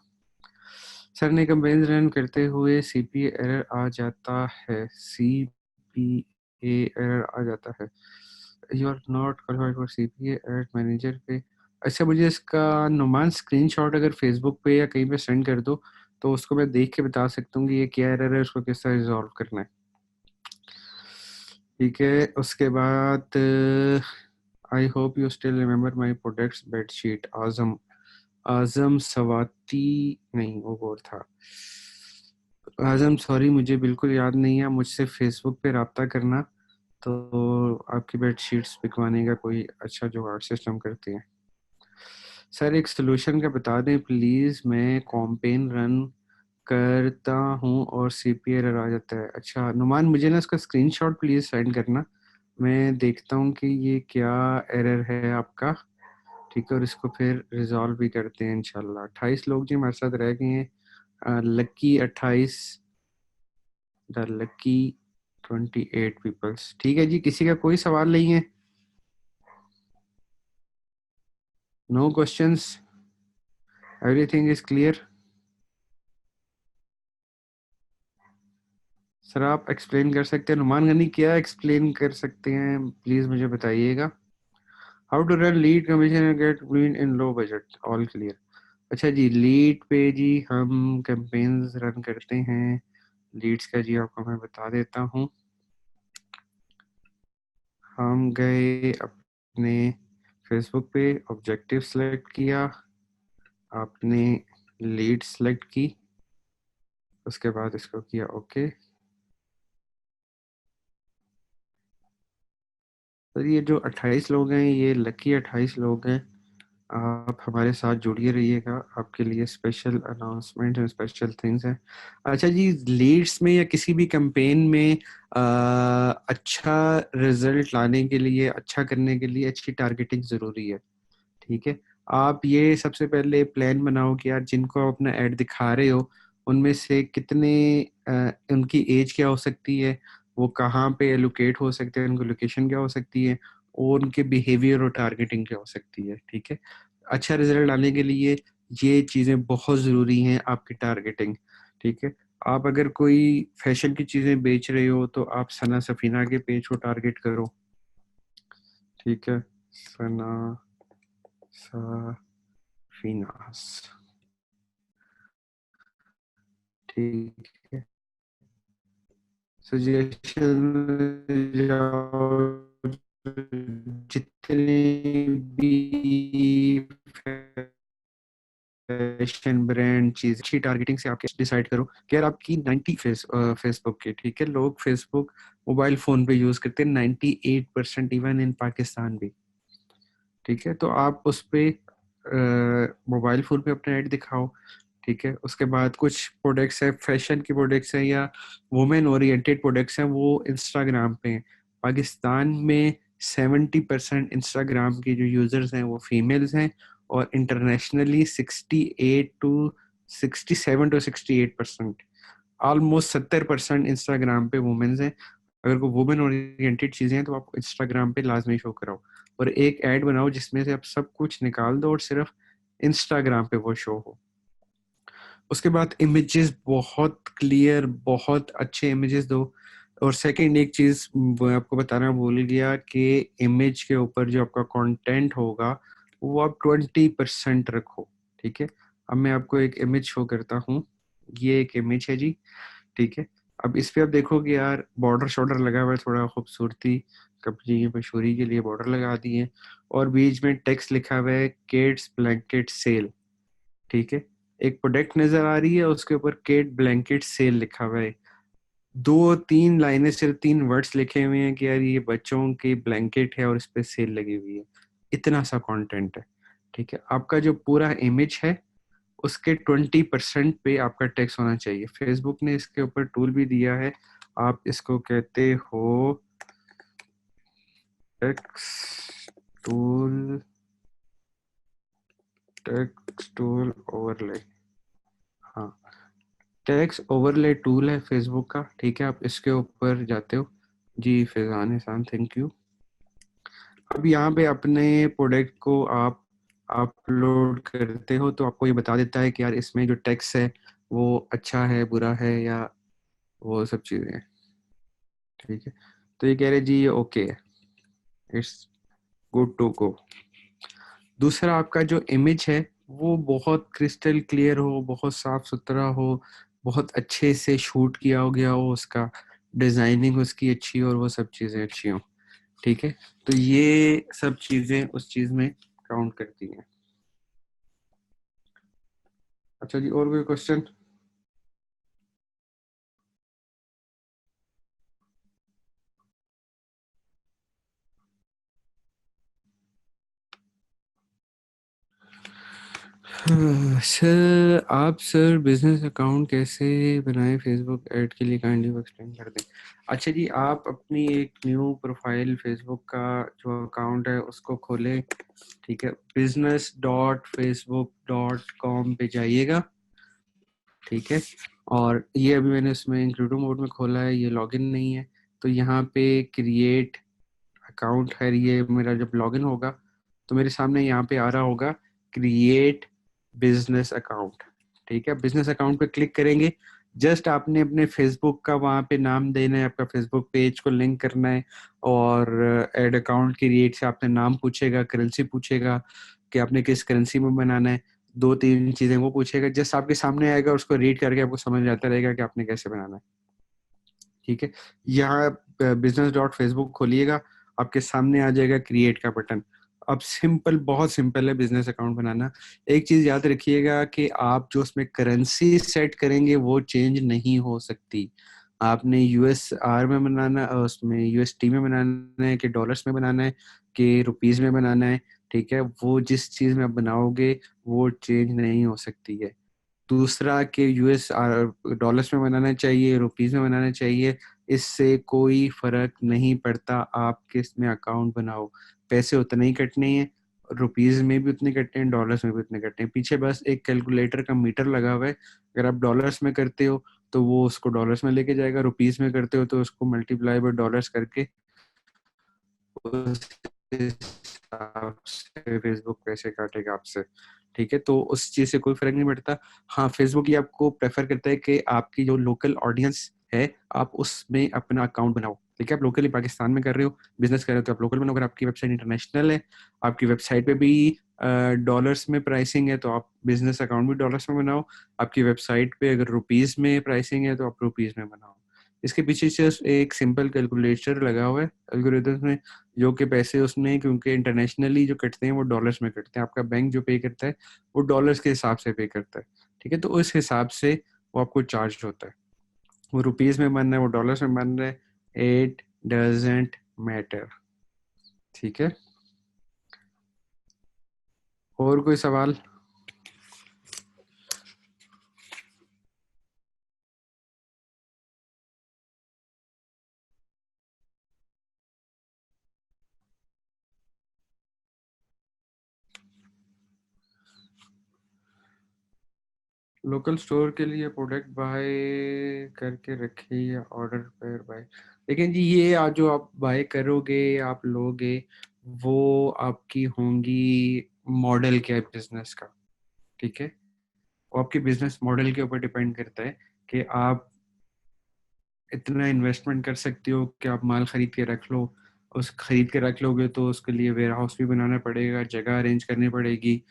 सर ने कैंपेन रन करते हुए सीपीए एरर आ जाता है, सीपीए एरर आ जाता है, you are not qualified for CPA error manager पे। अच्छा, मुझे इसका नुमान स्क्रीनशॉट अगर फेसबुक पे या कहीं पे सेंड कर दो तो उसको मैं देख के बता सकता हूँ कि ये क्या एरर है, उसको किस तरह रिजॉल्व करना है। ठीक है, उसके बाद I hope you still remember my products bedsheet. Azam Azam Swati, नहीं वो और था। आजम सॉरी, मुझे बिल्कुल याद नहीं है। मुझसे फेसबुक पे रब्ता करना, तो आपकी बेडशीट्स बिकवाने का कोई अच्छा जुगाड़ सिस्टम करते हैं। सर एक सोल्यूशन का बता दें प्लीज़, मैं कॉम्पेन रन करता हूँ और सीपीए एरर आ जाता है। अच्छा नुमान, मुझे ना इसका स्क्रीनशॉट प्लीज़ सेंड करना, मैं देखता हूँ कि ये क्या एरर है आपका। ठीक है, और इसको फिर रिजॉल्व भी करते हैं इंशाल्लाह। 28 लोग जी हमारे साथ रह गए हैं। Lucky 28, the lucky 28 peoples. ठीक है जी, किसी का कोई सवाल नहीं है? No questions, everything is clear. Sir आप एक्सप्लेन कर सकते हैं, नुमान गनी क्या एक्सप्लेन कर सकते हैं प्लीज मुझे बताइएगा। How to run lead commission and get green in low budget, all clear. अच्छा जी, लीड पे जी हम कैंपेन्स रन करते हैं। लीड्स का जी आपको मैं बता देता हूँ। हम गए अपने फेसबुक पे, ऑब्जेक्टिव सेलेक्ट किया, आपने लीड सेलेक्ट की, उसके बाद इसको किया ओके। तो ये जो 28 लोग हैं, ये लकी 28 लोग हैं। आप हमारे साथ जुड़िए रहिएगा, आपके लिए स्पेशल अनाउंसमेंट और स्पेशल थिंग्स हैं। अच्छा जी, लीड्स में या किसी भी कैंपेन में अच्छा रिजल्ट लाने के लिए, अच्छा करने के लिए अच्छी टारगेटिंग ज़रूरी है। ठीक है, आप ये सबसे पहले प्लान बनाओ कि यार जिनको आप अपना ऐड दिखा रहे हो उनमें से कितने उनकी एज क्या हो सकती है, वो कहाँ पे एलोकेट हो सकते हैं, उनकी लोकेशन क्या हो सकती है, और उनके बिहेवियर और टारगेटिंग क्या हो सकती है। ठीक है, अच्छा रिजल्ट लाने के लिए ये चीज़ें बहुत ज़रूरी हैं, आपकी टारगेटिंग। ठीक है, आप अगर कोई फैशन की चीज़ें बेच रहे हो तो आप सना सफीना के पेज को टारगेट करो। ठीक है, सना सफीनास, ठीक है, सजेशन जितने भी फैशन ब्रांड चीज, अच्छी टारगेटिंग से आप डिसाइड करो कि यार आपकी 90 फेसबुक के, ठीक है, लोग फेसबुक मोबाइल फोन पे यूज करते हैं 98% इवन इन पाकिस्तान भी। ठीक है, तो आप उस पे मोबाइल फोन पे अपना ऐड दिखाओ, ठीक है। उसके बाद कुछ प्रोडक्ट्स है, फैशन की प्रोडक्ट्स है या वुमेन ओरिएंटेड प्रोडक्ट्स हैं, वो इंस्टाग्राम पे हैं। पाकिस्तान में 70% इंस्टाग्राम के जो यूजर्स हैं वो फीमेल्स हैं, और इंटरनेशनली 67 to 68%, ऑलमोस्ट 70% इंस्टाग्राम पे वुमेन्स हैं। अगर कोई वुमेन ओरिएंटेड चीजें हैं तो आप इंस्टाग्राम पे लाजमी शो कराओ, और एक ऐड बनाओ जिसमें से आप सब कुछ निकाल दो और सिर्फ इंस्टाग्राम पे वो शो हो। उसके बाद इमेजेस बहुत क्लियर, बहुत अच्छे इमेजेस दो। और सेकंड एक चीज वो आपको बताना भूल गया कि इमेज के ऊपर जो आपका कंटेंट होगा वो आप 20% रखो। ठीक है। अब मैं आपको एक इमेज शो करता हूँ, ये एक इमेज है जी। ठीक है। अब इस पे आप देखोगे यार बॉर्डर शॉर्डर लगा हुआ है, थोड़ा खूबसूरती कपड़े की मशहूरी के लिए बॉर्डर लगा दिए, और बीच में टेक्स्ट लिखा हुआ है किड्स ब्लैंकेट सेल। ठीक है। एक प्रोडक्ट नजर आ रही है, उसके ऊपर केट ब्लैंकेट सेल लिखा हुआ है। दो तीन लाइनें, सिर्फ 3 वर्ड्स लिखे हुए हैं कि यार ये बच्चों की ब्लैंकेट है और इस पे सेल लगी हुई है। इतना सा कंटेंट है। ठीक है। आपका जो पूरा इमेज है उसके 20% पे आपका टेक्स्ट होना चाहिए। फेसबुक ने इसके ऊपर टूल भी दिया है, आप इसको कहते हो text tool, text tool overlay. हाँ, टेक्स्ट ओवरले टूल है फेसबुक का। ठीक है। आप इसके ऊपर जाते हो जी। फैजान एहसान, थैंक यू। अब यहाँ पे अपने प्रोडक्ट को आप अपलोड करते हो तो आपको ये बता देता है कि यार इसमें जो टेक्स्ट है वो अच्छा है, बुरा है, या वो सब चीज़ें हैं। ठीक है। तो ये कह रहे जी ये ओके है, इट्स गुड टू गो। दूसरा आपका जो इमेज है वो बहुत क्रिस्टल क्लियर हो, बहुत साफ सुथरा हो, बहुत अच्छे से शूट किया हो गया हो, उसका डिजाइनिंग उसकी अच्छी हो और वो सब चीजें अच्छी हो। ठीक है। तो ये सब चीजें उस चीज में काउंट करती हैं। अच्छा जी, और कोई क्वेश्चन? सर बिजनेस अकाउंट कैसे बनाएं फेसबुक ऐड के लिए, काइंडली एक्सप्लेन कर दें। अच्छा जी, आप अपनी एक न्यू प्रोफाइल फेसबुक का जो अकाउंट है उसको खोलें। ठीक है। business.facebook.com पे जाइएगा। ठीक है। और ये अभी मैंने इसमें इंक्लूडिव मोड में खोला है, ये लॉगिन नहीं है। तो यहाँ पे क्रिएट अकाउंट है, ये मेरा जब लॉगिन होगा तो मेरे सामने यहाँ पे आ रहा होगा क्रिएट बिजनेस अकाउंट। ठीक है। बिजनेस अकाउंट पे क्लिक करेंगे। जस्ट आपने अपने फेसबुक का वहाँ पे नाम देना है, आपका फेसबुक पेज को लिंक करना है, और एड अकाउंट क्रिएट से आपने नाम पूछेगा, करेंसी पूछेगा कि आपने किस करेंसी में बनाना है, 2-3 चीजें वो पूछेगा। जस्ट आपके सामने आएगा, उसको रीड करके आपको समझ आता रहेगा कि आपने कैसे बनाना है। ठीक है। यहाँ business.facebook खोलिएगा, आपके सामने आ जाएगा क्रिएट का बटन। अब सिंपल, बहुत सिंपल है बिजनेस अकाउंट बनाना। एक चीज याद रखिएगा कि आप जो उसमें करेंसी सेट करेंगे वो चेंज नहीं हो सकती। आपने यूएसआर में बनाना, उसमें यूएसटी में बनाना है कि डॉलर्स में बनाना है कि रुपीज में बनाना है। ठीक है। वो जिस चीज में आप बनाओगे वो चेंज नहीं हो सकती है। दूसरा कि यूएस डॉलर्स में बनाना चाहिए, रुपीस में बनाना चाहिए, इससे कोई फर्क नहीं पड़ता। आप किस में अकाउंट बनाओ, पैसे उतने ही कटने हैं, रुपीस में भी उतने कटने हैं, डॉलर्स में भी उतने कटने हैं। पीछे बस एक कैलकुलेटर का मीटर लगा हुआ है। अगर आप डॉलर्स में करते हो तो वो उसको डॉलर्स में लेके जाएगा, रुपीस में करते हो तो उसको मल्टीप्लाई बाय डॉलर्स करके उस हिसाब से फेसबुक पैसे काटेगा आपसे। ठीक है। तो उस चीज से कोई फर्क नहीं पड़ता। हाँ, फेसबुक ये आपको प्रेफर करता है कि आपकी जो लोकल ऑडियंस है आप उसमें अपना अकाउंट बनाओ। ठीक है। आप लोकली पाकिस्तान में कर रहे हो, बिजनेस कर रहे हो, तो आप लोकल बनाओ। अगर आपकी वेबसाइट इंटरनेशनल है, आपकी वेबसाइट पे भी डॉलर्स में प्राइसिंग है, तो आप बिजनेस अकाउंट भी डॉलर्स में बनाओ। आपकी वेबसाइट पे अगर रुपीज में प्राइसिंग है तो आप रुपीज में बनाओ। इसके पीछे सिर्फ एक सिंपल कैलकुलेटर लगा हुआ है एल्गोरिथम में, जो कि पैसे उसने, क्योंकि इंटरनेशनली जो कटते हैं वो डॉलर्स में कटते हैं, आपका बैंक जो पे करता है वो डॉलर्स के हिसाब से पे करता है। ठीक है। तो उस हिसाब से वो आपको चार्ज होता है। वो रुपीस में बन रहा है, वो डॉलर्स में बन रहा है, इट डजेंट मैटर। ठीक है। और कोई सवाल? लोकल स्टोर के लिए प्रोडक्ट बाय करके रखे या ऑर्डर पर बाय, लेकिन जी ये आज जो आप बाय करोगे, आप लोगे, वो आपकी होंगी मॉडल क्या है बिजनेस का, ठीक है। वो आपके बिजनेस मॉडल के ऊपर डिपेंड करता है कि आप इतना इन्वेस्टमेंट कर सकते हो कि आप माल खरीद के रख लो। उस खरीद के रख लोगे तो उसके लिए वेयर हाउस भी बनाना पड़ेगा, जगह अरेंज करनी पड़ेगी,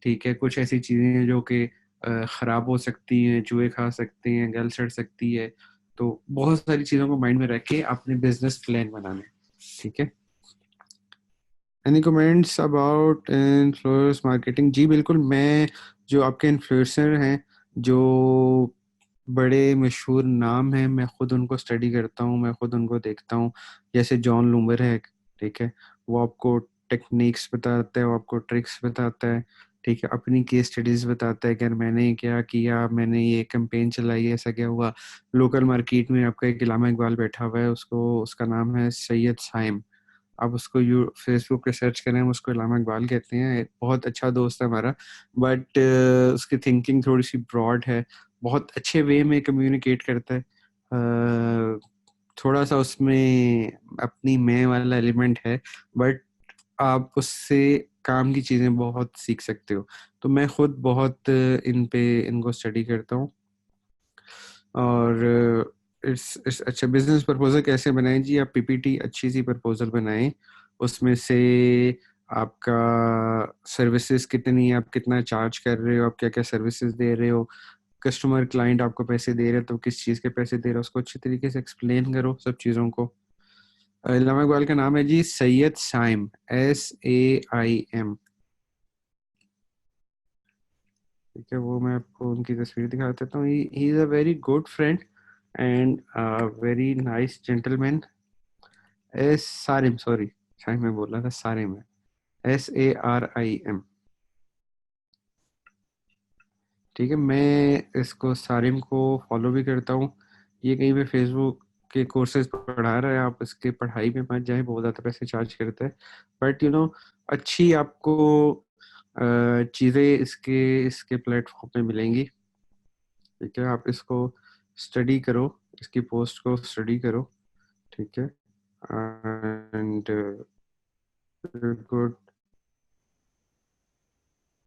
ठीक है। कुछ ऐसी चीज़ें हैं जो कि ख़राब हो सकती हैं, चूहे खा सकते हैं, गल सड़ सकती है। तो बहुत सारी चीज़ों को माइंड में रख के अपने बिजनेस प्लान बनाना है, ठीक है। Any comments about influence marketing? जी बिल्कुल, मैं जो आपके इन्फ्लुएंसर हैं, जो बड़े मशहूर नाम हैं, मैं खुद उनको स्टडी करता हूँ, मैं खुद उनको देखता हूँ। जैसे जॉन लूमर है, ठीक है, वो आपको टेक्निक्स बताता है, वो आपको ट्रिक्स बताता है, ठीक है, अपनी केस स्टडीज बताता है कि यार मैंने क्या किया, मैंने ये कैंपेन चलाई, ऐसा क्या हुआ। लोकल मार्केट में आपका एक इलामा इकबाल बैठा हुआ है, उसको उसका नाम है सैयद साइम। आप उसको यू फेसबुक पे सर्च करें, हम उसको इलामा इकबाल कहते हैं, एक बहुत अच्छा दोस्त है हमारा। बट उसकी थिंकिंग थोड़ी सी ब्रॉड है, बहुत अच्छे वे में कम्युनिकेट करता है। थोड़ा सा उसमें अपनी मैं वाला एलिमेंट है, बट आप उससे काम की चीज़ें बहुत सीख सकते हो। तो मैं खुद बहुत इनको स्टडी करता हूँ। और इस अच्छा बिजनेस प्रपोजल कैसे बनाएं? जी आप पीपीटी अच्छी सी प्रपोजल बनाएं, उसमें से आपका सर्विसेज कितनी है, आप कितना चार्ज कर रहे हो, आप क्या क्या सर्विसेज दे रहे हो, कस्टमर क्लाइंट आपको पैसे दे रहे हो तो किस चीज़ के पैसे दे रहे हो, उसको अच्छी तरीके से एक्सप्लेन करो सब चीज़ों को। इलामा इकबाल का नाम है जी सैयद साइम, SAIM, ठीक है। वो मैं आपको उनकी तस्वीर दिखा देता हूँ। He is a very good friend and very nice gentleman. S Sarim, sorry, शायद मैं बोल रहा था सारिम है, SARIM, ठीक है। मैं इसको सारिम को फॉलो भी करता हूँ। ये कहीं पे फेसबुक के कोर्सेज पढ़ा रहा है, आप इसके पढ़ाई में मत जाए, बहुत ज़्यादा पैसे चार्ज करता है। बट अच्छी आपको चीज़ें इसके इसके प्लेटफॉर्म पे मिलेंगी, ठीक है। आप इसको स्टडी करो, इसकी पोस्ट को स्टडी करो, ठीक है। And good